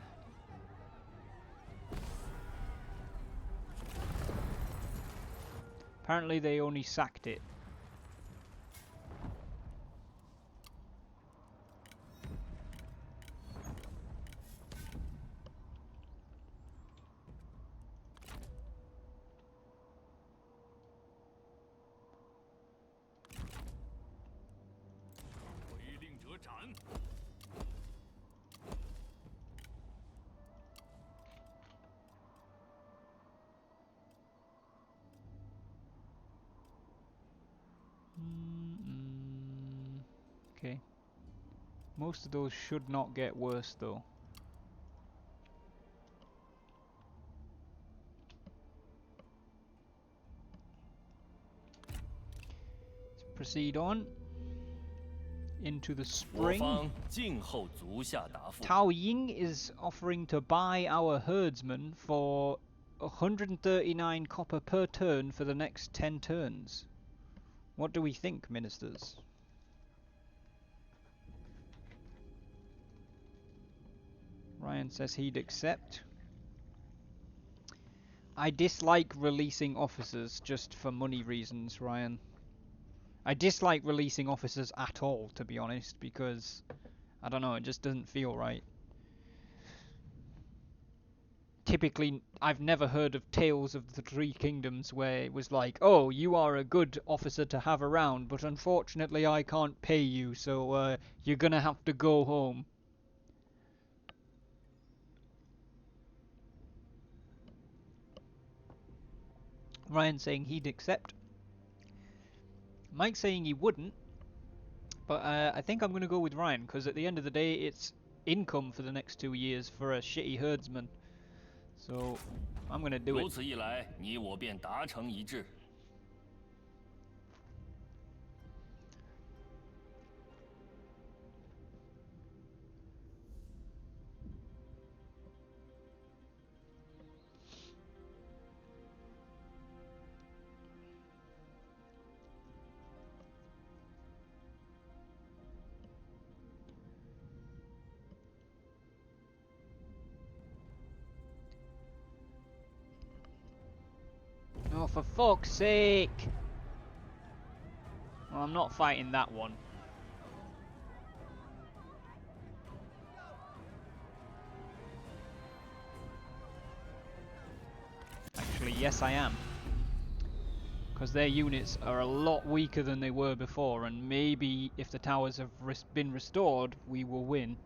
Apparently they only sacked it. Okay. Most of those should not get worse though. Let's proceed on into the
我
spring.
方静候足下答复。
Tao Ying is offering to buy our herdsman for 139 copper per turn for the next 10 turns. What do we think, ministers? Ryan says he'd accept. I dislike releasing officers just for money reasons, Ryan. I dislike releasing officers at all, to be honest, because, I don't know, it just doesn't feel right. Typically, I've never heard of Tales of the Three Kingdoms where it was like, oh, you are a good officer to have around, but unfortunately I can't pay you, so you're gonna have to go home. Ryan saying he'd accept. Mike saying he wouldn't, but I think I'm going to go with Ryan, because at the end of the day it's income for the next 2 years for a shitty herdsman. So I'm going to do
如
it.
此一来，你我便达成一致。
Oh, for fuck's sake! Well, I'm not fighting that one. Actually, yes I am. Because their units are a lot weaker than they were before, and maybe if the towers have been restored, we will win.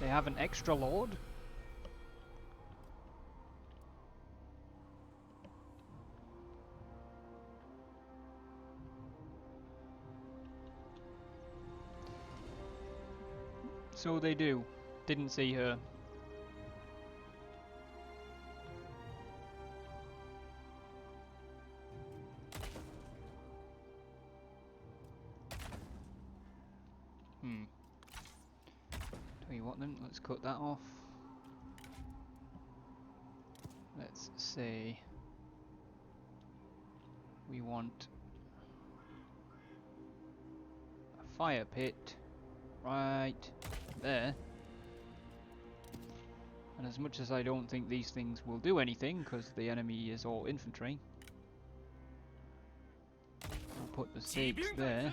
They have an extra lord? So they do. Didn't see her. Tell you what then, let's cut that off. Let's say we want a fire pit right there. And as much as I don't think these things will do anything, because the enemy is all infantry, I'll put the stakes there.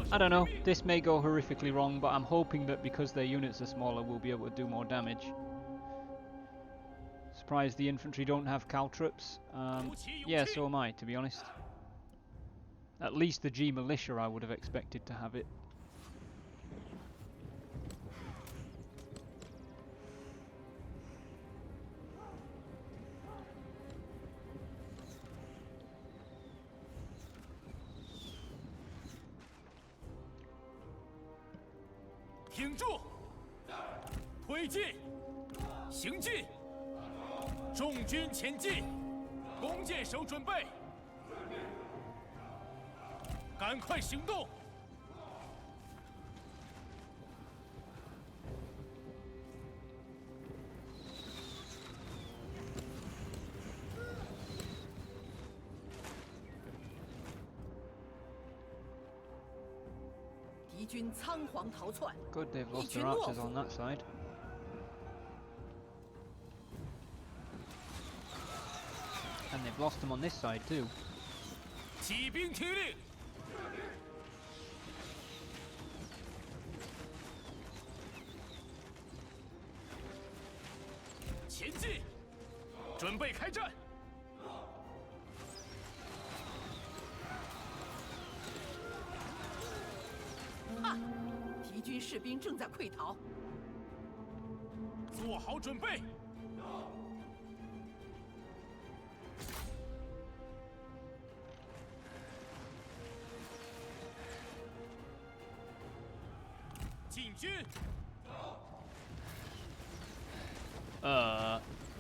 I don't know, this may go horrifically wrong, but I'm hoping that because their units are smaller we'll be able to do more damage. Surprised the infantry don't have caltrops. Yeah, so am I, to be honest. At least the G militia I would have expected to have it. Good, they've lost their archers on that side. And they've lost them on this side too.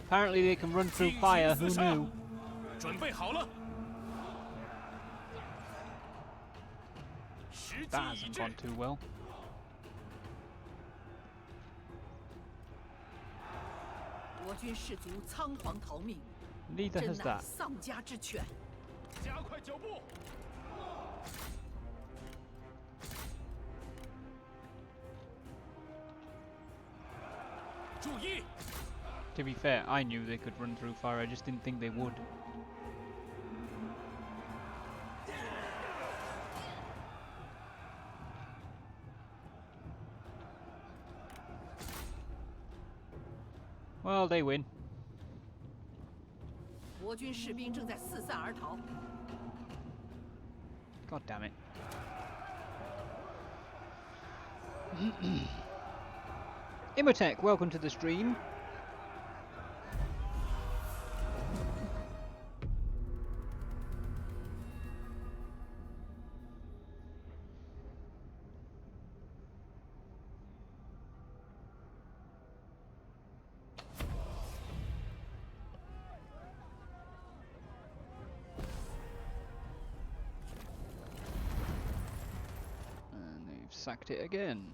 Apparently they can run through fire, who knew? That hasn't gone too well. Neither has that. To be fair, I knew they could run through fire, I just didn't think they would. Well, they win. God damn it. Imhotep, welcome to the stream. Sacked it again.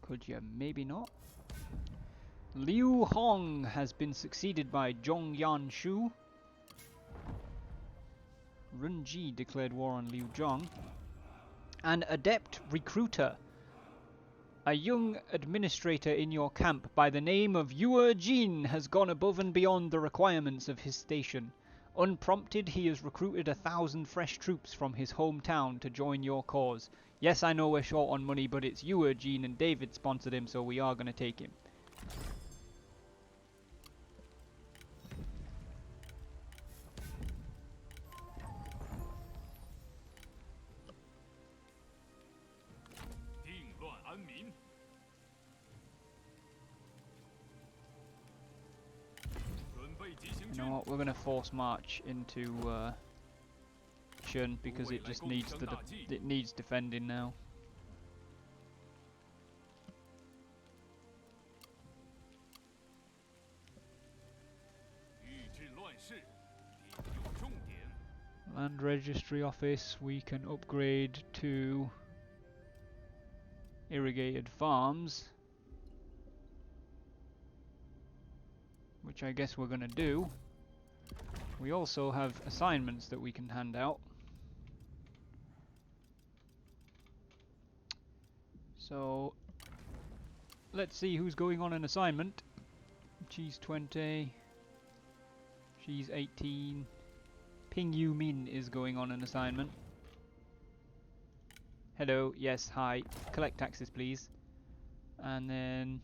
Could you maybe not? Liu Hong has been succeeded by Zhong Yanshu. Run Ji declared war on Liu Zhong. An adept recruiter, a young administrator in your camp by the name of Yue Jin, has gone above and beyond the requirements of his station. Unprompted, he has recruited 1,000 fresh troops from his hometown to join your cause. Yes, I know we're short on money, but it's Yue Jin and David sponsored him, so we are going to take him. You know what? We're gonna force march into Shun because it just needs it needs defending now. Land Registry Office we can upgrade to irrigated farms, which I guess we're gonna do. We also have assignments that we can hand out. So let's see who's going on an assignment. She's 20. She's 18. Ping Yu Min is going on an assignment. Hello, yes, hi. Collect taxes, please. And then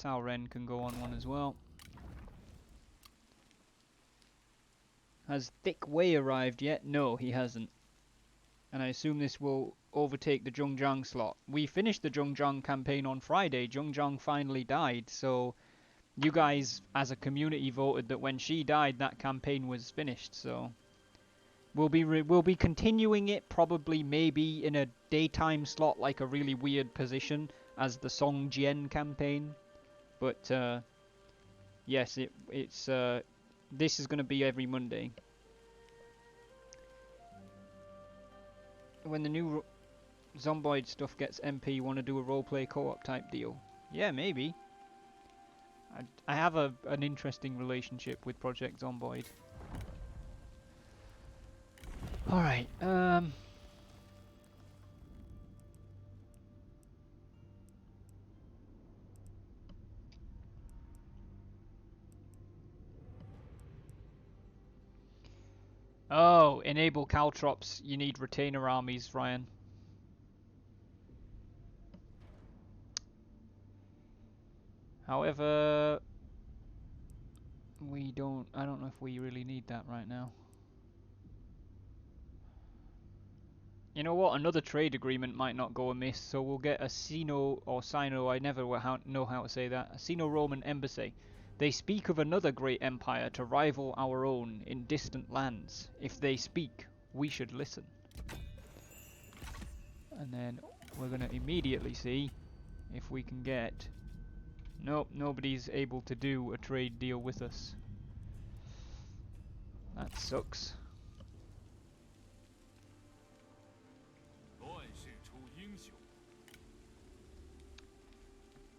Cao Ren can go on one as well. Has Thick Wei arrived yet? No, he hasn't. And I assume this will overtake the Zhongjiang slot. We finished the Zhongjiang campaign on Friday. Zhongjiang finally died, so you guys as a community voted that when she died that campaign was finished, so we'll be continuing it, probably maybe in a daytime slot, like a really weird position as the Songjian campaign. But yes, it's this is going to be every Monday. When the new Zomboid stuff gets MP, want to do a roleplay co-op type deal? Yeah, maybe. I have an interesting relationship with Project Zomboid. Alright, oh, enable caltrops. You need retainer armies, Ryan. However, I don't know if we really need that right now. You know what? Another trade agreement might not go amiss, so we'll get a Sino or Sino, I never know how to say that, a Sino-Roman embassy. They speak of another great empire to rival our own in distant lands. If they speak, we should listen. And then we're going to immediately see if we can get... Nope, nobody's able to do a trade deal with us. That sucks.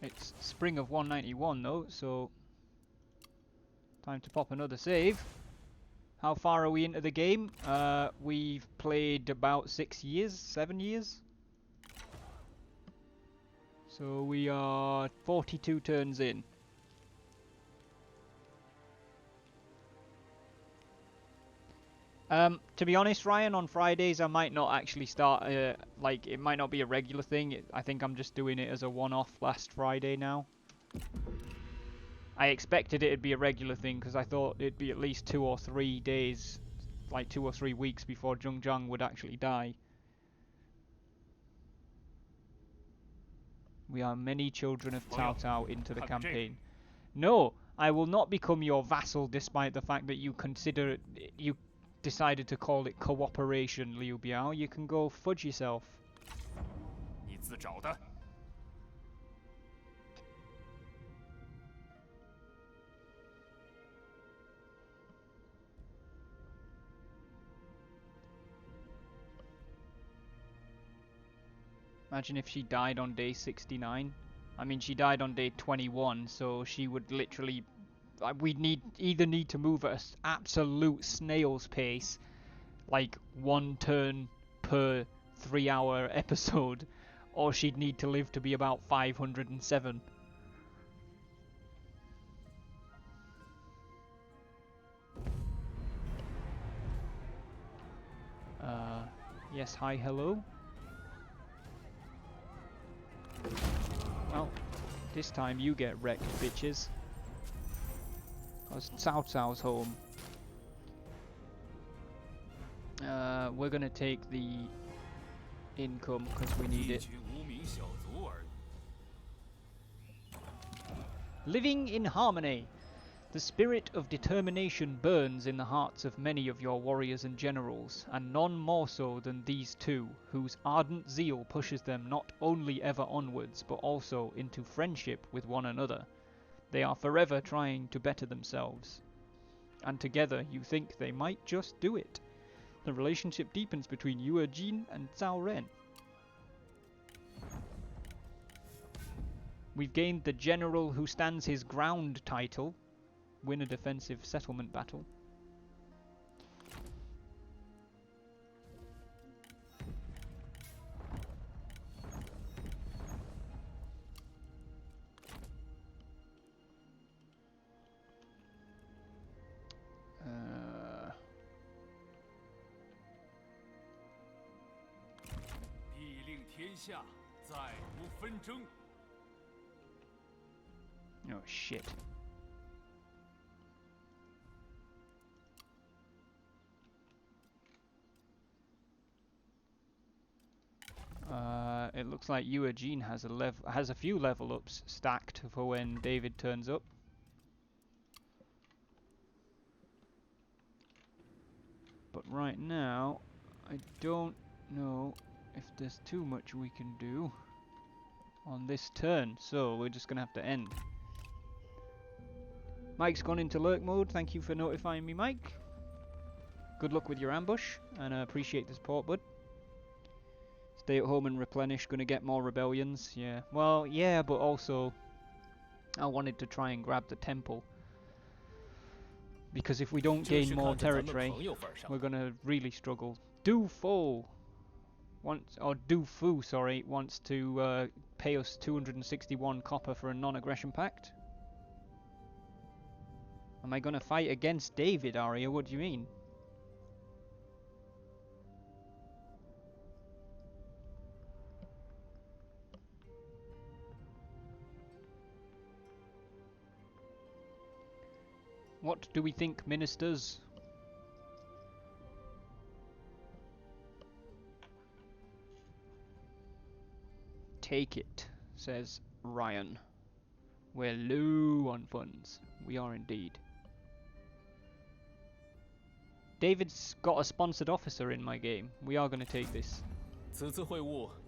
It's spring of 191 though, so time to pop another save. How far are we into the game? We've played about 6 years, 7 years. So we are 42 turns in. To be honest, Ryan, on Fridays I might not actually start, like, it might not be a regular thing. I think I'm just doing it as a one-off last Friday now. I expected it'd be a regular thing because I thought it'd be at least 2 or 3 days, like 2 or 3 weeks before Zhongjiang would actually die. We are many children of Cao Cao into the campaign. No, I will not become your vassal despite the fact that you decided to call it cooperation, Liu Biao. You can go fudge yourself. Imagine if she died on day 69. I mean, she died on day 21, so she would literally... we'd either need to move at an absolute snail's pace, like 1 turn per 3-hour episode, or she'd need to live to be about 507. Yes, hi, hello. Well, this time you get wrecked, bitches. Cause Cao Cao's home. We're gonna take the income because we need it. Living in harmony. The spirit of determination burns in the hearts of many of your warriors and generals, and none more so than these two, whose ardent zeal pushes them not only ever onwards, but also into friendship with one another. They are forever trying to better themselves, and together you think they might just do it. The relationship deepens between Yue Jin and Cao Ren. We've gained the general who stands his ground title. Win a defensive settlement battle. Oh shit. It looks like Yue Jin has a few level ups stacked for when David turns up. But right now, I don't know if there's too much we can do on this turn, so we're just gonna have to end. Mike's gone into lurk mode. Thank you for notifying me, Mike. Good luck with your ambush, and I appreciate the support, bud. Stay at home and replenish. Gonna get more rebellions. Yeah. Well, yeah, but also I wanted to try and grab the temple, because if we don't gain more territory, we're gonna really struggle. Du Fu wants to pay us 261 copper for a non-aggression pact. Am I gonna fight against David, Arya? What do you mean? What do we think, ministers? Take it, says Ryan. We're low on funds. We are indeed. David's got a sponsored officer in my game. We are going to take this.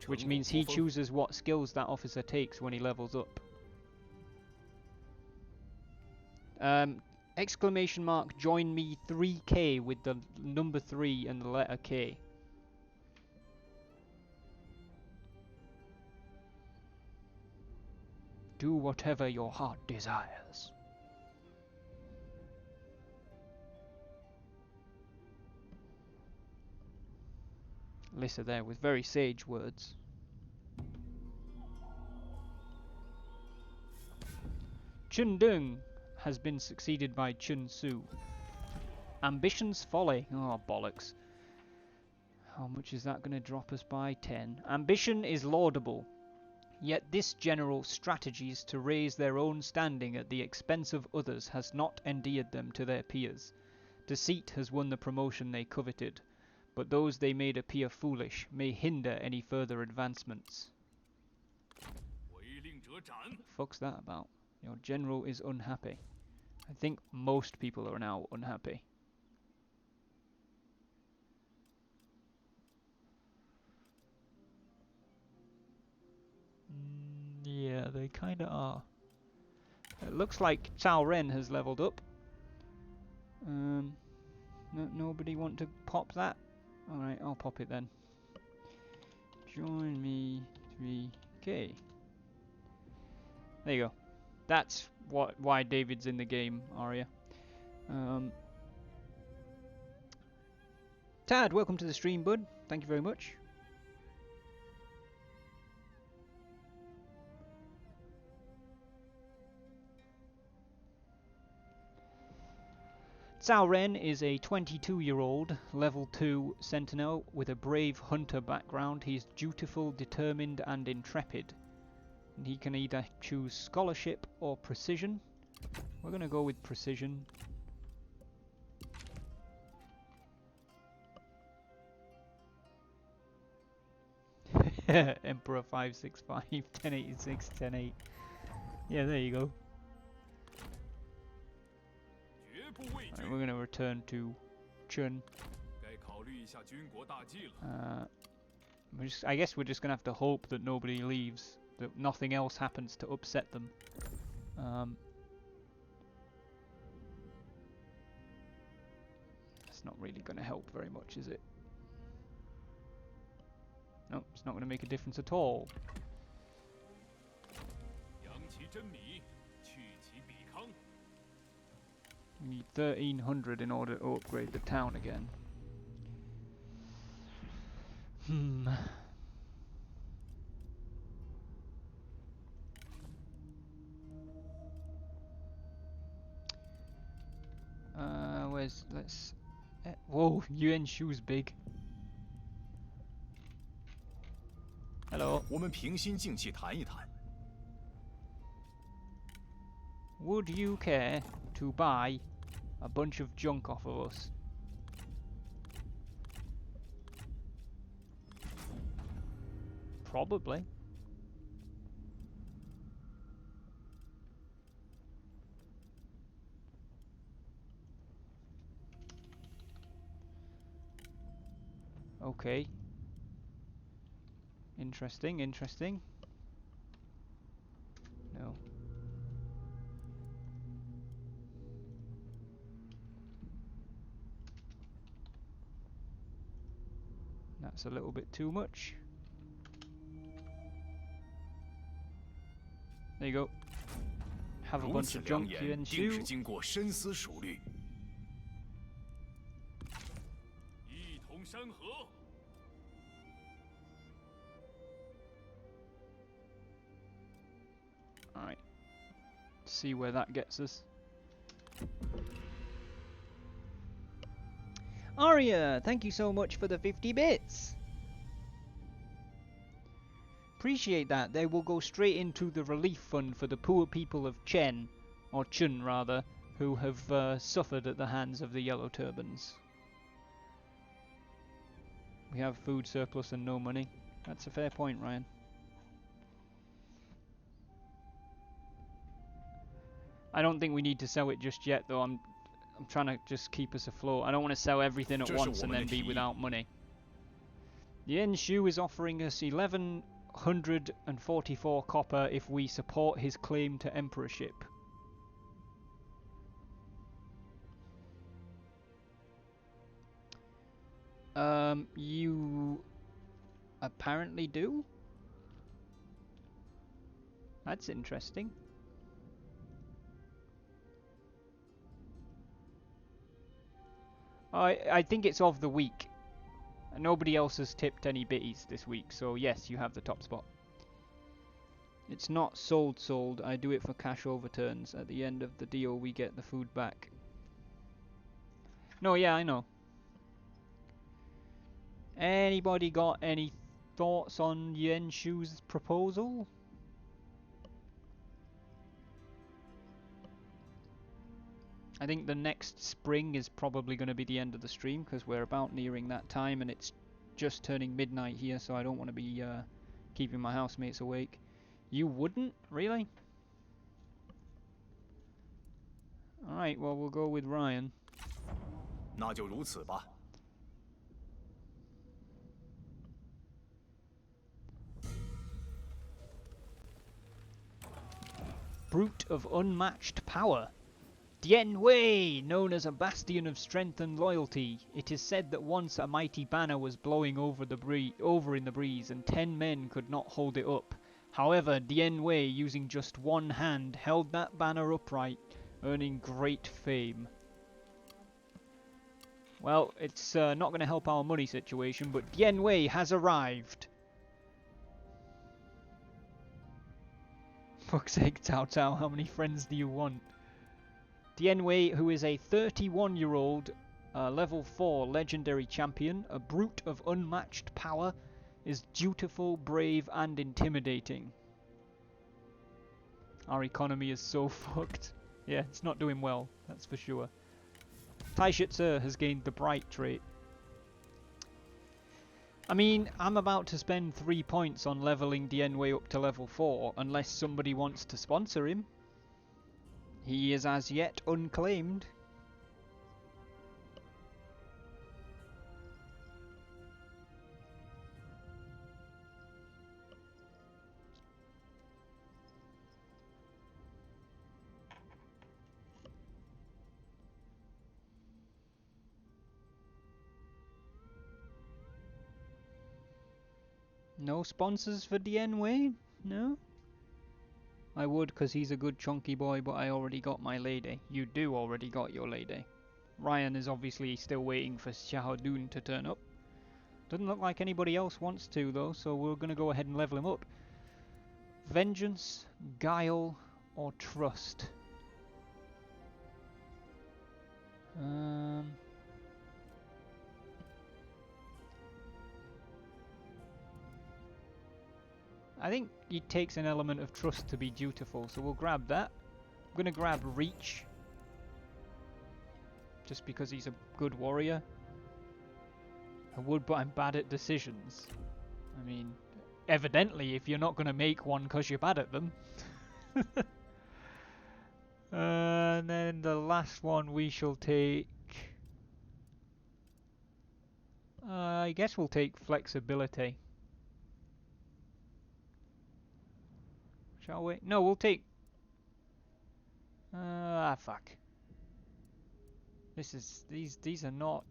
Which means he chooses what skills that officer takes when he levels up. Exclamation mark, join me 3K with the number 3 and the letter K. Do whatever your heart desires. Lissa there with very sage words. Chun Dung has been succeeded by Chun Su. Ambition's folly. Oh, bollocks. How much is that going to drop us by? 10. Ambition is laudable. Yet this general's strategies to raise their own standing at the expense of others has not endeared them to their peers. Deceit has won the promotion they coveted, but those they made appear foolish may hinder any further advancements. Fuck's that about? Your general is unhappy. I think most people are now unhappy. Yeah, they kinda are. It looks like Cao Ren has leveled up. Nobody want to pop that? Alright, I'll pop it then. Join me 3K. There you go. That's why David's in the game, Arya. Tad, welcome to the stream, bud. Thank you very much. Cao Ren is a 22-year-old, level 2 sentinel with a brave hunter background. He is dutiful, determined and intrepid. And he can either choose scholarship or precision. We're going to go with precision. Emperor 565, 1086, 108. Yeah, there you go. we're gonna return to Chun.
该考虑一下军国大计了。
I guess we're just gonna have to hope that nobody leaves, that nothing else happens to upset them. That's not really gonna help very much, is it? Nope, it's not gonna make a difference at all.
扬其真米，去其彼康。
We need 1300 in order to upgrade the town again. Let's... whoa, Yuan Shu's big. Hello.
我们平心静气谈一谈。
Would you care to buy a bunch of junk off of us? Probably. Okay. Interesting, interesting. No. That's a little bit too much. There you go. Have a
如
bunch
此
of
良
junk
言，
you
定是
and
经过深思熟虑。
一统山河。
Alright. See where that gets us. Aria, thank you so much for the 50 bits. Appreciate that. They will go straight into the relief fund for the poor people of Chen, or Chun rather, who have suffered at the hands of the Yellow Turbans. We have food surplus and no money. That's a fair point, Ryan. I don't think we need to sell it just yet, though. I'm trying to just keep us afloat. I don't want to sell everything at once and then be without money. Yen Shu is offering us 1144 copper if we support his claim to emperorship. You apparently do? That's interesting. I think it's of the week. Nobody else has tipped any bitties this week, so yes, you have the top spot. It's not sold. I do it for cash overturns. At the end of the deal, we get the food back. No, yeah, I know. Anybody got any thoughts on Yen Shu's proposal? I think the next spring is probably going to be the end of the stream because we're about nearing that time and it's just turning midnight here, so I don't want to be keeping my housemates awake. You wouldn't? Really? Alright, well, we'll go with Ryan.
那就如此吧。
Brute of unmatched power. Dian Wei, known as a bastion of strength and loyalty. It is said that once a mighty banner was blowing over in the breeze and 10 men could not hold it up. However, Dian Wei, using just one hand, held that banner upright, earning great fame. Well, it's not going to help our money situation, but Dian Wei has arrived. Fuck's sake, Cao Cao, how many friends do you want? Dian Wei, who is a 31-year-old level 4 legendary champion, a brute of unmatched power, is dutiful, brave, and intimidating. Our economy is so fucked. Yeah, it's not doing well, that's for sure. Taishitsu has gained the Bright trait. I mean, I'm about to spend 3 points on leveling Dian Wei up to level 4, unless somebody wants to sponsor him. He is as yet unclaimed. No sponsors for DN Wayne? No? I would, because he's a good chunky boy, but I already got my lady. You do already got your lady. Ryan is obviously still waiting for Shahadun to turn up. Doesn't look like anybody else wants to, though, so we're going to go ahead and level him up. Vengeance, Guile, or Trust? I think it takes an element of trust to be dutiful, so we'll grab that. I'm going to grab Reach, just because he's a good warrior. I would, but I'm bad at decisions. I mean, evidently, if you're not going to make one because you're bad at them. And then the last one we shall take... I guess we'll take Flexibility. Shall we? No, we'll take... fuck. These are not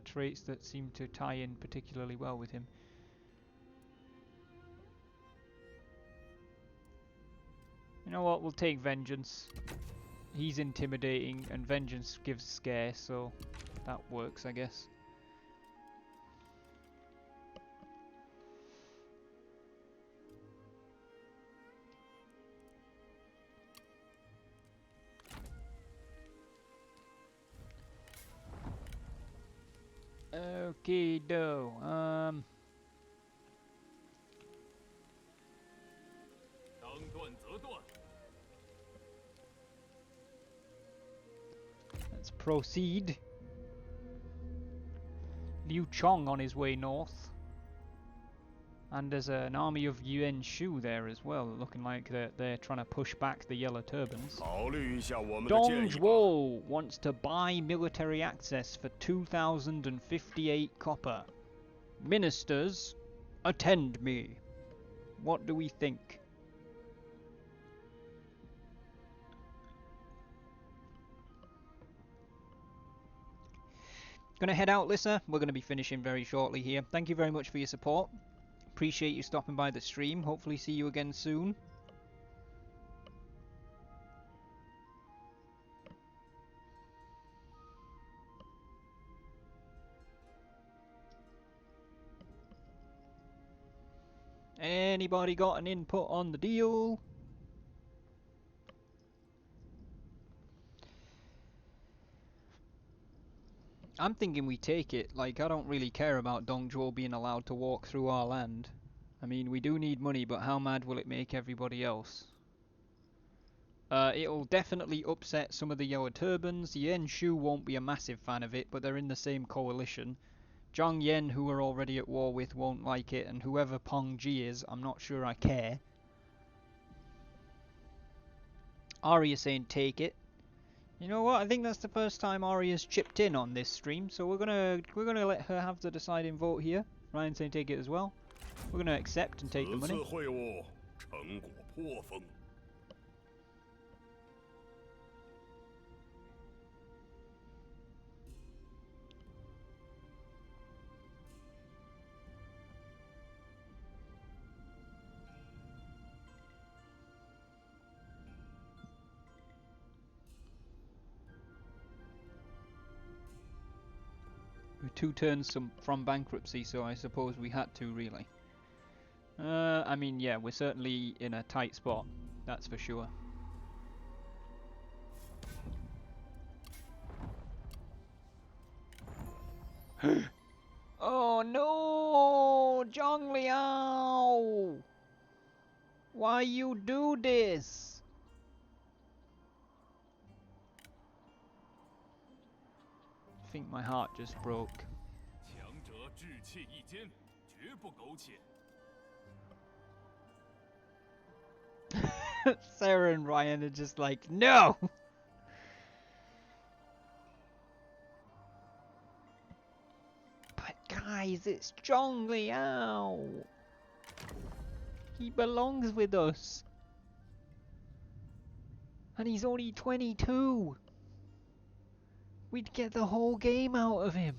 traits that seem to tie in particularly well with him. You know what? We'll take Vengeance. He's intimidating, and Vengeance gives scare, so that works, I guess. Okay, do. Let's proceed. Liu Chong on his way north. And there's an army of Yuan Shu there as well, looking like they're trying to push back the Yellow Turbans. Dong Zhuo wants to buy military access for 2,058 copper. Ministers, attend me. What do we think? Gonna head out, Lissa. We're gonna be finishing very shortly here. Thank you very much for your support. Appreciate you stopping by the stream. Hopefully see you again soon. Anybody got an input on the deal? I'm thinking we take it. Like, I don't really care about Dongzhuo being allowed to walk through our land. I mean, we do need money, but how mad will it make everybody else? It'll definitely upset some of the Yellow Turbans. Yen Shu won't be a massive fan of it, but they're in the same coalition. Zhang Yen, who we're already at war with, won't like it, and whoever Peng Ji is, I'm not sure I care. Arya's saying take it. You know what? I think that's the first time Arya's chipped in on this stream, so we're gonna let her have the deciding vote here. Ryan's saying take it as well. We're gonna accept and take the money. We're 2 turns from bankruptcy, so I suppose we had to, really. I mean, yeah, we're certainly in a tight spot, that's for sure. Oh no, Zhang Liao! Why you do this? I think my heart just broke. Sarah and Ryan are just like, no! But guys, it's Zhang Liao! He belongs with us! And he's only 22! We'd get the whole game out of him!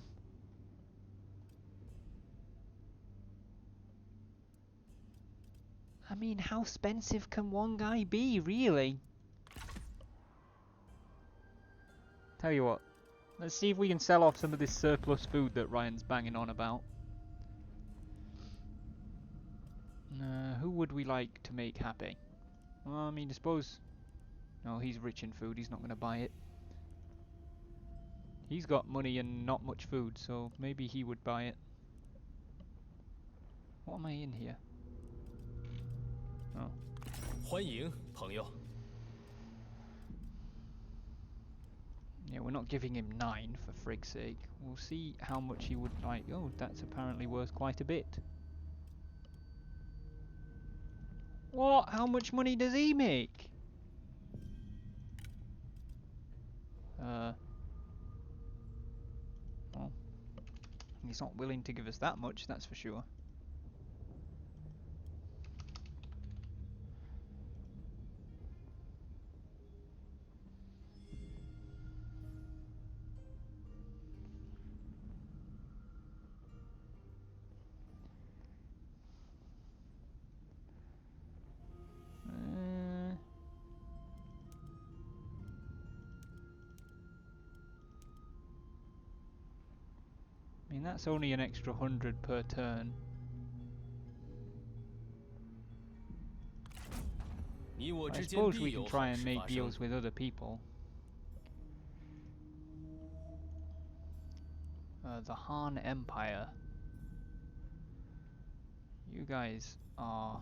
mean, how expensive can one guy be, really? Tell you what, let's see if we can sell off some of this surplus food that Ryan's banging on about. Who would we like to make happy? Well, I mean, I suppose... No, he's rich in food, he's not going to buy it. He's got money and not much food, so maybe he would buy it. What am I in here? Oh.
欢迎，朋友。
Yeah, we're not giving him 9 for frig's sake. We'll see how much he would like. Oh, that's apparently worth quite a bit. What? How much money does he make? Well, he's not willing to give us that much, that's for sure. I mean, that's only an extra 100 per turn. I suppose we can try and make deals with other people. The Han Empire. You guys are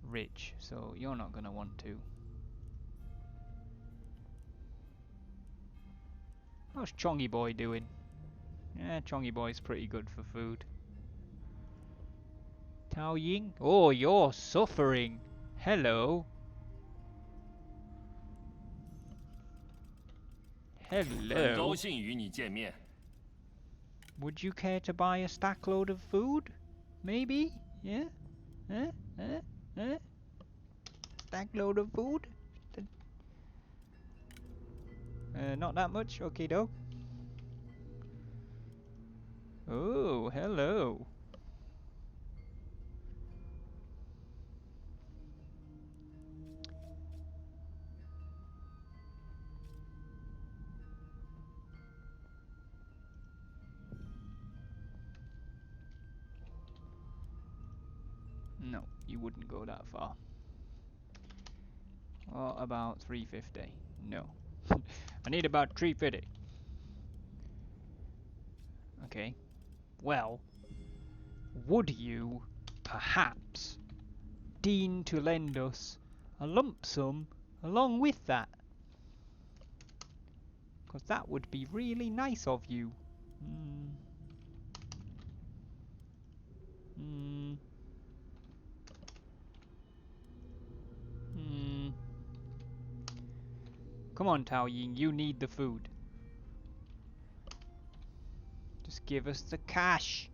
rich, so you're not gonna want to. How's Chongy Boy doing? Yeah, Chongy Boy's pretty good for food. Tao Ying? Oh, you're suffering. Hello. Hello. Would you care to buy a stack load of food? Maybe? Yeah? Stack load of food? Not that much? Okay, doke. Oh, hello. No, you wouldn't go that far. What about 350? No. I need about 350. Okay. Well, would you perhaps deign to lend us a lump sum along with that? Because that would be really nice of you. Come on, Tao Ying, you need the food. Just give us the cash.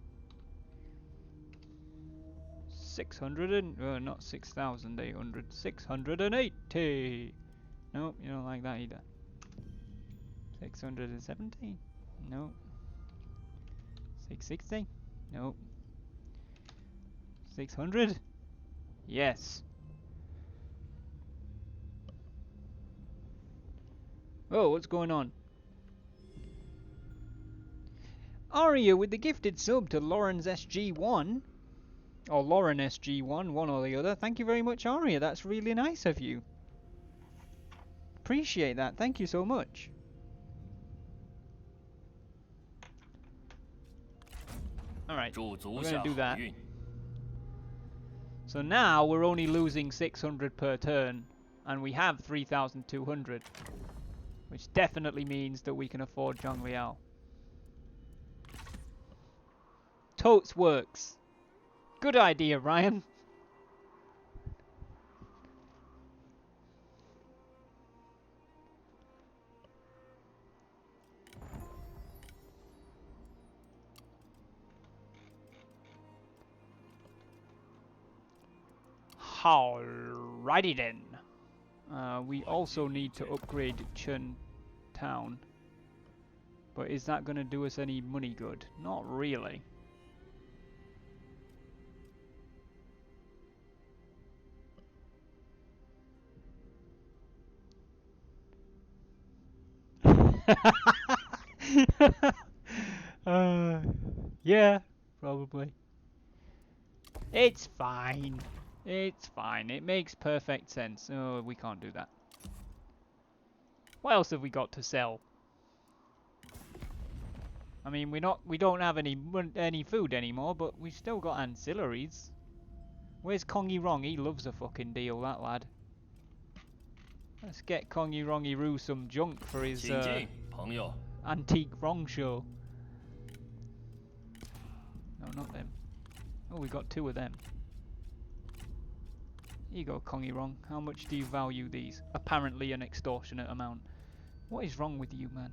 600 and... not 6,800. 680! Nope, you don't like that either. 670? Nope. 660? Nope. 600? Yes. Oh, what's going on? Aria with the gifted sub to Lauren's SG1. Or Lauren SG1, one or the other. Thank you very much, Aria. That's really nice of you. Appreciate that. Thank you so much. Alright, we're going to do that. So now we're only losing 600 per turn. And we have 3,200. Which definitely means that we can afford Zhang Liao. Totes works. Good idea, Ryan. Alrighty then. We also need to upgrade Chen Town. But is that going to do us any money good? Not really. Yeah, probably. It's fine. It's fine. It makes perfect sense. Oh, we can't do that. What else have we got to sell? I mean, we don't have any food anymore, but we've still got ancillaries. Where's Kongy Rong? He loves a fucking deal, that lad. Let's get Kongy Rongy Roo some junk for his
请进，朋友。
antique Rong show. No, not them. Oh, we got 2 of them. Here you go, Kongy Rong. How much do you value these? Apparently an extortionate amount. What is wrong with you, man?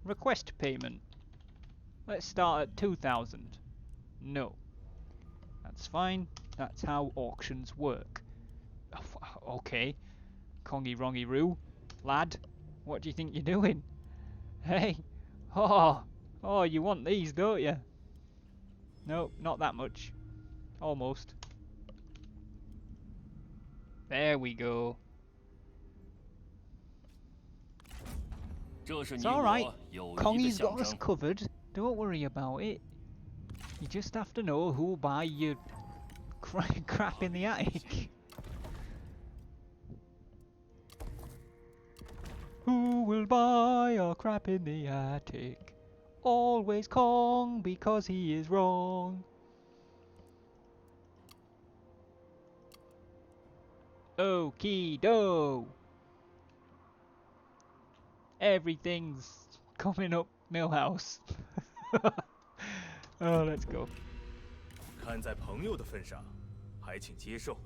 Request payment. Let's start at 2,000. No. That's fine. That's how auctions work. Oh, okay. Kongy Rongy Roo. Lad, what do you think you're doing? Hey. Oh, you want these, don't you? No, not that much. Almost. There we go. It's alright. Kongy's got us covered. Don't worry about it. You just have to know who'll buy your crap in the attic. Who will buy our crap in the attic? Always Kong, because he is wrong. Okie do. Everything's coming up Millhouse. Oh, let's go.
看在朋友的份上，还请接受。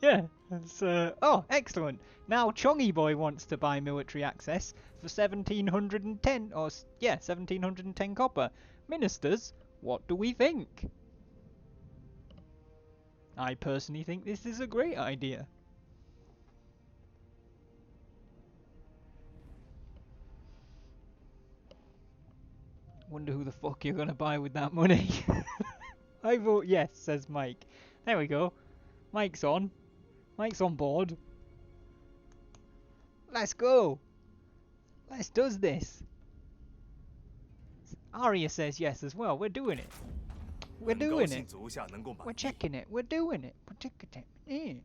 Yeah, that's, oh, excellent. Now Chongy Boy wants to buy military access for 1,710, or, yeah, 1,710 copper. Ministers, what do we think? I personally think this is a great idea. Wonder who the fuck you're gonna buy with that money. I vote yes, says Mike. There we go. Mike's on. Mike's on board. Let's go. Let's does this. Arya says yes as well. We're doing it. We're
很高
doing
兴
it.
足下能够满
We're
意。
checking it. We're doing it. We're checking it. Yeah.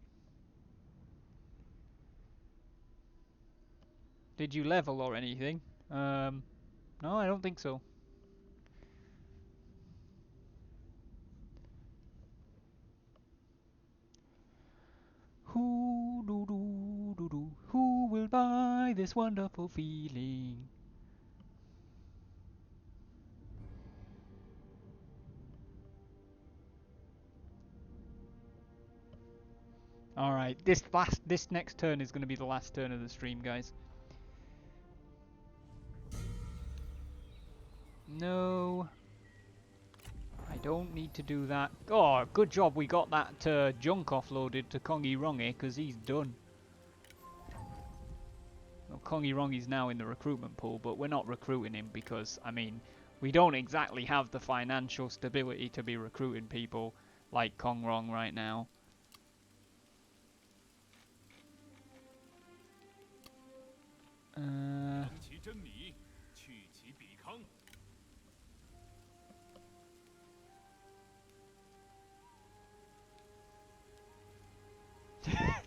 Did you level or anything? No, I don't think so. Who will buy this wonderful feeling? Alright, this next turn is going to be the last turn of the stream, guys. No. I don't need to do that. Oh, good job we got that junk offloaded to Kongy Rongy, because he's done. Well, Kongy Rongy's now in the recruitment pool, but we're not recruiting him because, I mean, we don't exactly have the financial stability to be recruiting people like Kong Rong right now.
争其真理，去其彼康。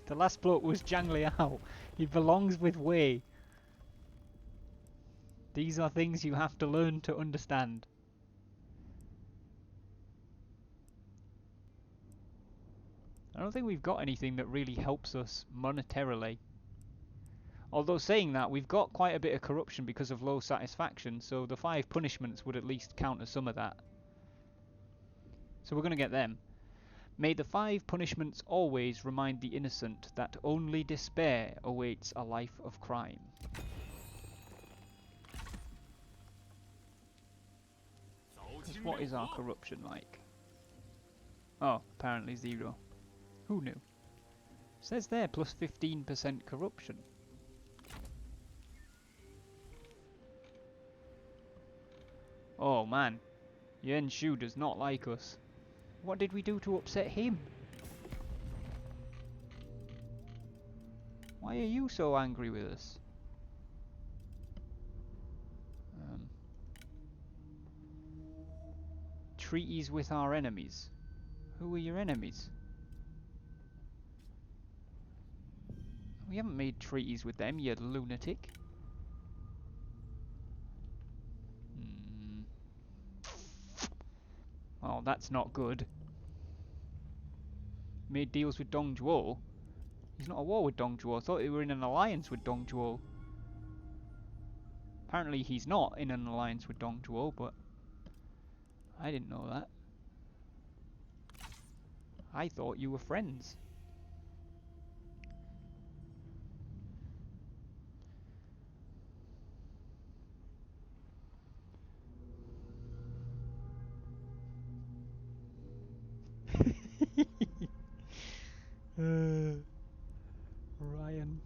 The last bloke was Zhang Liao. He belongs with Wei. These are things you have to learn to understand. I don't think we've got anything that really helps us monetarily. Although saying that, we've got quite a bit of corruption because of low satisfaction, so the 5 punishments would at least counter some of that. So we're going to get them. May the 5 punishments always remind the innocent that only despair awaits a life of crime. What is our corruption like? Oh, apparently 0. Who knew? Says there, plus 15% corruption. Oh man, Yen Shu does not like us. What did we do to upset him? Why are you so angry with us? Treaties with our enemies. Who are your enemies? We haven't made treaties with them, you lunatic. Oh, that's not good. Made deals with Dongzhuo. He's not at war with Dongzhuo. I thought they were in an alliance with Dongzhuo. Apparently he's not in an alliance with Dongzhuo, but I didn't know that. I thought you were friends. Ryan.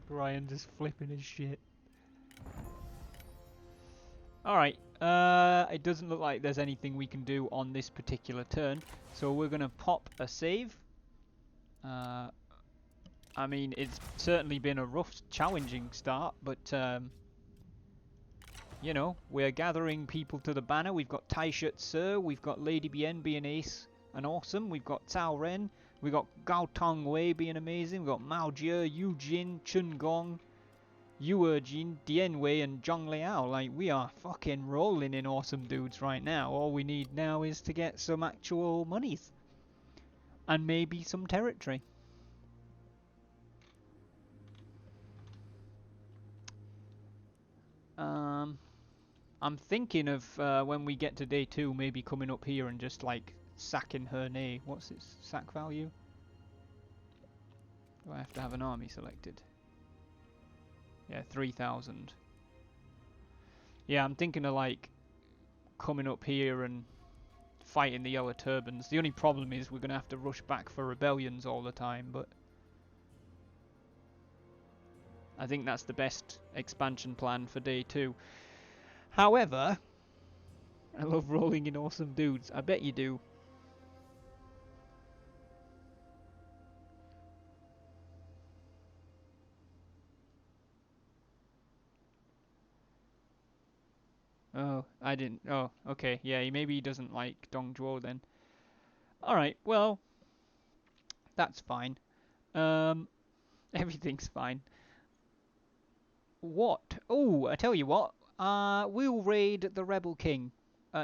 Ryan just flipping his shit. Alright, it doesn't look like there's anything we can do on this particular turn, so we're going to pop a save. I mean, it's certainly been a rough, challenging start, but, you know, we're gathering people to the banner. We've got Taishet Sir, we've got Lady Bien being ace and awesome, we've got Cao Ren, we've got Gao Tong Wei being amazing, we've got Mao Jie, Yu Jin, Chun Gong, Yu Erjin, Dian Wei, and Zhang Liao. Like, we are fucking rolling in awesome dudes right now. All we need now is to get some actual monies. And maybe some territory. I'm thinking of when we get to day 2, maybe coming up here and just like sacking Hernay. What's its sack value? Do I have to have an army selected? Yeah, 3,000. Yeah, I'm thinking of like coming up here and fighting the Yellow Turbans. The only problem is we're going to have to rush back for rebellions all the time, but I think that's the best expansion plan for day 2. However, I love rolling in awesome dudes. I bet you do. Oh, I didn't. Oh, okay. Yeah, maybe he doesn't like Dongzhuo then. Alright, well, that's fine. Everything's fine. What? Oh, I tell you what. We'll raid the Rebel King.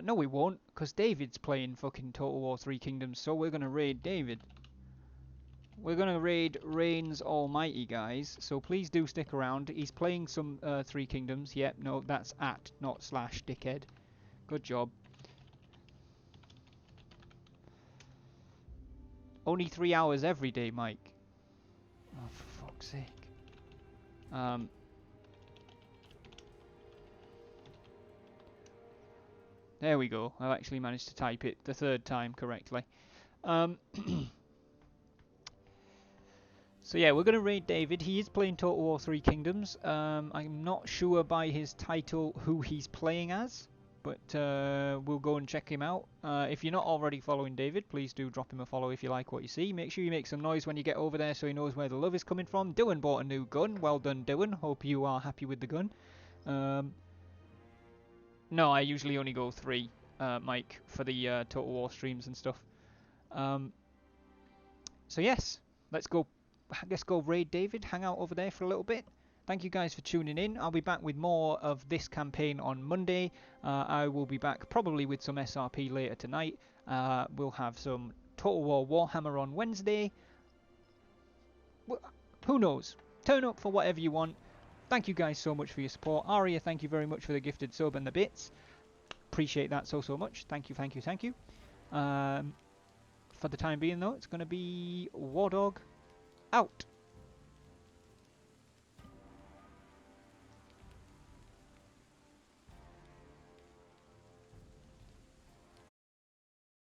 No, we won't, because David's playing fucking Total War 3 Kingdoms, so we're going to raid David. We're going to raid Reigns Almighty, guys, so please do stick around. He's playing some 3 Kingdoms. Yep, no, that's at, not slash, dickhead. Good job. Only 3 hours every day, Mike. Oh, for fuck's sake. There we go. I've actually managed to type it the 3rd time correctly. So yeah, we're going to raid David. He is playing Total War 3 Kingdoms. I'm not sure by his title who he's playing as, but we'll go and check him out. If you're not already following David, please do drop him a follow if you like what you see. Make sure you make some noise when you get over there so he knows where the love is coming from. Dylan bought a new gun. Well done, Dylan. Hope you are happy with the gun. No, I usually only go 3, Mike, for the Total War streams and stuff. So yes, let's go raid David, hang out over there for a little bit. Thank you guys for tuning in. I'll be back with more of this campaign on Monday. I will be back probably with some SRP later tonight. We'll have some Total War Warhammer on Wednesday. Who knows? Turn up for whatever you want. Thank you guys so much for your support. Aria, thank you very much for the gifted sub and the bits. Appreciate that so much. Thank you, thank you, thank you. For the time being though, it's going to be War Dog out.